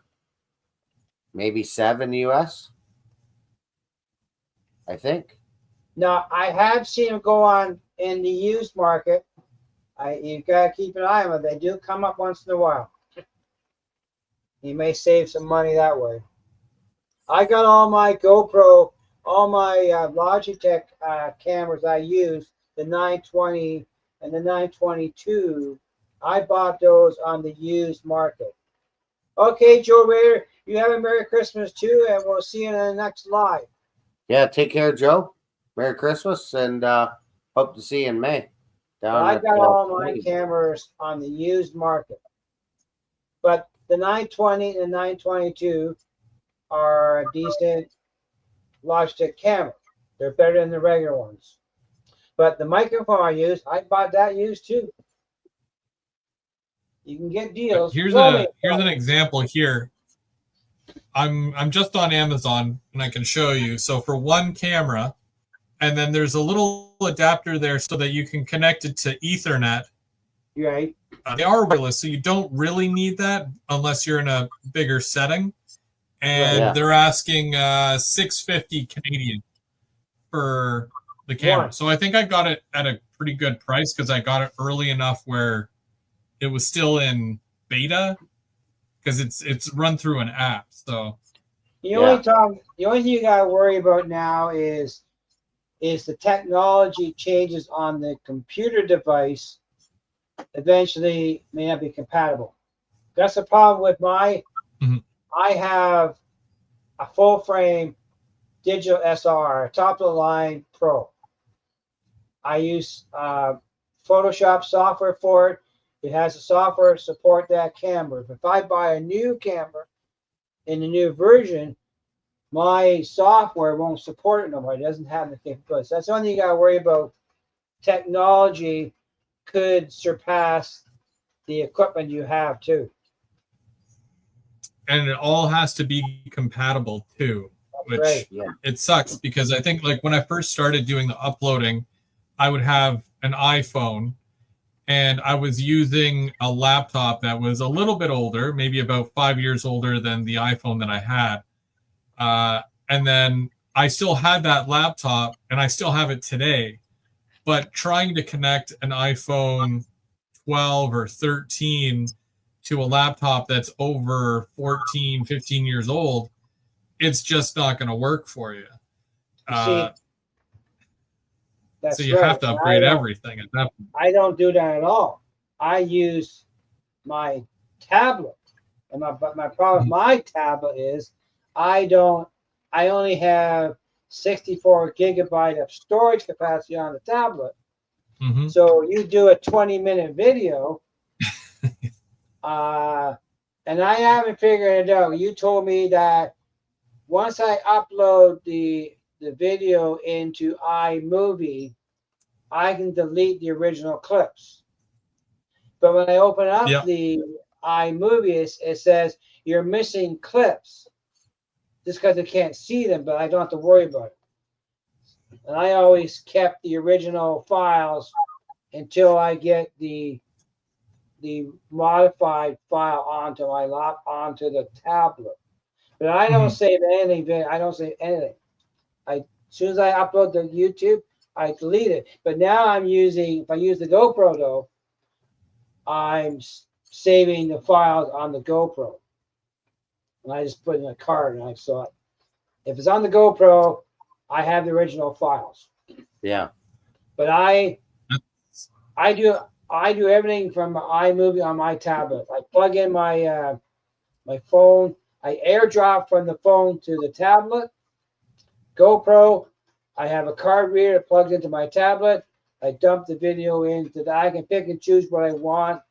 maybe $7 US. I think. Now I have seen them go on in the used market. You gotta keep an eye on them. They do come up once in a while. You may save some money that way. I got all my GoPro, all my Logitech cameras I use, the 920 and the 922. I bought those on the used market. Okay, Joe Raider, you have a Merry Christmas too, and we'll see you in the next live. Yeah, take care, Joe. Merry Christmas, and hope to see you in May. I got all my cameras on the used market, but the 920 and 922 are a decent Logitech camera. They're better than the regular ones. But the microphone I use, I bought that used too. You can get deals. Here's an example here. I'm just on Amazon and I can show you. So for one camera, and then there's a little adapter there so that you can connect it to Ethernet. Right. They are wireless, so you don't really need that unless you're in a bigger setting. And they're asking $650 Canadian for the camera. One. So I think I got it at a pretty good price because I got it early enough where it was still in beta because it's run through an app. So the only thing you gotta worry about now is the technology changes on the computer device eventually may not be compatible. That's the problem with my I have a full frame digital SR, top of the line Pro. I use Photoshop software for it. It has the software to support that camera. If I buy a new camera in the new version, my software won't support it no more. It doesn't have the capabilities. That's the only thing you got to worry about. Technology could surpass the equipment you have too. And it all has to be compatible too, which it sucks because I think like when I first started doing the uploading, I would have an iPhone and I was using a laptop that was a little bit older, maybe about 5 years older than the iPhone that I had. And then I still had that laptop and I still have it today. but trying to connect an iPhone 12 or 13 to a laptop that's over 14, 15 years old, it's just not going to work for you. See, that's so you right. have to upgrade everything at that point. I don't do that at all. I use my tablet, and my problem with my tablet is I only have 64 gigabyte of storage capacity on the tablet. Mm-hmm. So you do a 20-minute video, and I haven't figured it out. You told me that once I upload the video into iMovie, I can delete the original clips. But when I open up the iMovie, it says you're missing clips just because I can't see them, but I don't have to worry about it. And I always kept the original files until I get the modified file onto the tablet. But I don't save anything. I don't save anything. As soon as I upload to YouTube, I delete it. But now if I use the GoPro though, I'm saving the files on the GoPro. And I just put it in a card, and I saw it. If it's on the GoPro, I have the original files. Yeah. But I do everything from iMovie on my tablet. I plug in my phone. I airdrop from the phone to the tablet. GoPro, I have a card reader that plugs into my tablet. I dump the video into that. I can pick and choose what I want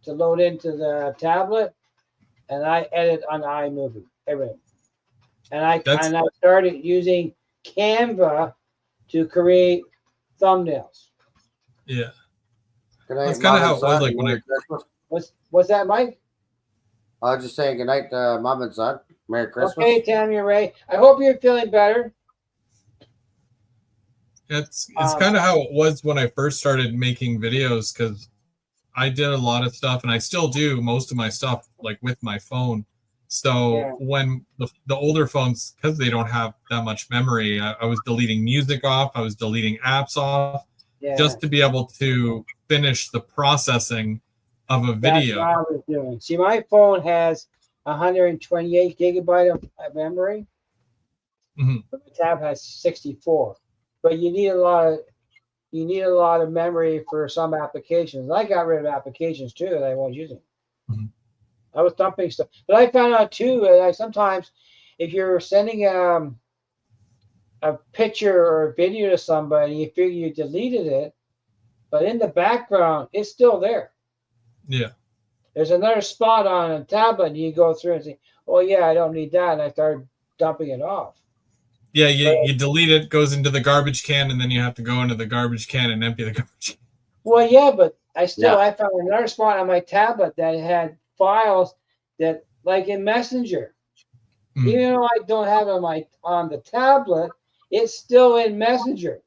to load into the tablet, and I edit on iMovie, everything. And I started using Canva to create thumbnails. Yeah. That's kind of how it was like when What's that, Mike? I was just saying good night, Mom and Son. Merry Christmas. Okay, Tammy and Ray. I hope you're feeling better. It's kind of how it was when I first started making videos, because I did a lot of stuff, and I still do most of my stuff like with my phone. So when the older phones, because they don't have that much memory, I was deleting music off, I was deleting apps off, just to be able to finish the processing of a video. That's what I was doing. See, my phone has 128 gigabyte of memory. But the tab has 64. But you need a lot of memory for some applications. I got rid of applications too that I wasn't using. I was dumping stuff. But I found out too that sometimes if you're sending a picture or a video to somebody, you figure you deleted it, but in the background it's still there. Yeah. There's another spot on a tablet, and you go through and say, "Oh yeah, I don't need that," and I started dumping it off. Yeah, you delete it, goes into the garbage can, and then you have to go into the garbage can and empty the garbage can. Well, yeah, but I found another spot on my tablet that had files that, like in Messenger, even though I don't have it on the tablet, it's still in Messenger.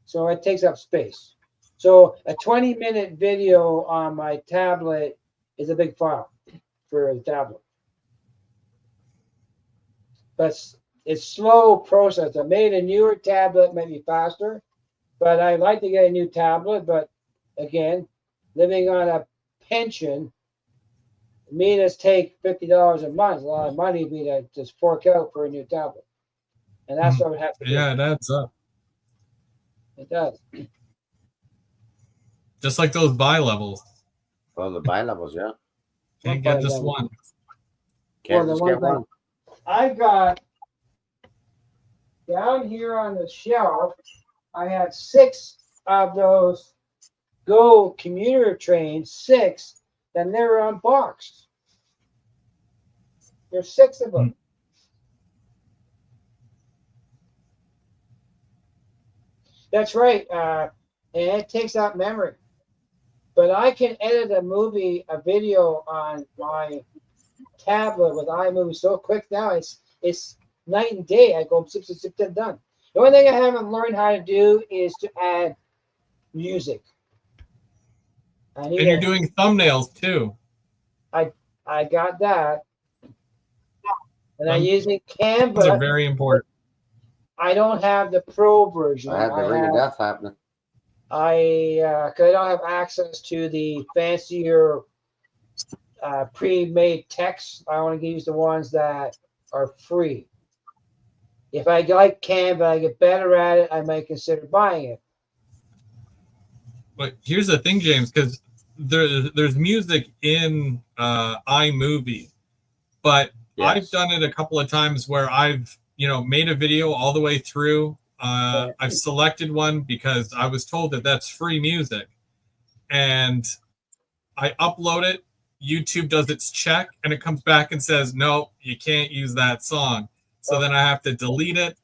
So it takes up space. So a 20-minute video on my tablet is a big file for the tablet. But it's slow process. I made a newer tablet, maybe faster, but I'd like to get a new tablet. But again, living on a pension, me to take $50 a month, a lot of money for me to just fork out for a new tablet. And that's what I would have to do. Yeah, it adds up. It does. Just like those buy levels. Well, the buy levels, yeah. Can't get just one. Can't just get one. I got down here on the shelf, I had 6 of those Go commuter trains, 6 that never unboxed. There's 6 of them. That's right. And it takes up memory. But I can edit a video on my tablet with iMovie so quick now. It's night and day. I go zip, zip, zip, done. The only thing I haven't learned how to do is to add music. And you're doing thumbnails too. I got that. And I'm using Canva. Those are very important. I don't have the pro version. I have the ring of death happening. Cause I don't have access to the fancier pre-made text. I want to use the ones that are free. If I like Canva, I get better at it, I might consider buying it. But here's the thing, James, because there's music in iMovie, but Yes. I've done it a couple of times where I've made a video all the way through. I've selected one because I was told that that's free music, and I upload it. YouTube does its check, and it comes back and says, no, you can't use that song. So then I have to delete it,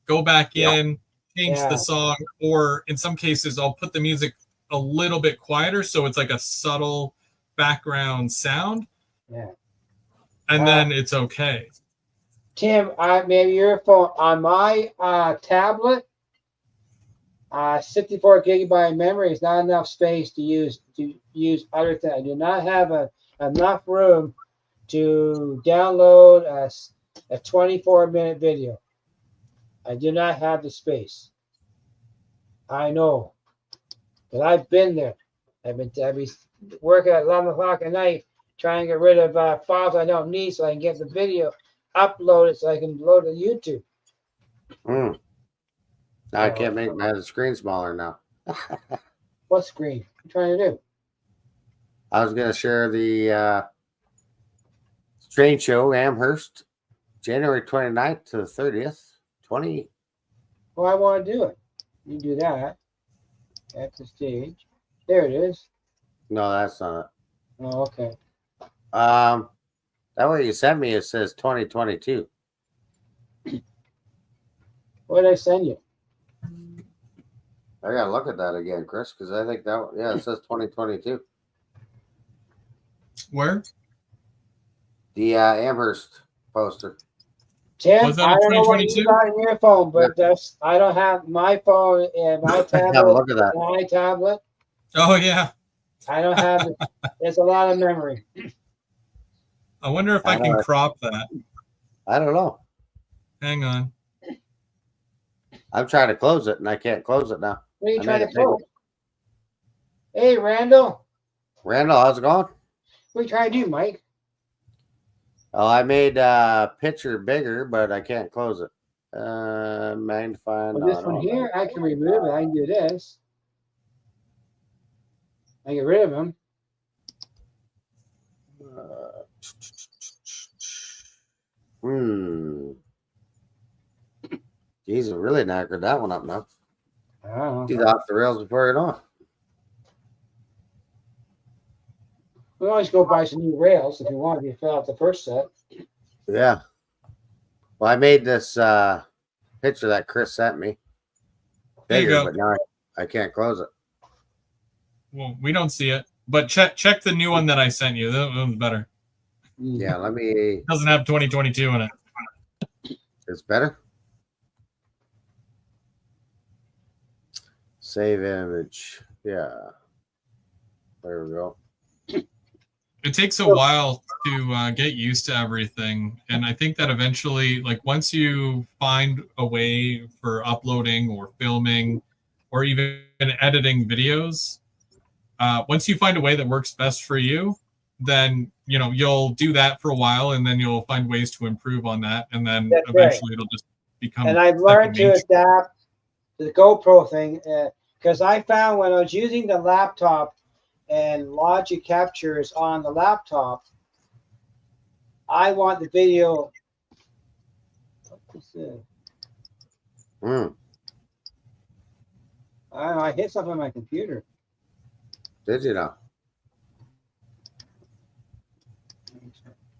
go back in, change the song, or in some cases, I'll put the music a little bit quieter so it's like a subtle background sound. Yeah. And then it's okay. Tim, maybe your phone on my tablet. 64 gigabyte memory is not enough space to use other things. I do not have enough room to download a 24-minute video. I do not have the space. I know, but I've been there. I've been working at 11 o'clock at night trying to get rid of files I don't need so I can get the video uploaded so I can load it to YouTube. I can't make my screen smaller now. What screen? What are you trying to do? I was going to share the train show, Amherst, January 29th to the 30th, 20. Well, I want to do it. You do that. That's the stage. There it is. No, that's not it. Oh, okay. That way you sent me, it says 2022. What did I send you? I gotta look at that again, Chris, because I think that it says 2022. Where? The Amherst poster. Tim, Was that I don't know what 2022? you got on your phone, but I don't have my phone and my tablet. Have a look at that. My tablet. Oh yeah. I don't have it. There's a lot of memory. I wonder if I can crop that. I don't know. Hang on. I'm trying to close it and I can't close it now. What are you trying to close? Hey, Randall. Randall, how's it going? What are you trying to do, Mike? Oh, I made a picture bigger, but I can't close it. Magnifying. Well, this one here, I can remove it. I can do this. I get rid of them. He's really knackered that one up now. Oh. He's off the rails before you know it. We always go buy some new rails if you want to fill out the first set. Yeah. Well, I made this picture that Chris sent me. Bigger, but now I can't close it. Well, we don't see it, but check the new one that I sent you. That one's better. Yeah, let me. It doesn't have 2022 in it. It's better. Save image. Yeah. There we go. It takes a while to get used to everything, and I think that eventually, like once you find a way for uploading or filming or even editing videos, once you find a way that works best for you, then you'll do that for a while, and then you'll find ways to improve on that, and then eventually it'll just become. And I've learned to adapt to the GoPro thing because I found when I was using the laptop and Logic captures on the laptop, I want the video. What is this? I don't know. I hit something on my computer. Did you know?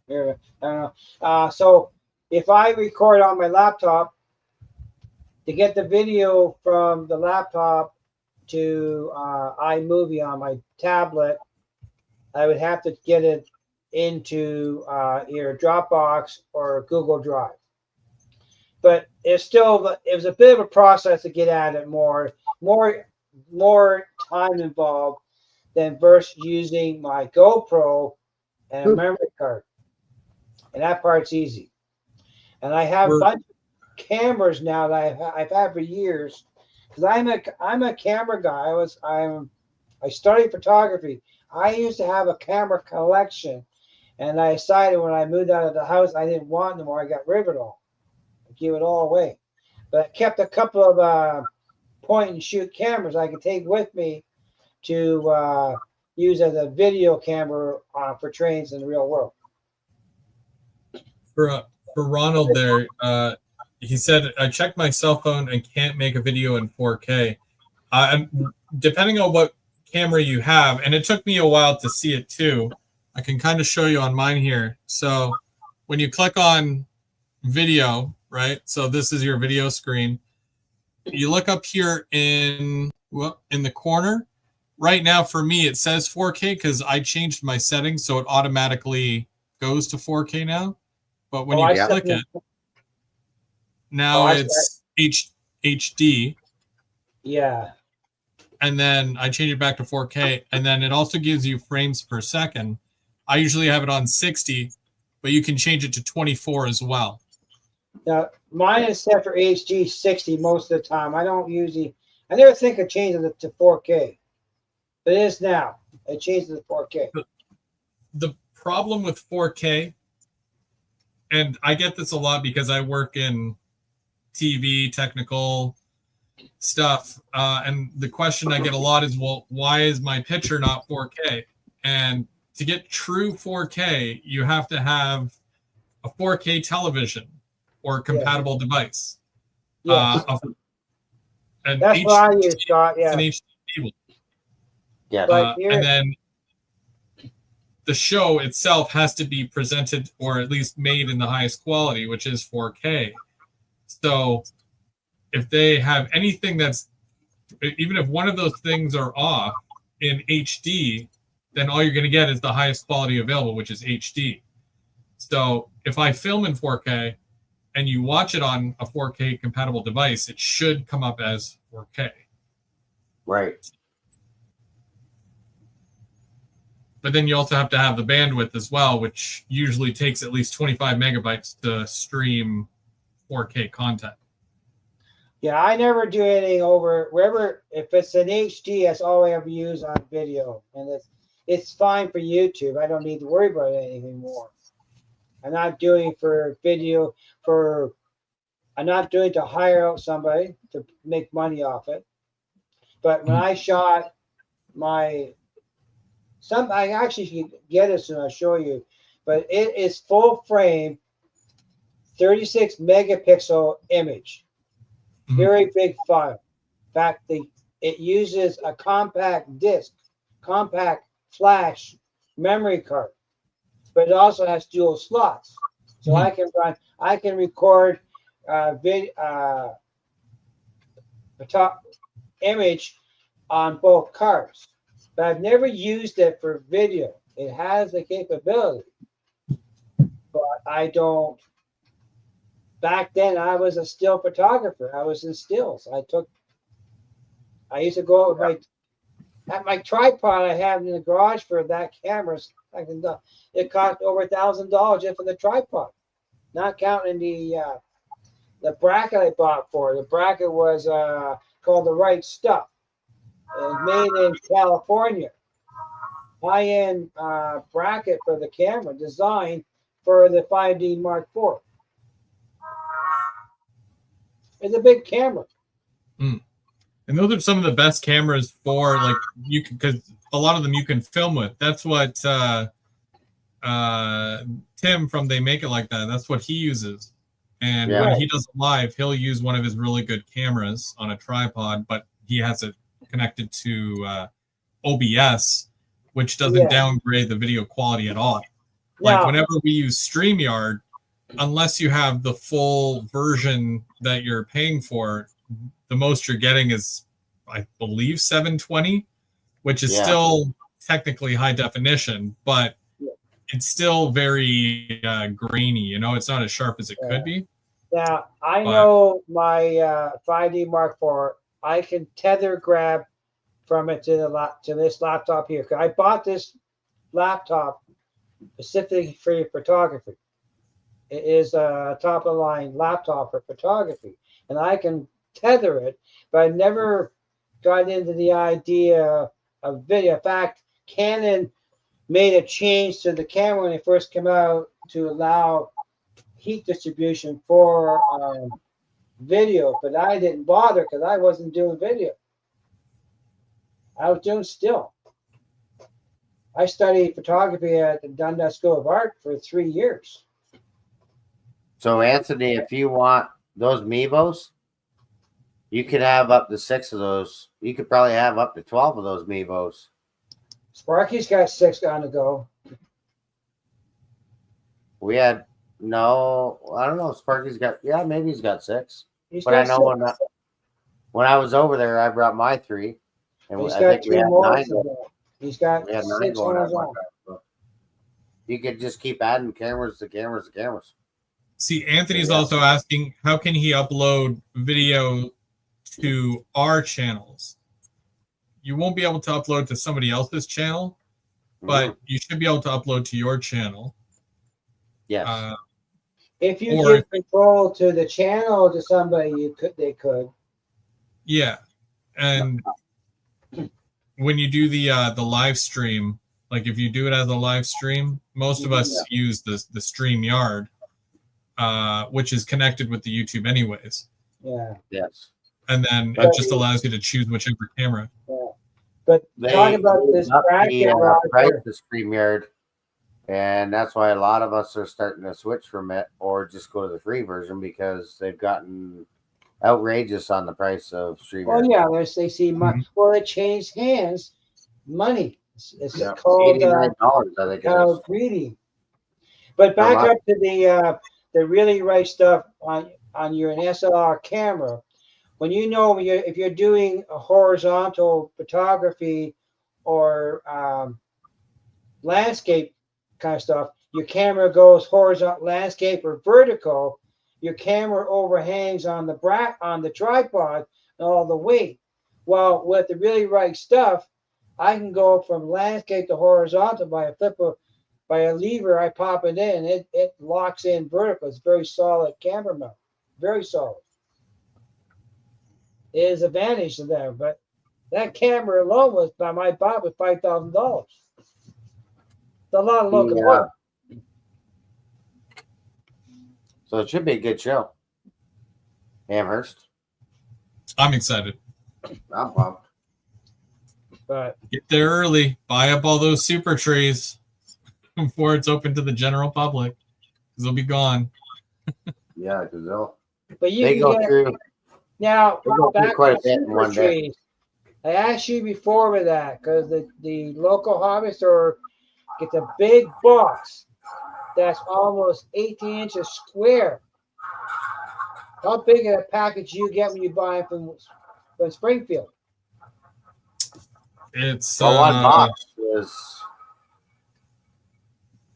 I don't know. So if I record on my laptop, to get the video from the laptop to iMovie on my tablet, I would have to get it into either Dropbox or Google Drive. But it was a bit of a process to get at it, more time involved than versus using my GoPro and a memory card. And that part's easy. And I have cameras now that I've had for years, because I'm a camera guy. I studied photography. I used to have a camera collection, and I decided when I moved out of the house I didn't want them, or I got rid of it all. I gave it all away. But I kept a couple of point and shoot cameras I could take with me to use as a video camera for trains in the real world. For Ronald there, he said, I checked my cell phone and can't make a video in 4K. Depending on what camera you have, and it took me a while to see it too. I can kind of show you on mine here. So when you click on video, right? So this is your video screen. You look up here in the corner. Right now for me, it says 4K because I changed my settings, so it automatically goes to 4K now. But when you click it, now it's HD. Yeah. And then I change it back to 4K, and then it also gives you frames per second. I usually have it on 60, but you can change it to 24 as well. Now, mine is set for HD 60 most of the time. I never think of changing it to 4K. But it is now. I changed it to 4K. The problem with 4K, and I get this a lot because I work in TV, technical stuff, and the question I get a lot is, well, why is my picture not 4K? And to get true 4K, you have to have a 4K television or compatible device. Yes. And that's what I use, Scott. Yeah. An HD cable. Yeah. And then the show itself has to be presented or at least made in the highest quality, which is 4K. So if they have anything that's, even if one of those things are off in HD, then all you're going to get is the highest quality available, which is HD. So if I film in 4K and you watch it on a 4K compatible device, it should come up as 4K. Right. But then you also have to have the bandwidth as well, which usually takes at least 25 megabytes to stream 4K content. Yeah, I never do anything over wherever. If it's an HD, that's all I ever use on video, and it's fine for YouTube. I don't need to worry about anything more. I'm not doing for video I'm not doing to hire out somebody to make money off it. But when I shot I actually can get it soon. I'll show you. But it is full frame, 36 megapixel image. Very big file. In fact, it uses a compact flash memory card, but it also has dual slots. So I can record image on both cards. But I've never used it for video. It has the capability, but I don't. Back then, I was a still photographer. I was in stills. I used to go out with my tripod I have in the garage for that camera. It cost over $1,000 just for the tripod, not counting the bracket I bought for it. The bracket was called The Right Stuff. It was made in California. High-end bracket for the camera, designed for the 5D Mark IV. It's a big camera. And those are some of the best cameras for, like, you can, because a lot of them you can film with. That's what Tim from They Make It Like That, that's what he uses. And when he does it live, he'll use one of his really good cameras on a tripod, but he has it connected to OBS, which doesn't downgrade the video quality at all. Like whenever we use StreamYard, unless you have the full version that you're paying for, the most you're getting is, I believe, 720, which is still technically high definition, but it's still very grainy. You know, it's not as sharp as it could be. Now, I know my 5D Mark IV, I can tether grab from it to this laptop here. I bought this laptop specifically for photography. is a top of the line laptop for photography, and I can tether it, but I never got into the idea of video. In fact, Canon made a change to the camera when it first came out to allow heat distribution for video, but I didn't bother because I wasn't doing video. I was doing still. I studied photography at the Dundas School of Art for 3 years. So Anthony, if you want those Mevos, you could have up to 6 of those. You could probably have up to 12 of those Mevos. Sparky's got 6 on the go. We had no, I don't know. Sparky's got, yeah, maybe he's got 6. He's But got I know 6. when I was over there, I brought my 3, and He's I got think we 2 had more. 9. He's got We had 9 6 going on at his one own. time. So you could just keep adding cameras to cameras to cameras. See, Anthony's also asking, how can he upload video to our channels? You won't be able to upload to somebody else's channel, but you should be able to upload to your channel. Yes. If you Or- give control to the channel to somebody, they could. Yeah, and when you do the live stream, like if you do it as a live stream, most of us use the StreamYard, which is connected with the YouTube anyways. Yeah. Yes. And then it just allows you to choose whichever camera. Yeah. But talking about this bracket, price Roger, the StreamYard, and that's why a lot of us are starting to switch from it or just go to the free version because they've gotten outrageous on the price of StreamYard. oh yeah, they see money. Well, it changed hands. Money. It's Yeah, called $89, I think it is. greedy. But back up to the really right stuff on your SLR camera. When if you're doing a horizontal photography or landscape kind of stuff, your camera goes horizontal, landscape or vertical. Your camera overhangs on the tripod and all the weight. Well, with the really right stuff, I can go from landscape to horizontal by a lever. I pop it in, it locks in vertical. It's very solid camera mount, very solid. It is advantage to them, but that camera alone was by my bought with $5,000. It's a lot of locomotive. So it should be a good show. Amherst. I'm excited. I'm pumped. But Get there early. Buy up all those super trees before it's open to the general public, because they'll be gone. Yeah, because you they can go get through. now They go through back quite to a bit in super one day. trees. I asked you before with that because the local hobby store gets a big box that's almost 18 inches square. How big of a package you get when you buy it from Springfield? It's Well, one box is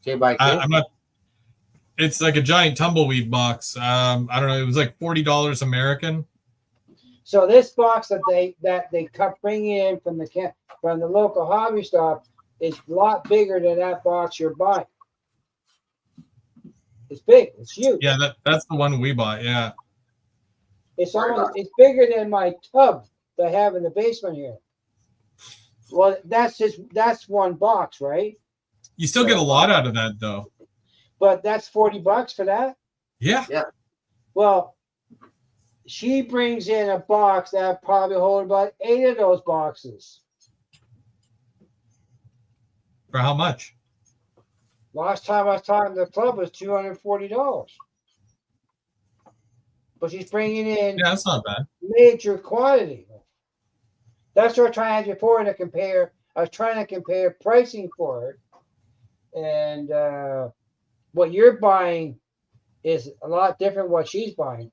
K by K. I'm not. It's like a giant tumbleweed box. I don't know. It was like $40 American. So this box that they bring in from the local hobby shop is a lot bigger than that box you're buying. It's big. It's huge. Yeah, that's the one we bought. Yeah. It's bigger than my tub that I have in the basement here. Well, that's one box, right? You still get a lot out of that, though. But that's $40 for that. Yeah. Well, she brings in a box that probably hold about 8 of those boxes. For how much? Last time I was talking to the club was $240. But she's bringing in Yeah, that's not bad. major quantity. That's what I'm trying to before to compare. I was trying to compare pricing for it, and what you're buying is a lot different. What she's buying,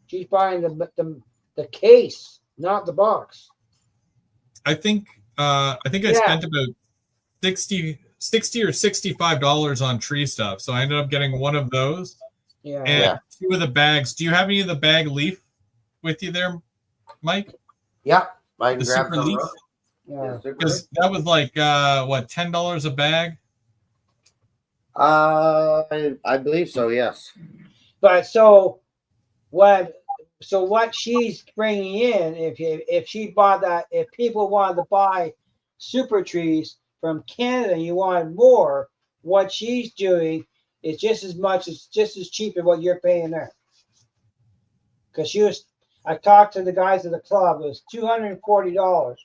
she's buying the case, not the box. I think I spent about $60 or $65 on tree stuff. So I ended up getting one of those. Yeah. And 2 of the bags. Do you have any of the bag leaf with you there, Mike? Yeah, I can The grab super some. leaf? Yeah. Because that was like $10 a bag. I believe so. Yes. But so what she's bringing in, if she bought that, if people wanted to buy super trees from Canada and you wanted more, what she's doing is just as cheap as what you're paying there. Because I talked to the guys at the club, it was $240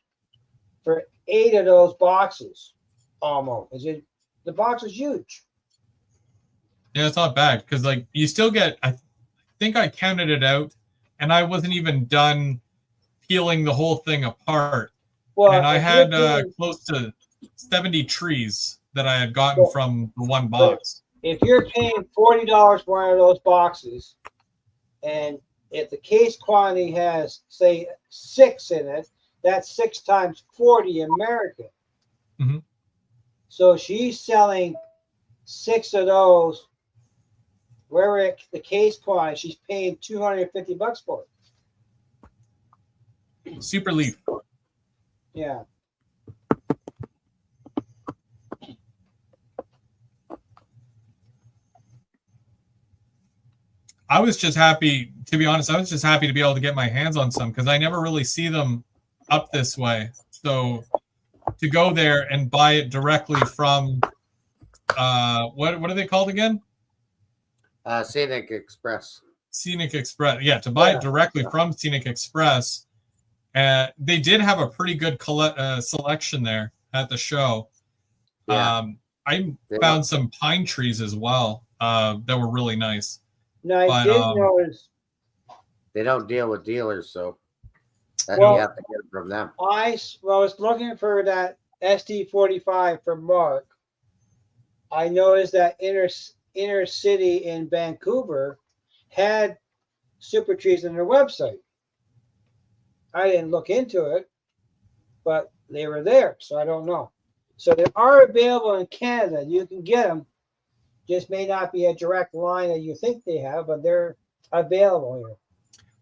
for 8 of those boxes, almost. The box is huge. Yeah, it's not bad because like you still get. I think I counted it out, and I wasn't even done peeling the whole thing apart. Well, and I had close to 70 trees that I had gotten from the one box. If you're paying $40 for one of those boxes, and if the case quantity has, say, 6 in it, that's 6 times 40 American. Mm-hmm. So she's selling 6 of those. Where the case quantity, she's paying $250 for it. Super leaf. Yeah. I was just happy, to be honest, I was just happy to be able to get my hands on some because I never really see them up this way. So to go there and buy it directly from, what are they called again? Scenic Express. Scenic Express. Yeah, to buy it directly from Scenic Express. They did have a pretty good selection there at the show. Yeah. I found some pine trees as well that were really nice. No, I did notice. They don't deal with dealers, so you have to get it from them. I was looking for that SD45 from Mark. I noticed that inner city in Vancouver had super trees on their website. I didn't look into it, but they were there, so I don't know. So they are available in Canada. You can get them. Just may not be a direct line that you think they have, but they're available here.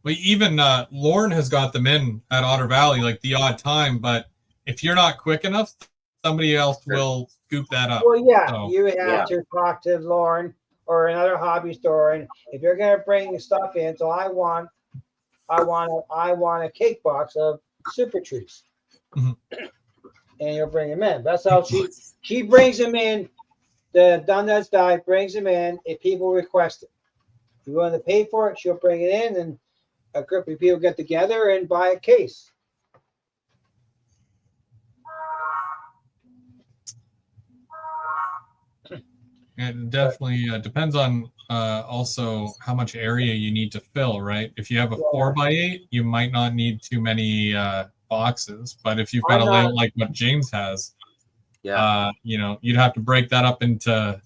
Well, even Lorne has got them in at Otter Valley, like the odd time. But if you're not quick enough, somebody else will scoop that up. Well, yeah, so, you have to talk to Lorne or another hobby store, and if you're going to bring stuff in, so I want a cake box of super trees, and you'll bring them in. That's how she brings them in. The Dundas Die brings them in if people request it. If you want to pay for it, she'll bring it in, and a group of people get together and buy a case. It definitely depends on also how much area you need to fill, right? If you have a 4x8, you might not need too many boxes. But if you've got a layout like what James has, you'd have to break that up into,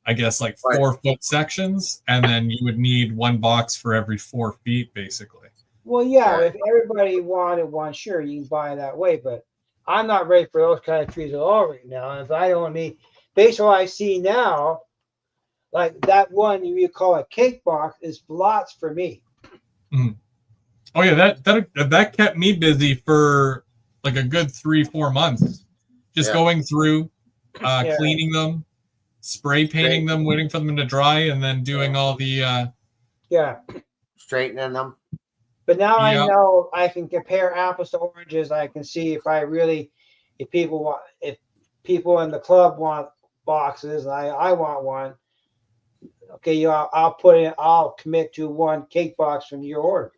I guess, like 4-foot sections, and then you would need one box for every 4 feet, basically. Well, yeah, if everybody wanted one, sure, you can buy it that way, but I'm not ready for those kind of trees at all right now. If I don't need, based on what I see now, like that one you call a cake box is lots for me. Mm. Oh yeah, that kept me busy for like a good 3-4 months. Just going through, cleaning them, spray painting them, waiting for them to dry, and then doing all the straightening them. But now I know I can compare apples to oranges. I can see if people in the club want boxes and I want one. Okay, I'll commit to one cake box from your order.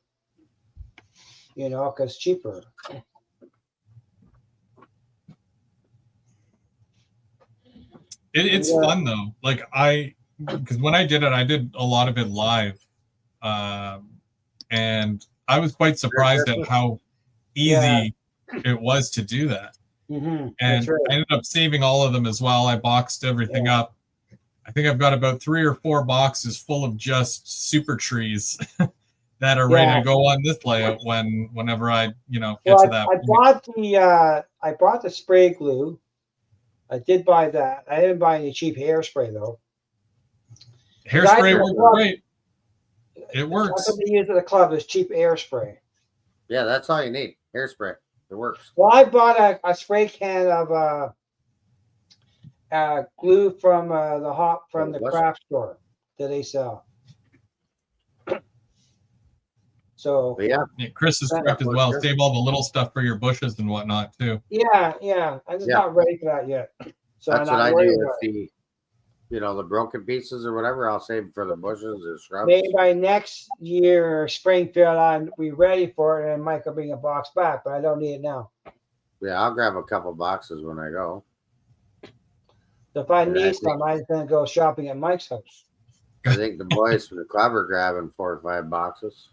Because it's cheaper. It's fun though. Like because when I did a lot of it live, and I was quite surprised at how easy it was to do that. Mm-hmm. And I ended up saving all of them as well. I boxed everything up. I think I've got about 3 or 4 boxes full of just super trees that are ready to go on this layout whenever I get to that. I bought the spray glue. I did buy that. I didn't buy any cheap hairspray though. Hairspray works great. It works. That's what they use at the club is cheap hairspray. Yeah, that's all you need. Hairspray. It works. Well, I bought a spray can of glue from the craft store that they sell. So But yeah, Chris's truck as well. Save all the little stuff for your bushes and whatnot too. yeah. I'm just not ready for that yet. So that's what I do with the, the broken pieces or whatever. I'll save for the bushes or shrubs. Maybe by next year, Springfield, I'll be ready for it, and Mike will bring a box back, but I don't need it now. Yeah, I'll grab a couple boxes when I go. So if I need some, I'm going to go shopping at Mike's house. I think the boys from the club are grabbing 4 or 5 boxes.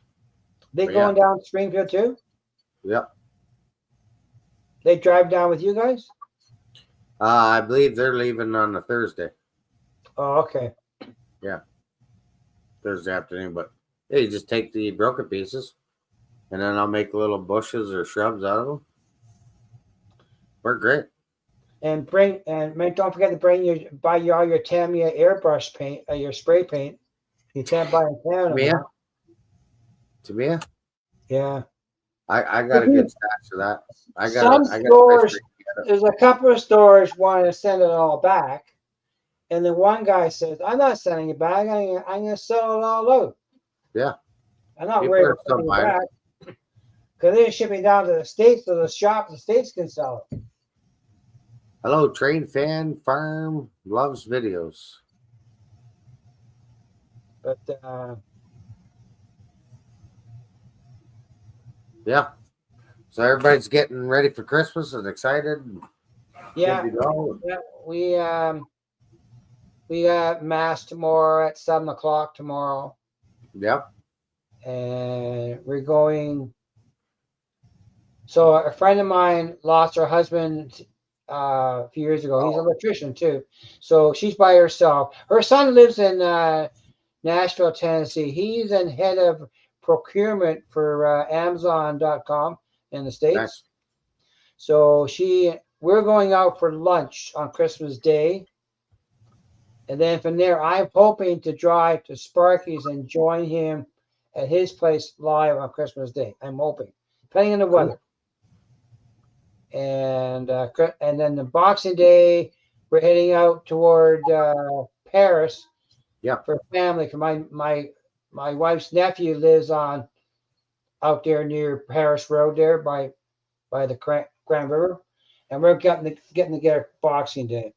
They going down to Springfield too? Yep. They drive down with you guys? I believe they're leaving on a Thursday. Oh, okay. Yeah. Thursday afternoon. But hey, you just take the broken pieces and then I'll make little bushes or shrubs out of them. We're great. And don't forget to buy all your Tamiya airbrush paint, your spray paint. You can't buy in Canada. Tamiya? Yeah. I got a good stash of that. There's a couple of stores want to send it all back. And then one guy says, I'm not sending it back. I'm going to sell it all out. Yeah. I'm not worried about sending it back. Because they're shipping down to the States, so the States can sell it. Hello, Train Fan Farm loves videos. But yeah. So everybody's getting ready for Christmas and excited. Yeah. We got mass tomorrow at 7:00 tomorrow. Yep. And we're going. So a friend of mine lost her husband a few years ago. He's an electrician too. So she's by herself. Her son lives in Nashville, Tennessee. He's in head of procurement for Amazon.com in the States. Nice. So we're going out for lunch on Christmas Day. And then from there, I'm hoping to drive to Sparky's and join him at his place live on Christmas Day. I'm hoping, depending on the weather. And then the Boxing Day, we're heading out toward Paris. Yeah. For family. My wife's nephew lives out there near Paris Road there by the Grand River, and we're getting together Boxing Day.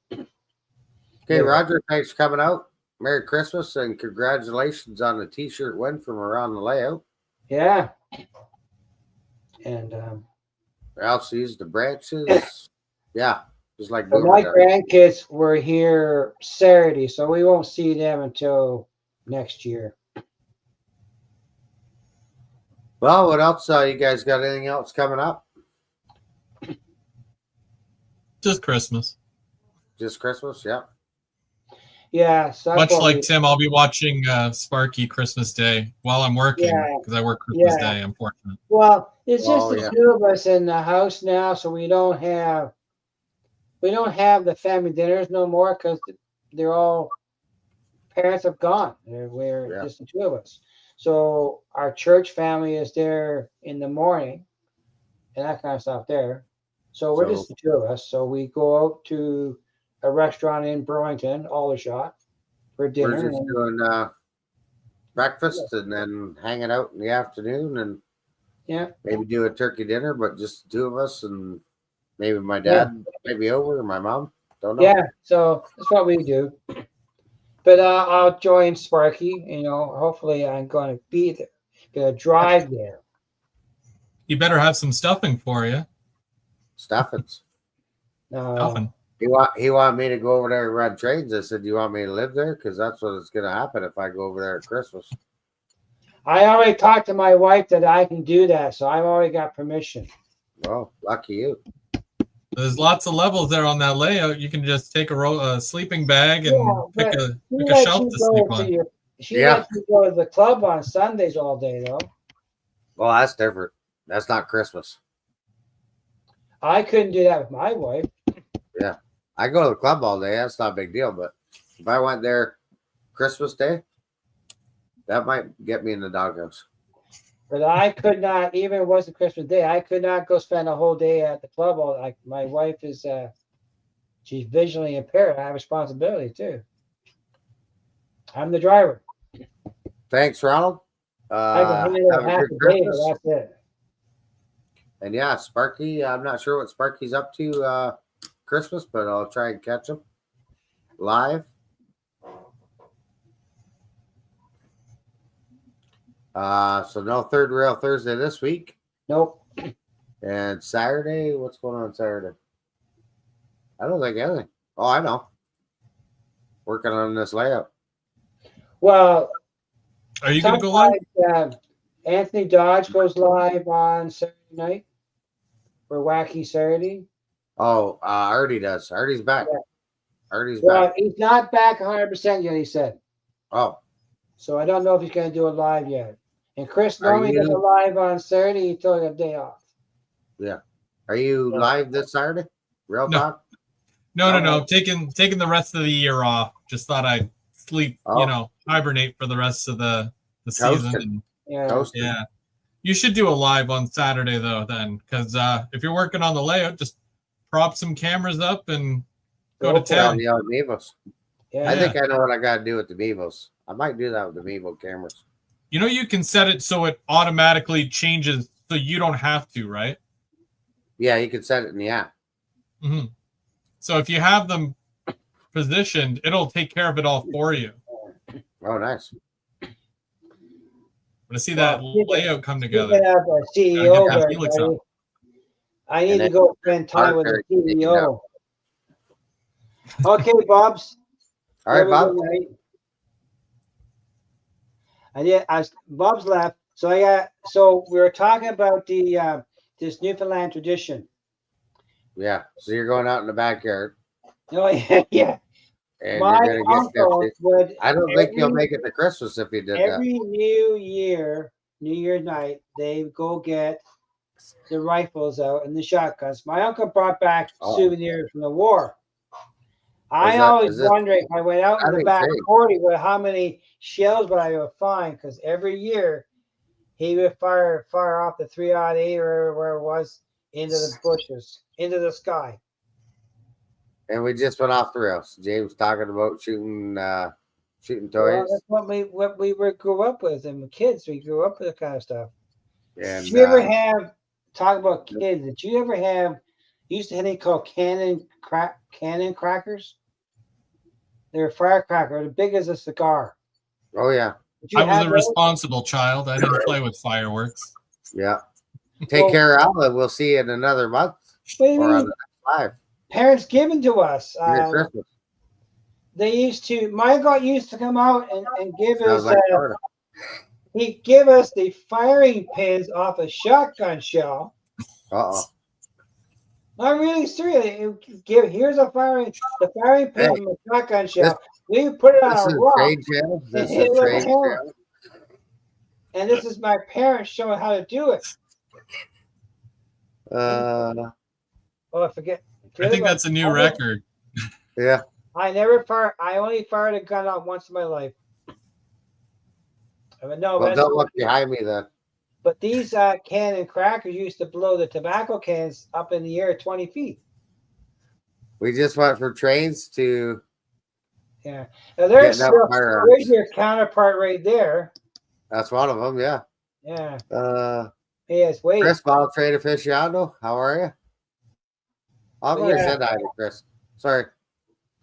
Okay, Roger, thanks for coming out. Merry Christmas and congratulations on the T-shirt win from Around the Layout. Yeah. And Elsie's the branches. Yeah, just like my grandkids were here Saturday, so we won't see them until next year. Well, what else? You guys got anything else coming up? Just Christmas. Just Christmas, yeah. Yeah. So much like Tim, I'll be watching Sparky Christmas Day while I'm working because I work Christmas Day. I'm fortunate. Well, it's just the two of us in the house now, so we don't have the family dinners no more because they're all parents have gone. We're just the two of us. So our church family is there in the morning and that kind of stuff there. So we're just the two of us. So we go out to a restaurant in Burlington, Aldershot, for dinner. We're just doing breakfast and then hanging out in the afternoon and maybe do a turkey dinner, but just the two of us and maybe my dad maybe over or my mom. Don't know. Yeah, so that's what we do. But I'll join Sparky. Hopefully I'm going to be there. Going to drive there. You better have some stuffing for you. Stuffings. Stuffing. He wanted me to go over there and run trains. I said, "Do you want me to live there? Because that's what it's going to happen if I go over there at Christmas." I already talked to my wife that I can do that, so I've already got permission. Well, lucky you. There's lots of levels there on that layout. You can just take a sleeping bag and pick a shelf to sleep on. She lets me go to the club on Sundays all day, though. Well, that's different. That's not Christmas. I couldn't do that with my wife. Yeah. I go to the club all day. That's not a big deal. But if I went there Christmas Day, that might get me in the doghouse. But I could not, even if it wasn't Christmas Day, I could not go spend a whole day at the club all night. My wife is She's visually impaired. I have responsibility too. I'm the driver. Thanks, Ronald. I can handle Have a half good a day, but Christmas. that's it. And yeah, Sparky, I'm not sure what Sparky's up to Christmas, but I'll try and catch him live. So no third rail Thursday this week. Nope. And Saturday, what's going on Saturday? I don't think anything. Oh, I know. Working on this layout. Well, Are you going to go live? Anthony Dodge goes live on Saturday night for Wacky Saturday. Oh, Artie does. Artie's back. Yeah. Artie's Well, back. he's not back 100% yet, he said. Oh, So I don't know if he's going to do it live yet. And Chris Are normally does you- a live on Saturday. He took a day off. yeah. Are you Yeah. live this Saturday? Real No. talk? No. Okay. Taking the rest of the year off. Just thought I'd sleep, Oh. hibernate for the rest of the season. Toasted. And, Yeah. Toasted. yeah. You should do a live on Saturday though, then, because if you're working on the layout, just prop some cameras up and go to for it. town. The old Mevos. Yeah. I think I know what I got to do with the Mevos. I might do that with the Mevo cameras. You can set it so it automatically changes, so you don't have to, right? Yeah, you can set it in the app. Mm-hmm. So if you have them positioned, it'll take care of it all for you. Oh, nice. I'm gonna see that Well, layout come You together. can have a CEO Gotta get there, Felix buddy. up. I need And to then go spend time with the Arthur taking CEO. Okay, Bob's. All right, Have a Bob. good night. Bob's left. So we were talking about the this Newfoundland tradition. Yeah. So you're going out in the backyard Oh yeah. and My you're going to get uncle 50. would I don't think you'll make it to Christmas if you did that. every New Year night, they go get the rifles out and the shotguns. My uncle brought back souvenirs from the war. I always wonder if I went out in the back 40, how many shells would I find? Because every year he would fire off the 308 or where it was into the bushes, into the sky. And we just went off the rails. James talking about shooting Well, toys. that's what we grew up with, and kids we grew up with that kind of stuff. And Did you ever have talk about kids? Did you ever have? Used to have anything called cannon crackers. They're a firecracker, as big as a cigar. oh yeah, I was a responsible child. I didn't play with fireworks. yeah. Take care, Alva. We'll see you in another month What do you or on mean? the next live. Parents given to us. Merry Christmas. They used to. My God used to come out and give Sounds us. like Florida. He'd give us the firing pins off a shotgun shell. Uh-oh. I'm really serious. Here's the firing pin from a shotgun shell. We would put it on This a is rock. trade jail. This hit is it with trade a hammer. jail. And this is my parents showing how to do it. Uh, Oh, I forget. I think that's a new record. yeah. I never fired. I only fired a gun out once in my life. I mean, no, Well, that's don't look behind me then. But these cannon crackers used to blow the tobacco cans up in the air 20 feet. We just went from trains to Yeah. Now there's getting up firearms. there's your counterpart right there. That's one of them. Yeah. Yeah. Yes. Wait. Chris, ball trade aficionado. How are you? I'm going to send hi to Chris. Sorry.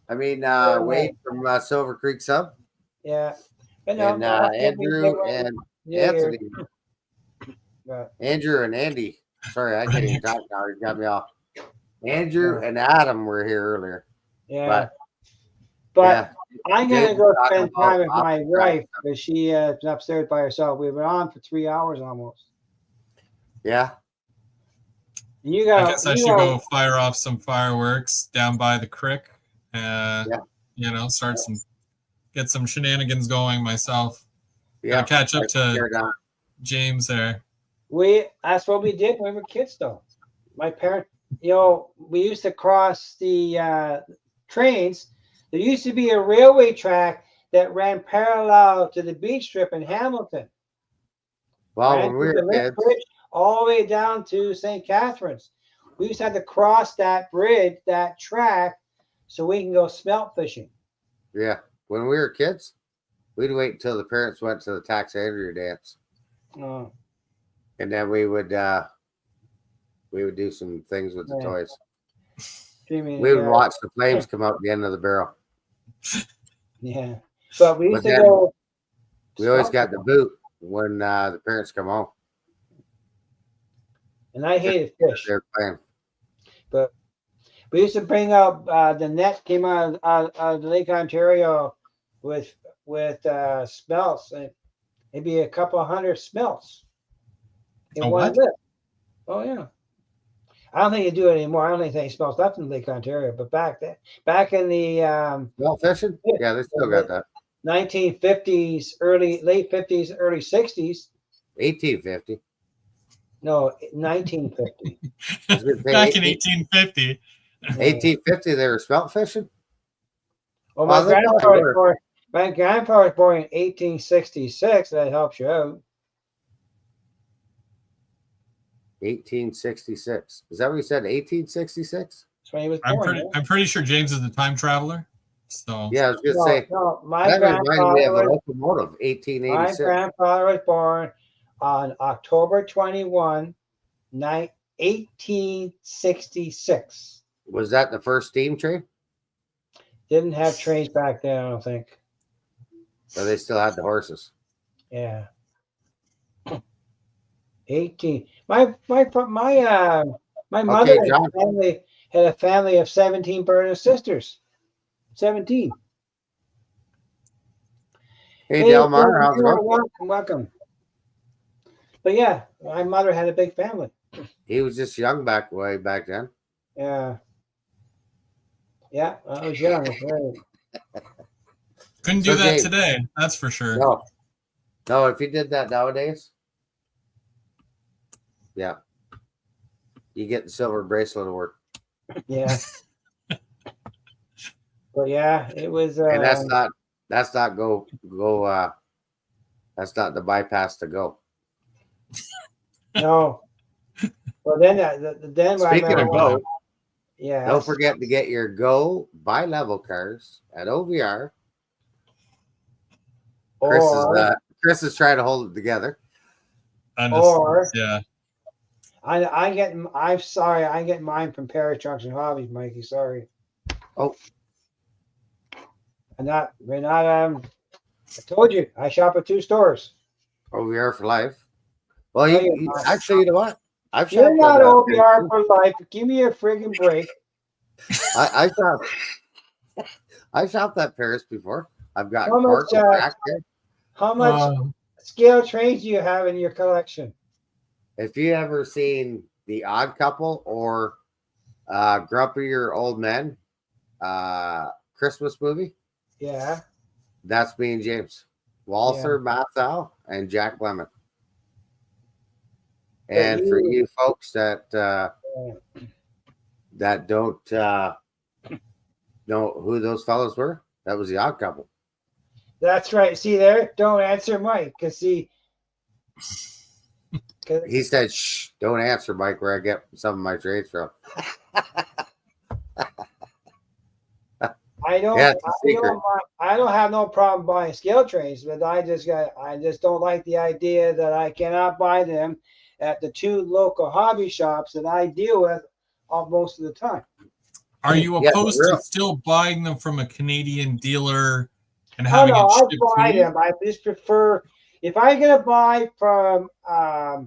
I mean, Wade from Silver Creek Sub. Yeah. And Andrew and Anthony. Right. Andrew and Andy. Sorry, I can't even talk now. You got me off. Andrew and Adam were here earlier. Yeah. But I'm going to go spend time with my wife because she is upstairs by herself. We've been on for 3 hours almost. Yeah. And you got. I guess I should go fire off some fireworks down by the creek. Get some shenanigans going myself. Yeah. Catch up to James there. That's what we did when we were kids, though. My parents, we used to cross the trains. There used to be a railway track that ran parallel to the beach strip in Hamilton. Well, when we were kids, all the way down to St. Catharines. We used to have to cross that bridge, that track, so we can go smelt fishing. Yeah. When we were kids, we'd wait until the parents went to the Taxandria dance. Oh, And then we would do some things with the toys. We would watch the flames come out the end of the barrel. Yeah. But we used But to go. we always got the boot when the parents come home. And I hated fish. They're playing. But we used to bring out the net came out of Lake Ontario with smelts. And maybe a couple of hundred smelts in one lift. Oh yeah. I don't think you do it anymore. I don't think they smells left in Lake Ontario. But back in the smelt fishing? Yeah, they still got that. 1950s, late 50s, early 60s. 1850. No, 1950. Back in 1850. 1850, they were smelt fishing? Well, my grandpa was born in 1866. That helps you out. 1866. Is that what you said? 1866? That's when he was born. I'm pretty sure James is a time traveler. So yeah, I was gonna say. No, my grandfather was a Locomotive, 1886. My grandfather was born on October 21, 1866. Was that the first steam train? Didn't have trains back then, I don't think. So they still had the horses. Yeah. 18. My mother had a family of 17 brothers and sisters. 17. Hey Delmar, how's it going? Welcome. But yeah, my mother had a big family. He was just young way back then. Yeah. Yeah, I was young. Couldn't do that today, that's for sure. No, if you did that nowadays, yeah, you get the silver bracelet award. Yeah. But yeah, it was. And that's not that's not the bypass to go. No. Well, then speaking of go, yeah. Don't forget to get your Go bi-level cars at OVR. Chris is trying to hold it together. Yeah. I get mine from Paris Trucks and Hobbies, Mikey. Sorry. Oh. We're not I told you I shop at 2 stores. OVR for life. Well, you actually, you know what? You're not OVR for life. Give me a friggin' break. I shopped at Paris before. I've got how much scale trains do you have in your collection? If you ever seen The Odd Couple or Grumpier Old Men Christmas movie, yeah, that's me and James Walther, Mathau, and Jack Lemmon. And for you folks that don't know who those fellows were, that was The Odd Couple. That's right. See there? Don't answer Mike, because he said, "Shh, don't answer, Mike, where I get some of my trades from." I don't have no problem buying scale trains, but I just don't like the idea that I cannot buy them at the 2 local hobby shops that I deal with most of the time. Are you opposed to still buying them from a Canadian dealer and having it shipped to you? I buy them. I just prefer, if I'm going to buy from a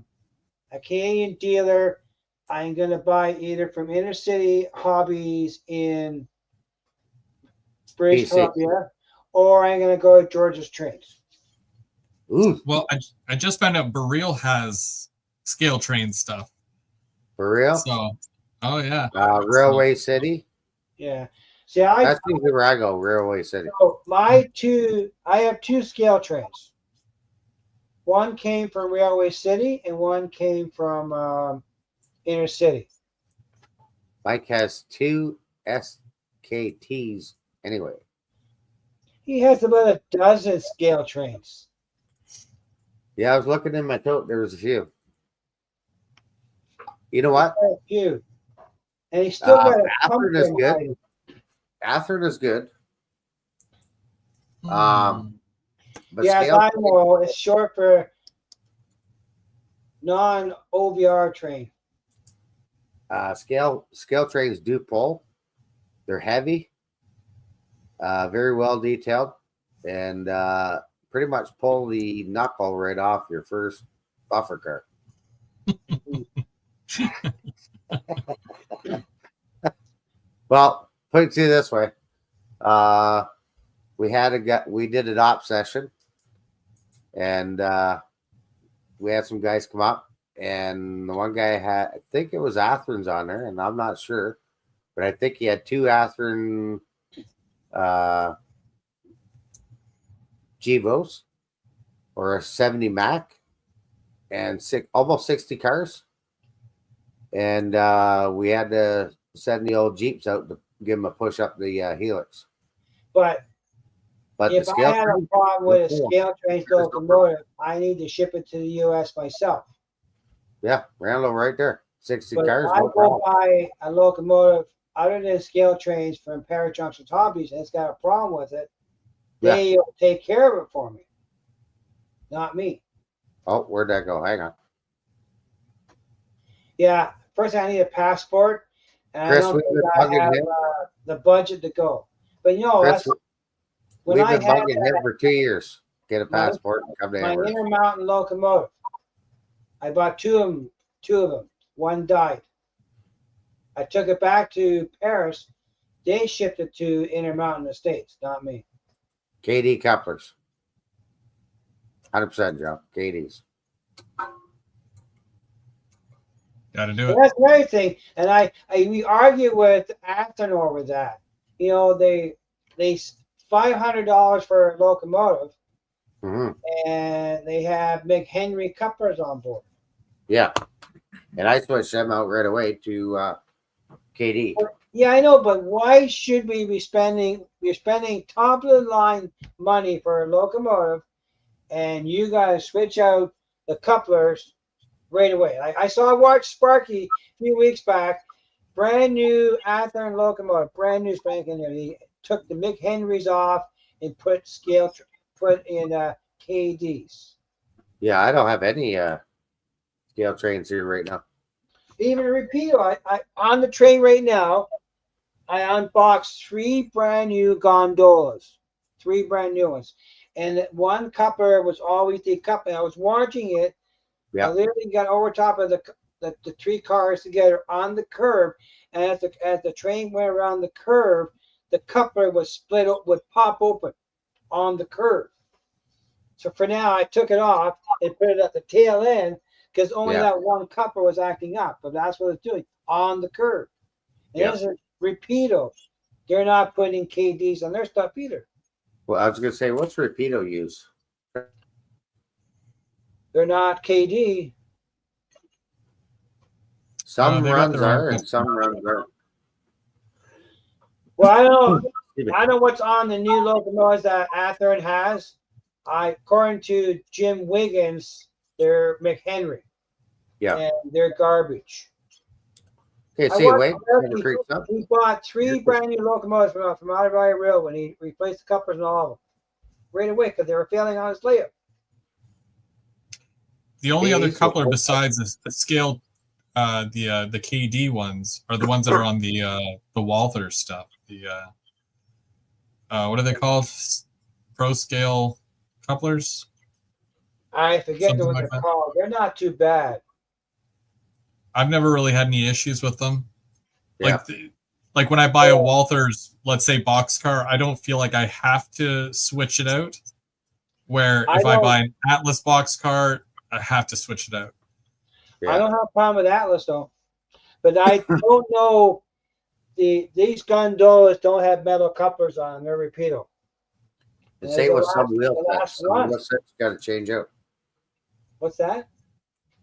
Canadian dealer, I'm going to buy either from Inner City Hobbies in British Columbia, or I'm going to go to George's Trains. Ooh. Well, I just found out Burrell has scale train stuff. For real? So, oh yeah. Railway City. Yeah. See, that's usually where I go. Railway City. So I have 2 scale trains. One came from Railway City, and one came from Inner City. Mike has 2 SKTs anyway. He has about a dozen scale trains. Yeah, I was looking in my tote. There was a few. You know what? A few. And he's still got a Baffert is good. Athearn is good. Hmm. But Yeah, scale, dynamo is short for non-OVR train. scale trains do pull. They're heavy, very well detailed, and pretty much pull the knuckle right off your first buffer car. Well, put it to you this way: we did an op session, and we had some guys come up, and the one guy had, I think it was Athearn's on there, and I'm not sure, but I think he had 2 Athearn Gevos or a 70 Mac and almost 60 cars. And we had to send the old Jeeps out to give them a push up the Helix. But if the I had a problem with a scale train locomotive, I need to ship it to the U.S. myself. Yeah, Randall right there. 60 but cars. If I go buy a locomotive other than scale trains from Parajunction Hobbies and it's got a problem with it, they will take care of it for me. Not me. Oh, where'd that go? Hang on. Yeah, first I need a passport, and Chris, I don't think I have the budget to go. But you know, Chris, when we've I been had bugging him for 2 years. Get a passport and come to my Amherst. Intermountain locomotive, I bought two of them. One died. I took it back to Paris. They shipped it to Intermountain Estates, not me. KD couplers. 100%, Joe. KDs. Got to do it. That's another thing, and we argue with Athearn over that. You know, they $500 for a locomotive, and they have McHenry couplers on board. Yeah, and I switched them out right away to KD. Yeah, I know, but why should we be spending? We're spending top of the line money for a locomotive, and you guys switch out the couplers right away. I watched Sparky a few weeks back, brand new Athearn locomotive, brand new spanking new. He took the McHenrys off and put in KDs. Yeah, I don't have any scale trains here right now. Even a repeater. I on the train right now, I unboxed 3 brand new gondolas, 3 brand new ones, and one coupler was always decoupling. I was watching it. Yeah. I literally got over top of the 3 cars together on the curb, and as the train went around the curve, the coupler was split up, would pop open on the curve. So for now, I took it off and put it at the tail end because only that one coupler was acting up. But that's what it's doing on the curve. And there's a Repeato. They're not putting KDs on their stuff either. Well, I was going to say, what's Repeato use? They're not KD. Some runs are and some runs aren't. Well, I don't know what's on the new locomotives that Athearn has. According to Jim Wiggins, they're McHenry. Yeah. And they're garbage. Okay, see, wait. He bought 3 brand new locomotives from Otter Valley Rail when he replaced the couplers and all of them. Right away, because they were failing on his layout. The only other coupler besides the scale, the KD ones are the ones that are on the Walther stuff. The what are they called? Pro scale couplers. I forget what they're called. They're not too bad. I've never really had any issues with them. Yeah. Like when I buy a Walther's, let's say boxcar, I don't feel like I have to switch it out. Where if I buy an Atlas boxcar, I have to switch it out. Yeah. I don't have a problem with Atlas though, but I don't know. These gondolas don't have metal couplers on them. They're Repeato. Say with some wheel sets. Some wheel sets got to change out. What's that?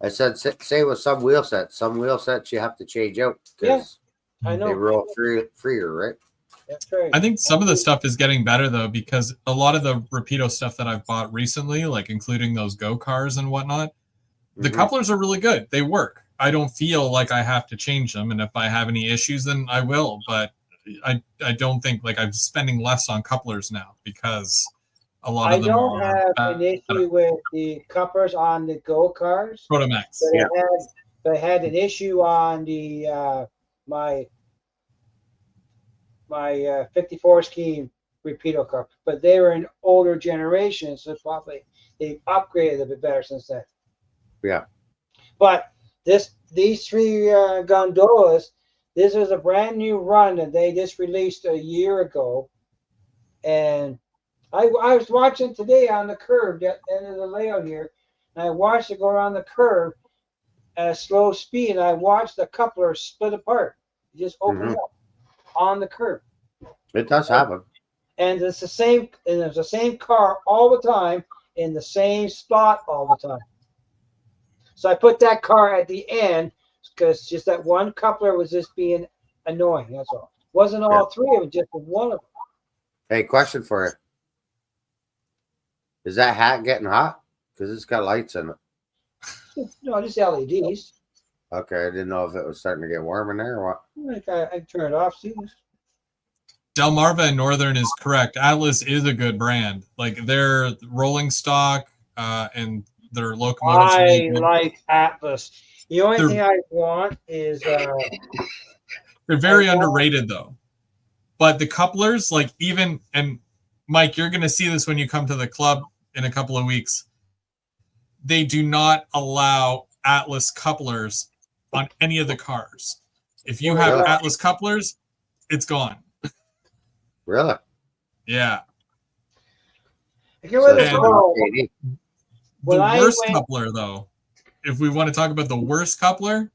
I said, say with some wheel sets. Some wheel sets you have to change out because I know they roll freer, right? That's right. I think some of the stuff is getting better though, because a lot of the Repeato stuff that I've bought recently, like including those Go cars and whatnot, the couplers are really good. They work. I don't feel like I have to change them, and if I have any issues, then I will. But I don't think like I'm spending less on couplers now because a lot I of them don't are have an issue with the couplers on the Go cars, Protomax. but I had an issue on the my 54 scheme repeater car, but they were an older generation, so probably they've upgraded a bit better since then. Yeah. But these three gondolas, this is a brand new run that they just released a year ago, and I was watching today on the curve at the end of the layout here, and I watched it go around the curve at a slow speed, and I watched the coupler split apart, just open up on the curve. It does happen. And it's the same, and it's the same car all the time in the same spot all the time. So I put that car at the end because just that one coupler was just being annoying. That's all. Wasn't all three of them, just one of them. Hey, question for you. Is that hat getting hot? Because it's got lights in it. No, just LEDs. Okay, I didn't know if it was starting to get warm in there or what. I turn it off. See this? Delmarva and Northern is correct. Atlas is a good brand. Like their rolling stock and their locomotives. I like Atlas. The only thing I want is they're very underrated though. But the couplers, like even, and Mike, you're going to see this when you come to the club in a couple of weeks. They do not allow Atlas couplers on any of the cars. If you have Atlas couplers, it's gone. Really? Yeah. The worst coupler, though, if we want to talk about the worst coupler,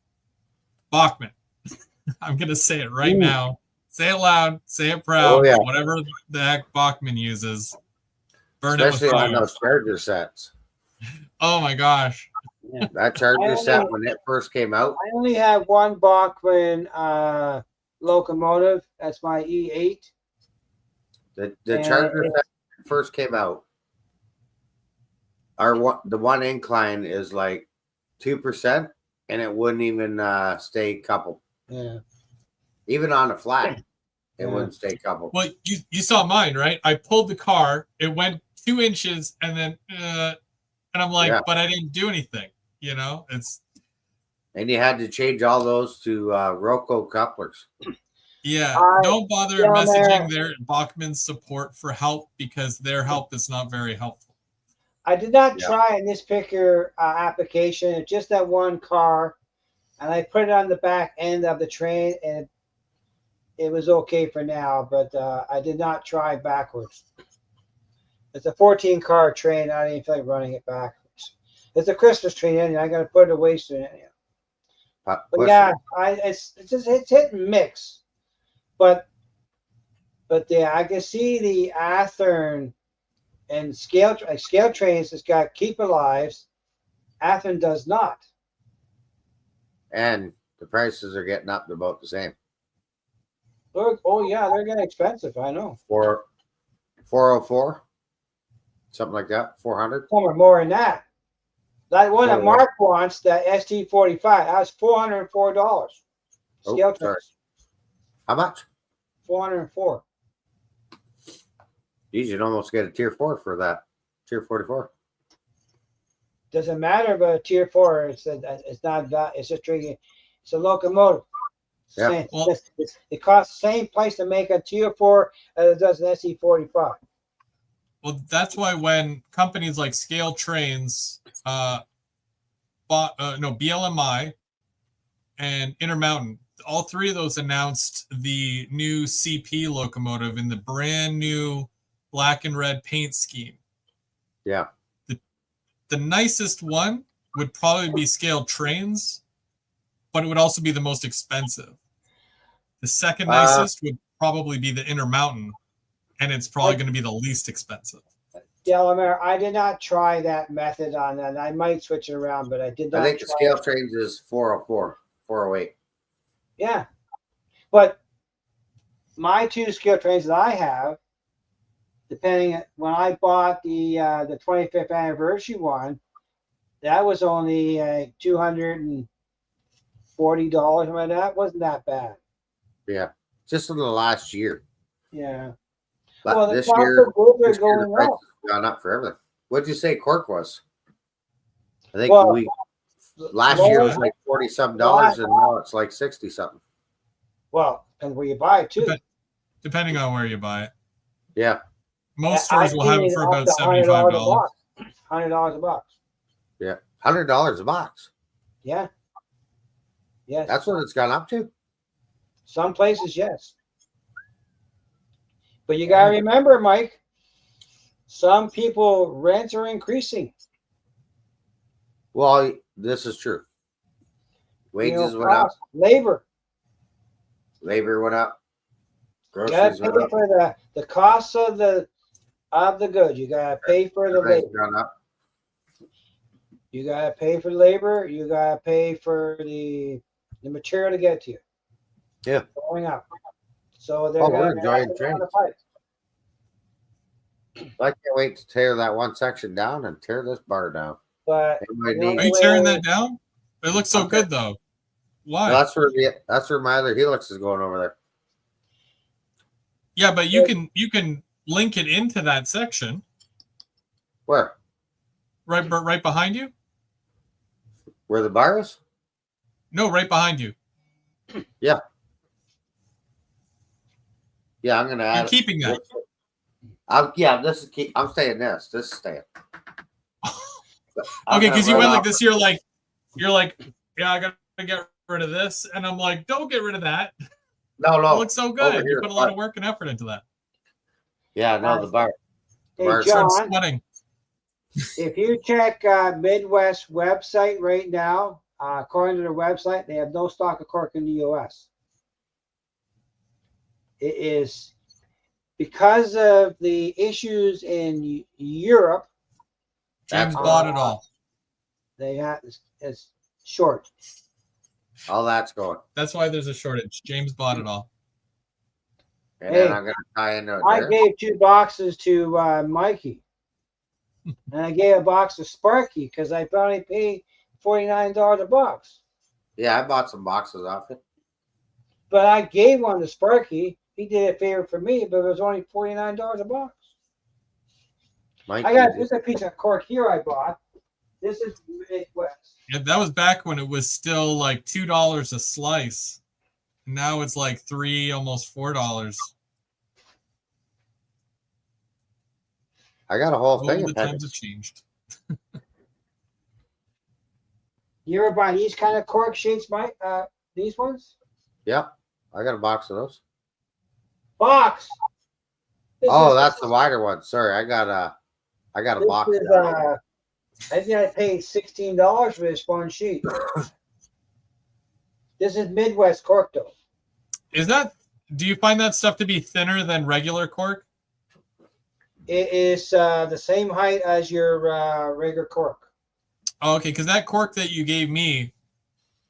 Bachmann. I'm going to say it right now. Say it loud. Say it proud. Whatever the heck Bachmann uses. Burn Especially it with fire. on those charger sets. Oh, my gosh. That charger set, when it first came out. I only have one Bachmann locomotive. That's my E8. The charger set first came out. The one incline is like 2%, and it wouldn't even stay coupled. Yeah. Even on a flat, it wouldn't stay coupled. Well, you saw mine, right? I pulled the car. It went 2 inches, and then, and I'm like, but I didn't do anything. You know, and you had to change all those to Roco couplers. Yeah, don't bother messaging their Bachmann support for help because their help is not very helpful. I did not try in this particular application. It's just that one car, and I put it on the back end of the train, and it was okay for now. But I did not try backwards. It's a 14-car train. I didn't feel like running it backwards. It's a Christmas tree, and I got to put it away soon. But yeah, it's hit and mix. But yeah, I can see the Athearn and scale trains has got keep alives. Athearn does not. And the prices are getting up to about the same. Oh yeah, they're getting expensive. I know. 404, something like that. 400. Some are more than that. That one that Mark wants, that ST45, that was $404. Scale trains. How much? 404. You should almost get a tier 4 for that. Tier 44. Doesn't matter about a tier 4. It's not that. It's just drinking. It's a locomotive. Yeah. It costs the same price to make a tier 4 as it does an SE45. Well, that's why when companies like Scale Trains, BLMI, and Intermountain, all three of those announced the new CP locomotive in the brand new black and red paint scheme. Yeah. The nicest one would probably be Scale Trains, but it would also be the most expensive. The second nicest would probably be the Intermountain, and it's probably going to be the least expensive. Delamere, I did not try that method on that. I might switch it around, but I did not. I think the Scale Trains is 404, 408. Yeah. But my 2 Scale Trains that I have, depending when I bought the 25th anniversary one, that was only $240. Like that wasn't that bad. Yeah. just in the last year. Yeah. But Well, the this cost year, of goods are this year the going price up. has gone up for everything. What did you say cork was? I think Well, last year was like $40-some, and now it's like 60-something. Well, and where you buy it too. Depending on where you buy it. Yeah. Most stores will have it for about $75. $100 a box. Yeah. $100 a box. Yeah. Yes. That's what it's gone up to. Some places, yes. But you got to remember, Mike, some people rents are increasing. Well, this is true. Wages went up. Labor. Labor went up. You got Groceries to pay went up. for the cost of the goods. You got to pay for the labor. Gone up. You got to pay for labor. You got to pay for the material to get to you. Yeah. Going up. So they're we're enjoying trains. I can't wait to tear that one section down and tear this bar down. But are you tearing that down? It looks so good though. Why? No, that's where my other Helix is going over there. Yeah, but you can link it into that section. Where? Right behind you. Where the bar is? No, right behind you. Yeah. Yeah, I'm gonna add. You're keeping that. This is I'm staying this. This is staying. Okay, because you went like this. You're like, yeah, I gotta get rid of this, and I'm like, don't get rid of that. No. It looks so good. You put a lot of work and effort into that. Yeah, no, the bar. Hey, Bar's John, sweating. If you check Midwest website right now, according to their website, they have no stock of cork in the U.S. It is because of the issues in Europe. James bought it all. They have it's short. All that's going. That's why there's a shortage. James bought it all. And then I'm gonna tie into it. I gave 2 boxes to Mikey, and I gave a box to Sparky because I only paid $49 a box. Yeah, I bought some boxes off it. But I gave one to Sparky. He did a favor for me, but it was only $49 a box. This is a piece of cork here I bought. This is Midwest. Yeah, that was back when it was still like $2 a slice. Now it's like $3, almost $4. I got a whole thing. The times have changed. You ever buy these kind of cork sheets, Mike? These ones? Yeah, I got a box of those. Box. That's the wider one. Sorry, I got a box. I think I paid $16 for this one sheet. This is Midwest cork, though. Do you find that stuff to be thinner than regular cork? It is the same height as your regular cork. Oh, okay, because that cork that you gave me,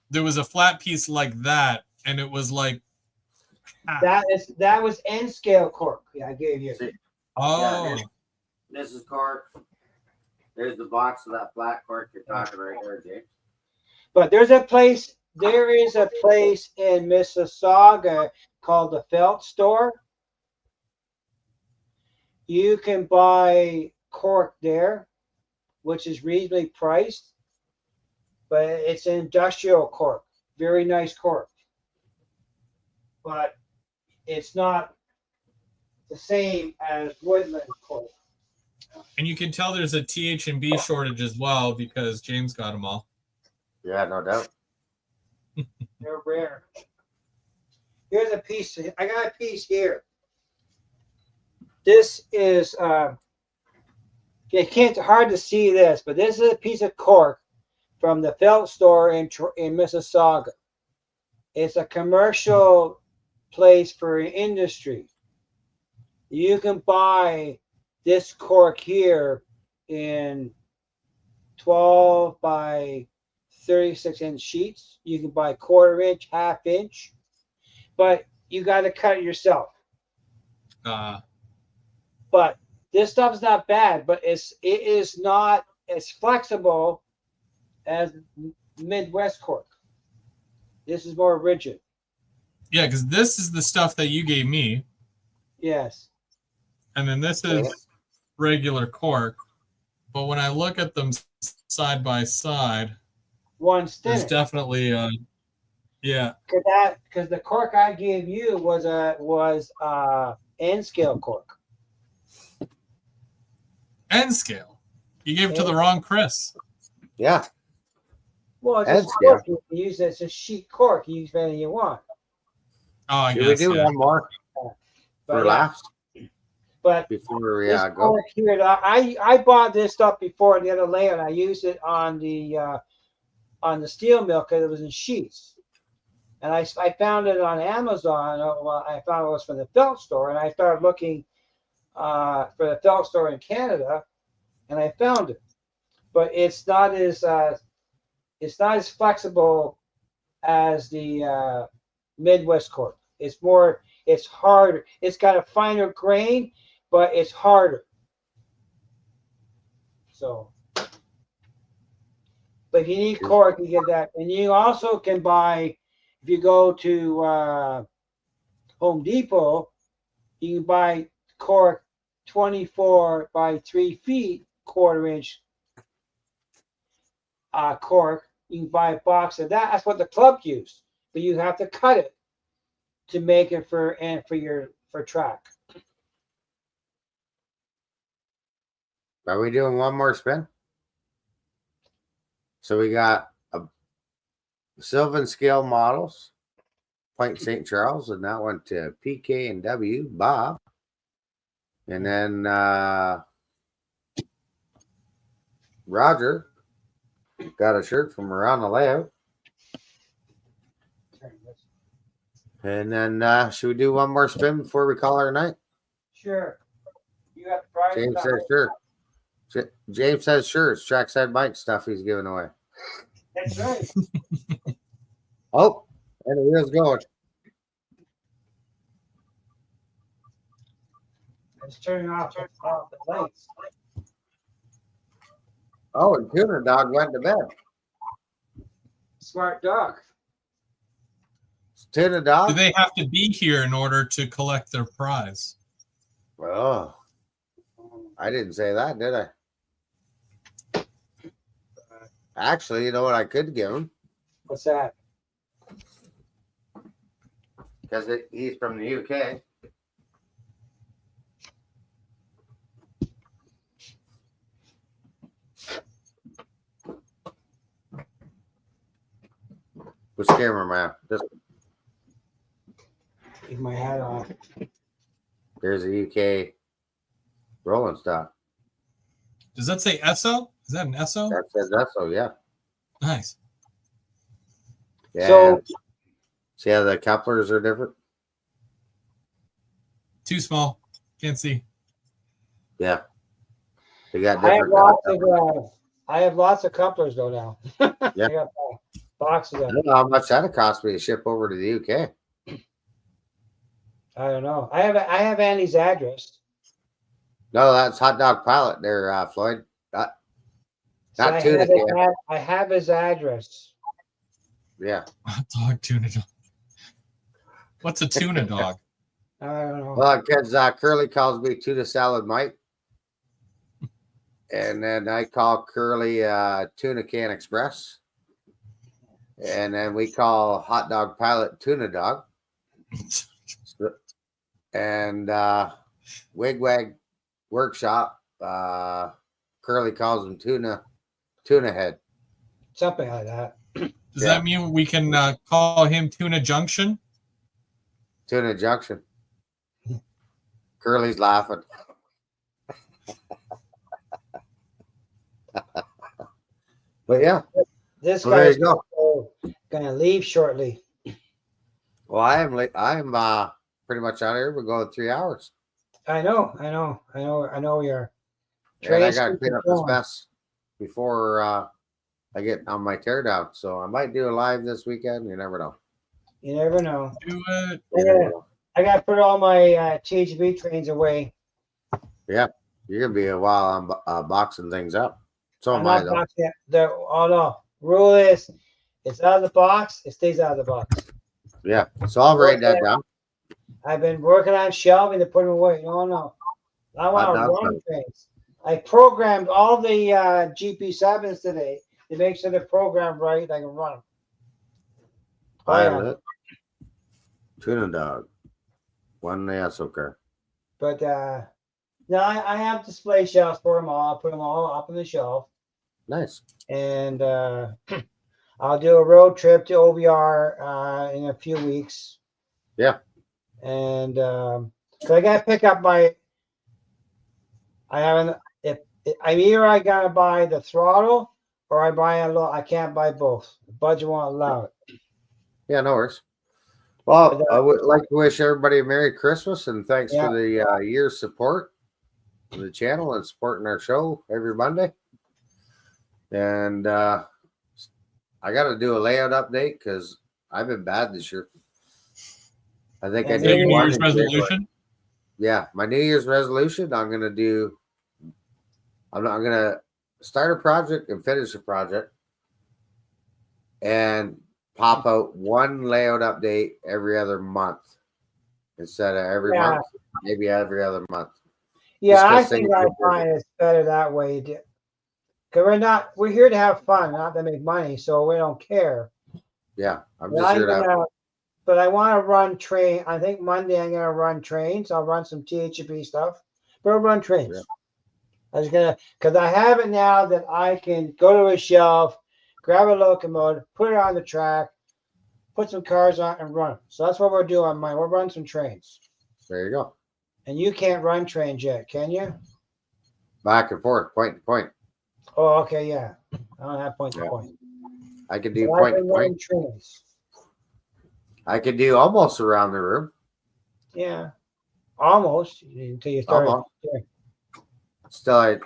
there was a flat piece like that, and it was like that was N scale cork. Yeah, I gave you. Oh, yeah, this is cork. There's the box of that flat cork you're talking right there, James. But there is a place in Mississauga called the Felt Store. You can buy cork there, which is reasonably priced, but it's industrial cork. Very nice cork. But it's not the same as woodland cork. And you can tell there's a TH&B shortage as well because James got them all. Yeah, no doubt. They're rare. Here's a piece. I got a piece here. This is hard to see this, but this is a piece of cork from the Felt Store in Mississauga. It's a commercial place for industry. You can buy this cork here in 12 by 36-inch sheets. You can buy 1/4 inch, 1/2 inch, but you got to cut it yourself. But this stuff's not bad, but it is not as flexible as Midwest cork. This is more rigid. Yeah, because this is the stuff that you gave me. Yes. And then this is regular cork. But when I look at them side by side, One's there's thinner. definitely yeah. Because the cork I gave you was N scale cork. N scale. You gave it to the wrong Chris. Yeah. Well, it's N a scale. cork. You use it as a sheet cork. You use anything you want. Oh, I Should guess. we do one more for laughs But before we this go? cork here, I bought this stuff before in the other layout. I used it on the steel mill because it was in sheets. And I found it on Amazon. Well, I found it was from the felt store, and I started looking for the felt store in Canada, and I found it. But it's not as flexible as the Midwest cork. It's harder. It's got a finer grain, but it's harder. So, but if you need cork, you get that, and you also can buy. If you go to Home Depot, you can buy cork 24 by 3 feet, 1/4 inch cork. You can buy a box of that. That's what the club used, but you have to cut it to make it for track. Are we doing one more spin? So we got Sylvan Scale Models, Point St. Charles, and that went to PK and W, Bob. And then Roger got a shirt from Around the Layout. And then should we do one more spin before we call our night? Sure. You got the prize. James says sure. James says sure. It's Trackside Bike stuff he's giving away. That's right. Oh, and the wheel's going. It's turning off the lights. Oh, and Tuna Dog went to bed. Smart dog. Tuna Dog? Do they have to be here in order to collect their prize? Oh, I didn't say that, did I? Actually, you know what I could give him? What's that? Because he's from the UK. Which camera, man? This. Take my hat off. There's a UK rolling stock. Does that say Esso? Is that an Esso? That says Esso, yeah. Nice. Yeah. So, see how the couplers are different? Too small. Can't see. Yeah. They got I different. have lots of couplers though now. Yeah. I got boxes of I them. don't know how much that'd cost me to ship over to the UK. I don't know. I have Andy's address. No, that's Hot Dog Pilot there, Floyd. So Not tuna can. I have his address. Yeah. Hot dog, tuna dog. What's a tuna dog? I don't know. Well, because Curly calls me Tuna Salad Mike. And then I call Curly Tuna Can Express. And then we call Hot Dog Pilot Tuna Dog. And Wigwag Workshop, Curly calls him Tuna Head. Something like that. Does that mean we can call him Tuna Junction? Tuna Junction. Curly's laughing. But yeah. This Well, there guy's you gonna leave shortly. Well, I am late. I'm pretty much out here. We're going 3 hours. I know we are. And I got to clean up this mess before I get on my teardown. So I might do a live this weekend. You never know. You never know. Do it. I got to put all my THV trains away. Yeah, you're gonna be a while on boxing things up. So I'm am I, not though. boxing. Oh no! Rule is, it's out of the box. It stays out of the box. Yeah. So I'll write that down. I've been working on shelving to put them away. No. I want to run done. trains. I programmed all the GP7s today to make sure they're programmed right. I can run them. Violet. Tuna dog. One okay. But no, I have display shelves for them all. I'll put them all up on the shelf. Nice. And I'll do a road trip to OVR in a few weeks. Yeah. And so I got to pick up my. I haven't. I'm either I gotta buy the throttle or I buy a lot. I can't buy both. The budget won't allow it. Yeah, no worries. Well, I would like to wish everybody a Merry Christmas and thanks for the year's support of the channel and supporting our show every Monday. And I got to do a layout update because I've been bad this year. I think I did your New one Year's in resolution. January. Yeah, my New Year's resolution. I'm gonna start a project and finish a project, and pop out one layout update every other month instead of every month, maybe every other month. Yeah, I think I find it's better that way. Because we're here to have fun, not to make money, so we don't care. Yeah, I'm just here to. But I want to run train. I think Monday I'm going to run trains. I'll run some THP stuff, but I'll run trains. Yeah. I was going to, because I have it now that I can go to a shelf, grab a locomotive, put it on the track, put some cars on and run. So that's what we're doing on mine. We'll run some trains. There you go. And you can't run trains yet, can you? Back and forth, point to point. Oh, okay, yeah. I don't have point to point. I can do point to point. Trains. I could do almost around the room. Yeah, almost until you start. Till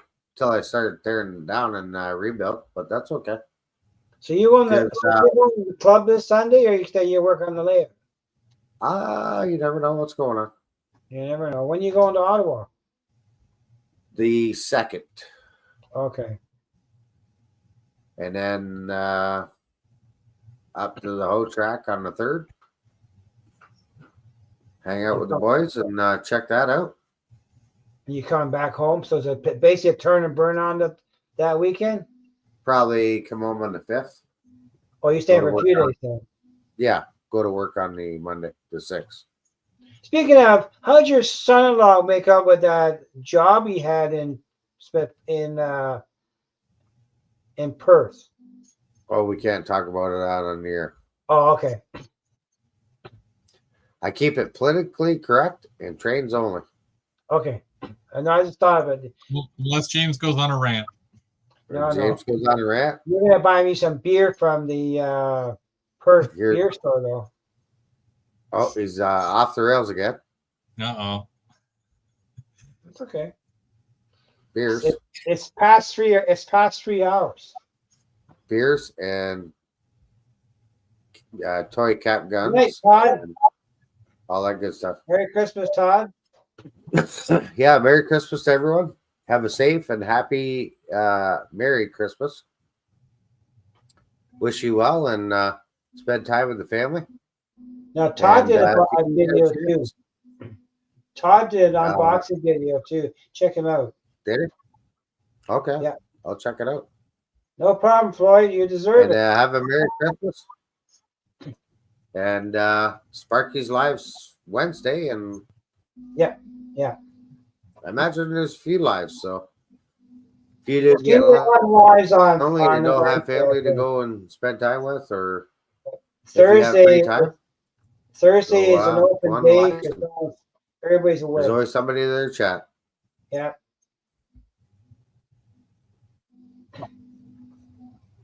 I started tearing down and rebuilt, but that's okay. So you going to the club this Sunday, or you work on the layout? You never know what's going on. You never know. When you going to Ottawa? The 2nd. Okay. And then up to the whole track on the 3rd. Hang out with the boys and check that out. And you coming back home? So it's basically a turn and burn on that weekend? Probably come home on the 5th. Oh, you stay for a few days then? Yeah, go to work on the Monday, the 6th. Speaking of, how did your son-in-law make up with that job he had in Perth? Oh, we can't talk about it out on the air. Oh, okay. I keep it politically correct and trains only. Okay. And I just thought of it. Unless James goes on a rant. James goes on a rant. You're going to buy me some beer from the Perth beer store, though. Oh, he's off the rails again. Uh-oh. It's okay. Beers. It's past 3 hours. Beers and toy cap guns. Good night, Todd. All that good stuff. Merry Christmas, Todd. Yeah, Merry Christmas to everyone. Have a safe and happy Merry Christmas. Wish you well and spend time with the family. Now, Todd did a video too. Todd did an unboxing video too. Check him out. Did he? Okay. Yeah. I'll check it out. No problem, Floyd. You deserve it. Have a Merry Christmas. And Sparky's Live's Wednesday, and yeah. I imagine there's a few lives, so if you didn't get lives on only to know have family to go and spend time with, or Thursday. Thursday is an open day. Everybody's away. There's always somebody in their chat. Yeah.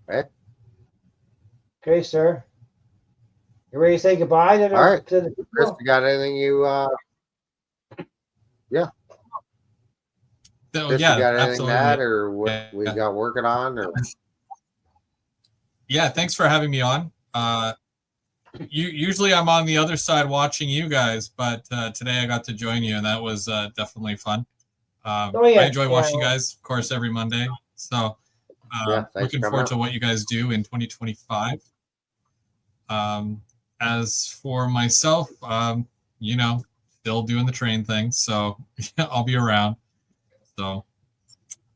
Okay. Okay, sir. You ready to say goodbye to the, all right. to the people? Chris, you got anything you yeah. Chris, yeah, you got anything absolutely. To add or what we got working on or yeah, thanks for having me on. Usually I'm on the other side watching you guys, but today I got to join you and that was definitely fun. I enjoy watching you guys, of course, every Monday. So looking forward to what you guys do in 2025. as for myself, you know, still doing the train thing, so I'll be around. So,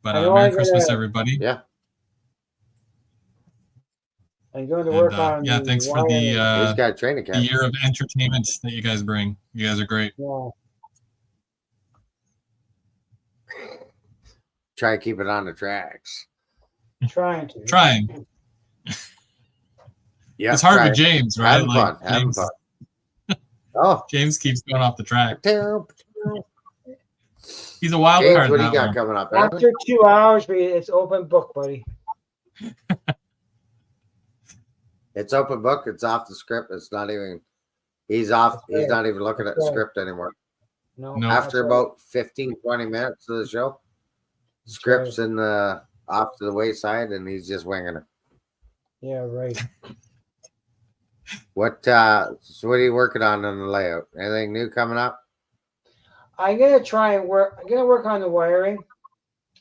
but Merry Christmas, everybody. Yeah. I'm going to work on. Yeah, thanks for the He's got a training the year of entertainment that you guys bring. You guys are great. Yeah. Try and keep it on the tracks. Trying to. Trying. Yeah, it's hard with James, right? Having fun. Having fun. Oh, James keeps going off the track. He's a wild James, card. What do you got coming up? After 2 hours, it's open book, buddy. It's open book. It's off the script. It's not even. He's off. He's not even looking at the script anymore. No. After about 15, 20 minutes of the show, scripts in the off to the wayside, and he's just winging it. Yeah, right. So what are you working on the layout? Anything new coming up? I'm gonna try and work. I'm gonna work on the wiring.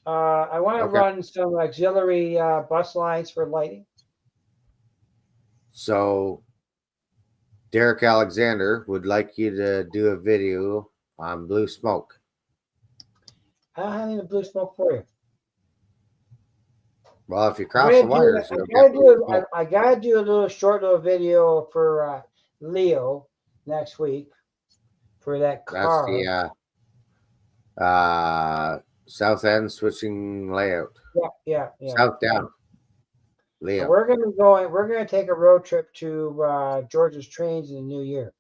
I want to run some auxiliary bus lines for lighting. So, Derek Alexander would like you to do a video on blue smoke. I don't have any blue smoke for you. Well, if you cross the wires, I gotta do a short little video for Leo next week for that car. That's the south end switching layout. Yeah. South down. Leo. So we're gonna take a road trip to George's Trains in the new year.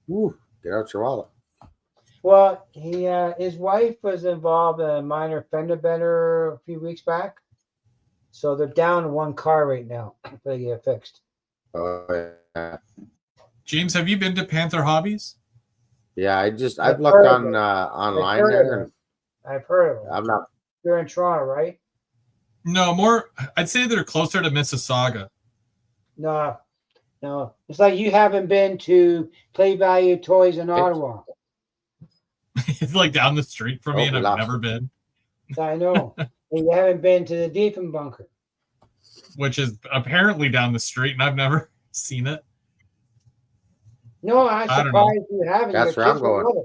Ooh, get out your wallet. Well, his wife was involved in a minor fender bender a few weeks back. So they're down to one car right now until they get it fixed. Oh, yeah. James, have you been to Panther Hobbies? Yeah, I've looked on online there. I've heard of it. I'm not. You're in Toronto, right? No, I'd say they're closer to Mississauga. No. It's like you haven't been to Play Value Toys in Ottawa. It's like down the street from me, and I've never been. I know. And you haven't been to the Diefenbunker, which is apparently down the street, and I've never seen it. No, I'm surprised you haven't. That's where I'm going.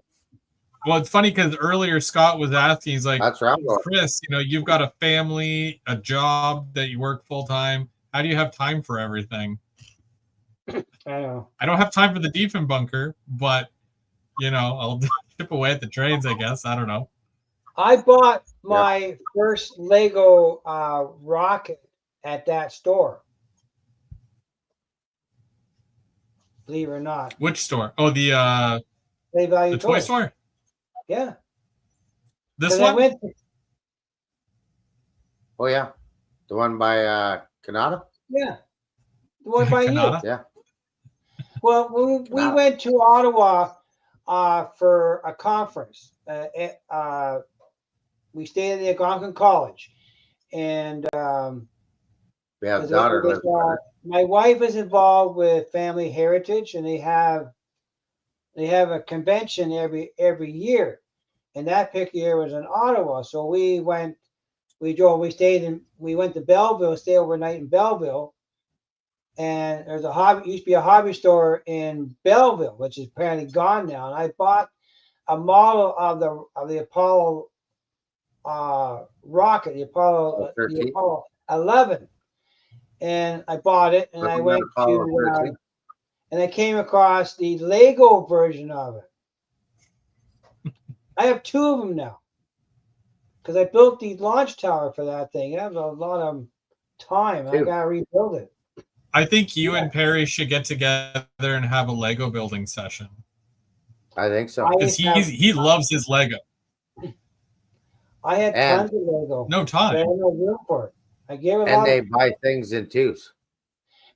Well, it's funny because earlier Scott was asking, he's like, "That's where I'm going, Chris. You know, you've got a family, a job that you work full time. How do you have time for everything?" I know. I don't have time for the Diefenbunker, but you know, I'll chip away at the trains. I guess I don't know. I bought my first Lego rocket at that store. Believe it or not. Which store? Oh, the Play Value toy store. Yeah. This one? Oh yeah, the one by Canada. Yeah, the one by Canada? you. Yeah. Well, we went to Ottawa for a conference. We stayed at the Algonquin College, and we have a daughter. My wife is involved with Family Heritage, and they have a convention every year, and that particular year was in Ottawa. So we went to Belleville, stay overnight in Belleville, and there's used to be a hobby store in Belleville, which is apparently gone now. And I bought a model of the Apollo rocket, the Apollo 11, and I bought it, and I went to and I came across the Lego version of it. I have two of them now because I built the launch tower for that thing. That was a lot of time. I gotta rebuild it. I think you and Perry should get together and have a Lego building session. I think so. Because he loves his Lego. I had tons of Lego. No time. But I had no room for it. I gave it. And they buy things in twos.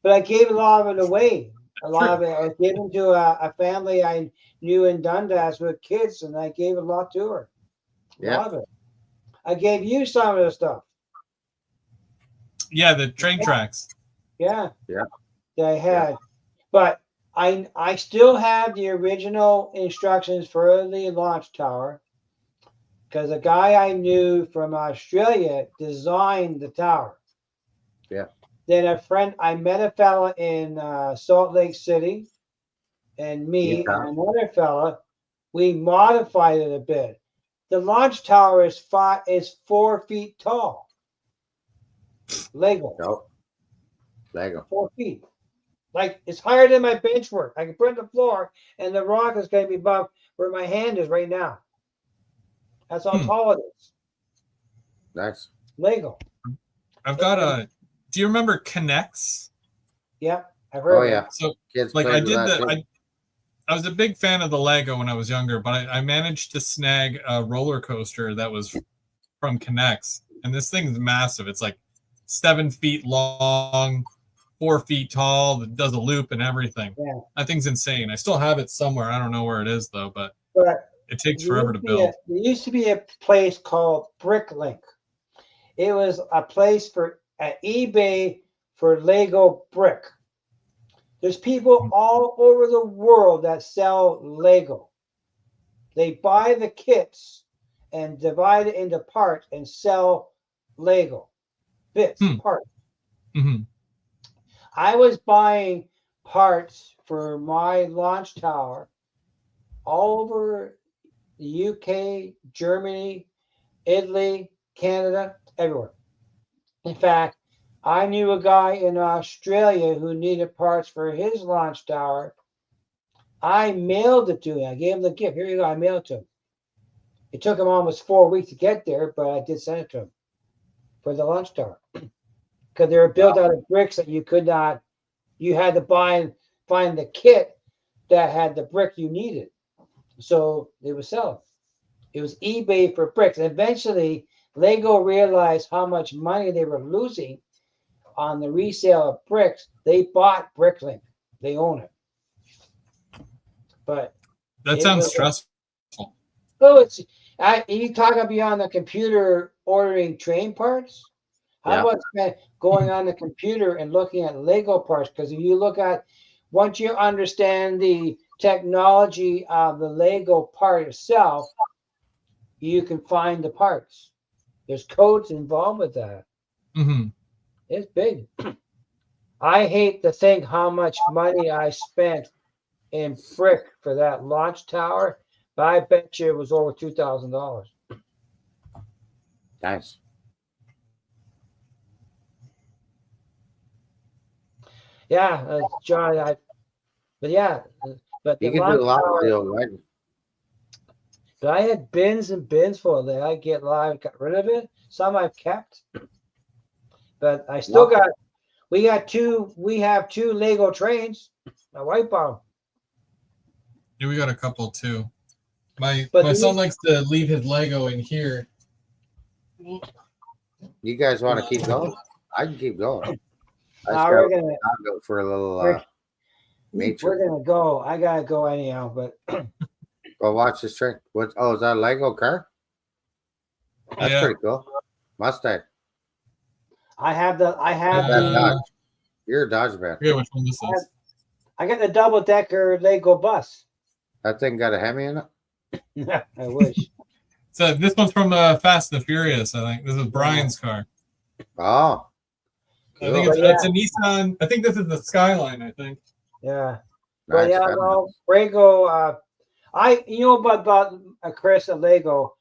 But I gave a lot of it away. A lot of it I was given to a family I knew in Dundas with kids, and I gave a lot to her. A lot of it. I gave you some of the stuff. Yeah, the train tracks. Yeah. That I had. But I still have the original instructions for the launch tower because a guy I knew from Australia designed the tower. Yeah. Then I met a fella in Salt Lake City, and me Yeah. and another fella, we modified it a bit. The launch tower is 4 feet tall. Lego. Nope. Lego. 4 feet. Like, it's higher than my bench work. I can put it on the floor, and the rock is going to be above where my hand is right now. That's how tall it is. Nice. Lego. I've got a. Do you remember Connects? Yeah, I've heard. Oh of yeah. it. So Kids like played I with did that the. too. I was a big fan of the Lego when I was younger, but I managed to snag a roller coaster that was from Connects, and this thing's massive. It's like 7 feet long, 4 feet tall. That does a loop and everything. Yeah. That thing's insane. I still have it somewhere. I don't know where it is though, but it takes forever to build. There used to be a place called Bricklink. It was a place at eBay for Lego brick. There's people all over the world that sell Lego. They buy the kits and divide it into parts and sell Lego bits, parts. Mm-hmm. I was buying parts for my launch tower all over the UK, Germany, Italy, Canada, everywhere. In fact, I knew a guy in Australia who needed parts for his launch tower. I mailed it to him. I gave him the gift. Here you go. I mailed it to him. It took him almost 4 weeks to get there, but I did send it to him for the launch tower. Because they were built out of bricks that you could not, you had to find the kit that had the brick you needed. So they would sell it. It was eBay for bricks. And eventually, Lego realized how much money they were losing on the resale of bricks. They bought Bricklink. They own it. But that sounds stressful. Oh, you talk about beyond the computer ordering train parts. How about going on the computer and looking at Lego parts? Because if you look at, once you understand the technology of the Lego part itself, you can find the parts. There's codes involved with that. Mm-hmm. It's big. I hate to think how much money I spent in brick for that launch tower, but I bet you it was over $2,000. Nice. Yeah, John. But You the can do a launch lot tower, with the old Lego. but I had bins and bins full of that. I got rid of it. Some I've kept, but I still got. We have two Lego trains. My wife bought them. Yeah, we got a couple too. My But son likes to leave his Lego in here. You guys want to keep going? I can keep going. we're gonna go for a little nature. we're gonna go. I gotta go anyhow. But Go watch this train. What? Oh, is that a Lego car? That's pretty cool. Mustang. I have the. Dodge. You're a Dodge man. I forget which one this is. I got the double decker Lego bus. That thing got a Hemi in it. I wish. So this one's from Fast and the Furious. I think this is Brian's car. Oh. I think it's a Nissan. I think this is the Skyline. I think. Yeah. Nice. But well, Lego. You know about Chris at Lego.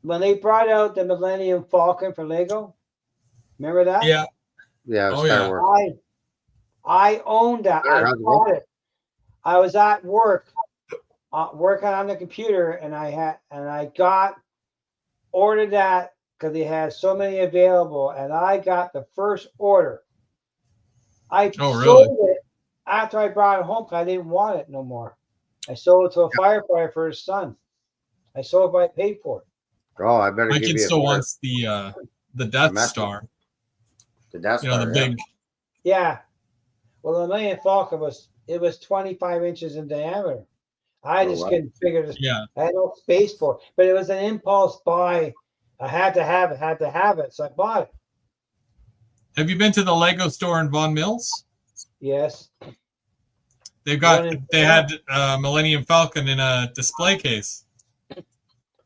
When they brought out the Millennium Falcon for Lego, remember that? Yeah. Yeah. Oh, Wars. I owned that. I bought it. I was at work, working on the computer, and I ordered that because they had so many available, and I got the first order. I sold it after I brought it home because I didn't want it no more. I sold it to a firefighter for his son. I sold it, but I paid for it. Oh, I better my give kid you still wants the Death Star. The Death Star. The big. Yeah. Well, the Millennium Falcon was 25 inches in diameter. I just couldn't figure this. Yeah. I had no space for it, but it was an impulse buy. I had to have it, so I bought it. Have you been to the Lego store in Vaughan Mills? Yes. They had Millennium Falcon in a display case.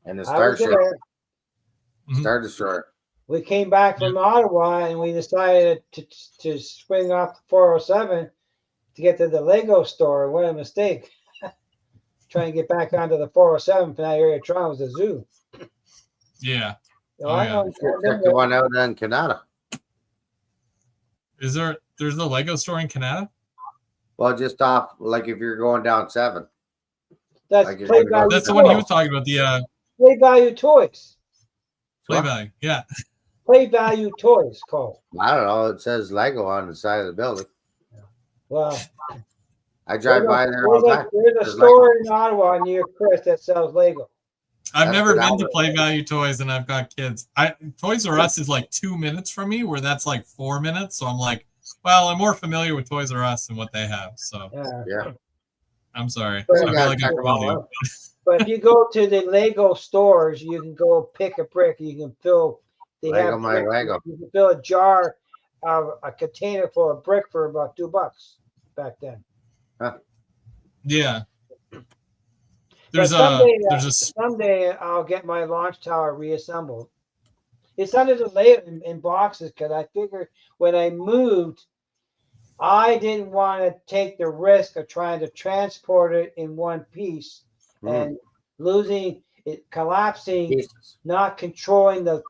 And the Starship. Mm-hmm. Star Destroyer. we came back from Ottawa and we decided to swing off the 407 to get to the Lego store. What a mistake. Trying to get back onto the 407 from that area of Toronto was a zoo. Yeah. So Oh, I yeah. know, You should check the one out in Canada. There's the Lego store in Canada? Well, just off, like if you're going down 7. that's Like you're Play gonna go- Value That's the one he Toys. was talking about, the Play Value Toys. Play What? Value. Yeah. Play Value Toys called. I don't know. It says Lego on the side of the building. Well, I drive by there all the time. there's a There's store in Ottawa near Chris that sells Lego. I've That's never what I been to would- Play Value Toys, and I've got kids. Toys R Us is like 2 minutes from me, where that's like 4 minutes. So I'm like, well, I'm more familiar with Toys R Us and what they have. So Yeah. I'm sorry. But I you feel gotta like I check 'em told all you. out. But if you go to the Lego stores, you can go pick a brick. You can fill. They Lego have my bricks. Lego. You can fill a jar of a container full of brick for about $2 back then. Yeah. There's Someday I'll get my launch tower reassembled. It's under the layer in boxes because I figured when I moved, I didn't want to take the risk of trying to transport it in one piece and losing it, collapsing, Jesus. not controlling the.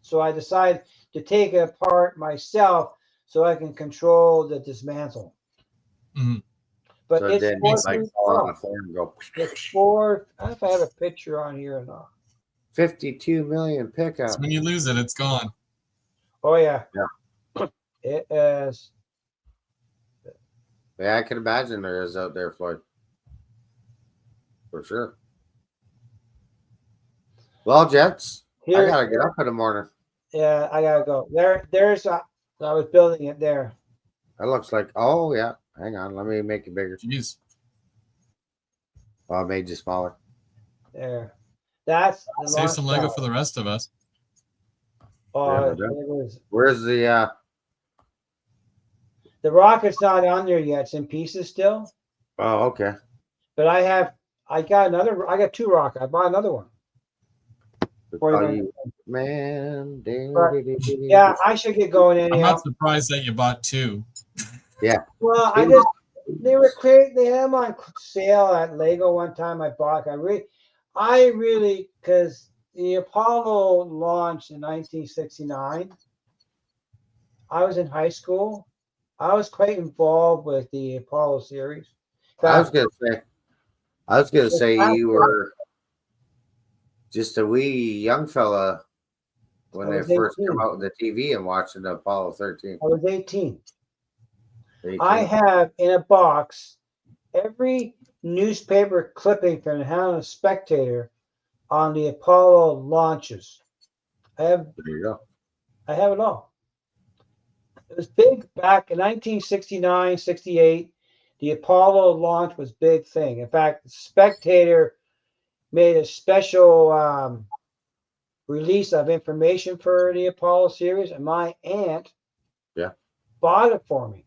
So I decided to take it apart myself so I can control the dismantle. Mhm. But So it's then four it's like feet fall on tall. the floor and go. It's four. I don't know if I have a picture on here or not. 52 million pickup. when you lose it, it's gone. Oh yeah. Yeah. It is. Yeah, I can imagine there is out there, Floyd. For sure. Well, Jets, Here, I gotta get up in the morning. yeah, I gotta go. There's I was building it there. That looks like, oh yeah. Hang on, let me make it bigger. Jeez. Well, I made you smaller. There. That's the Save launch some Lego tower. for the rest of us. Oh, Yeah, it was, Where's the the rocket's not on there yet. It's in pieces still. oh, okay. But I got 2 rockets. I bought another one. Oh, you, man. Yeah, I should get going I'm anyhow. not surprised that you bought 2. Well, they had them on sale at Lego one time. I bought. I really, because the Apollo launched in 1969. I was in high school. I was quite involved with the Apollo series. I was gonna say you were just a wee young fella when I they was first 18. come out on the TV and watching the Apollo 13. I was 18. 18. I have in a box every newspaper clipping from the Hannah Spectator on the Apollo launches. There you go. I have it all. It was big back in 1969, 68. The Apollo launch was a big thing. In fact, the Spectator made a special release of information for the Apollo series, and my aunt bought it for me.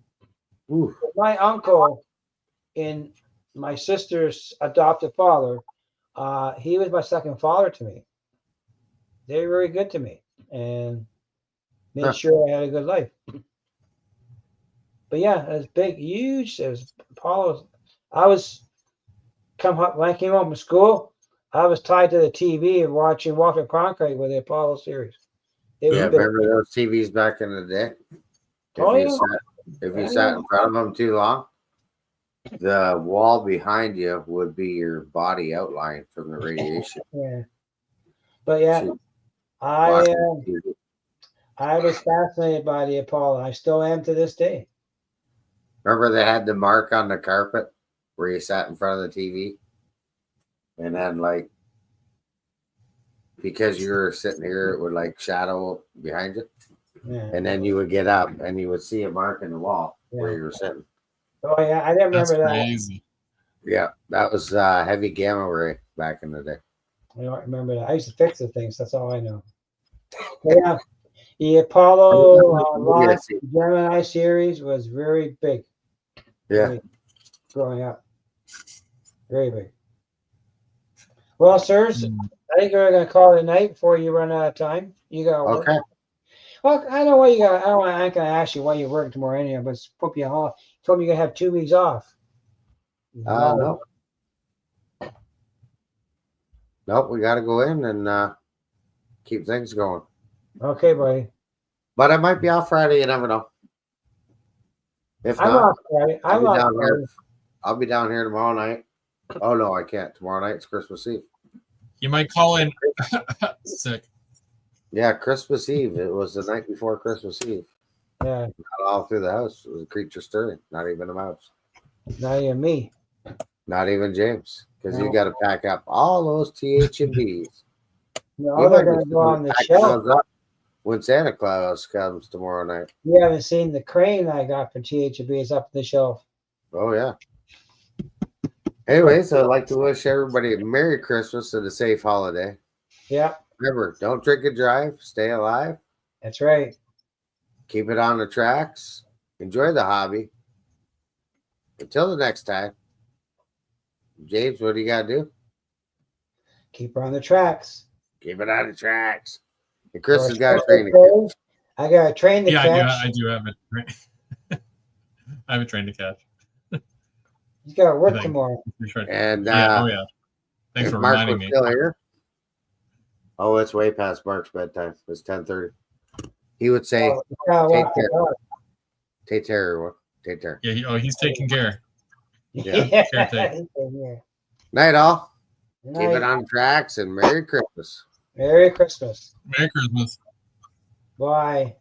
Ooh. My uncle, in my sister's adopted father, he was my second father to me. They were very good to me and made sure I had a good life. But yeah, it was big, huge. It was Apollo. When I came home from school, I was tied to the TV and watching Walter Cronkite with the Apollo series. It was Yeah, big. remember those TVs back in the day? Oh, yeah. If you sat in front of them too long, the wall behind you would be your body outline from the radiation. Yeah. But yeah, So, I watching TV. I was fascinated by the Apollo. I still am to this day. Remember they had the mark on the carpet where you sat in front of the TV? And then, like, because you were sitting here, it would, like, shadow behind you. Yeah. And then you would get up and you would see a mark in the wall where Yeah. you were sitting. Oh yeah, I didn't That's remember that. crazy. Yeah, that was heavy gamma ray back in the day. I don't remember that. I used to fix the things. That's all I know. But yeah, the Apollo launch Gemini series was very big. Yeah. Very, growing up, very big. Well, sirs, I think we're gonna call it a night before you run out of time. You got work. Okay. Well, I know what you got. I ain't gonna ask you why you work tomorrow anyhow, but it's put you on. Told me you're gonna have 2 weeks off. No. Nope, we got to go in and keep things going. Okay, buddy. But I might be off Friday. You never know. If I'm not, off Friday. I'm off Friday. I'll be down here tomorrow night. Oh no, I can't. Tomorrow night's Christmas Eve. You might call in sick. Yeah, Christmas Eve. It was the night before Christmas Eve. Yeah, Not all through the house. It was a creature stirring. Not even a mouse. not even me. Not even James. Because No. you got to pack up all those TH&Bs. No, they're gonna go on the shelf. When Santa Claus comes tomorrow night. You haven't seen the crane I got for THB. It's up the shelf. Oh, yeah. Anyways, I'd like to wish everybody a Merry Christmas and a safe holiday. Yeah, Remember, don't drink and drive. Stay alive. that's right. Keep it on the tracks. Enjoy the hobby. Until the next time. James, what do you got to do? Keep her on the tracks. Keep it on the tracks. And Chris has Or got a special training. clothes. I got a train to Yeah, catch. I do have it. I have a train to catch. You got to work I think. tomorrow. And Oh yeah. Thanks if for Mark reminding was me. still here. Oh, it's way past Mark's bedtime. It's 10:30. He would say, Oh, you gotta take walk the care. dog. Take care, everyone. Take care. Yeah, he's taking care. Yeah. Caretaker. Yeah. Night, all. Good Keep it night. on the tracks and Merry Christmas. Merry Christmas. Merry Christmas. Bye.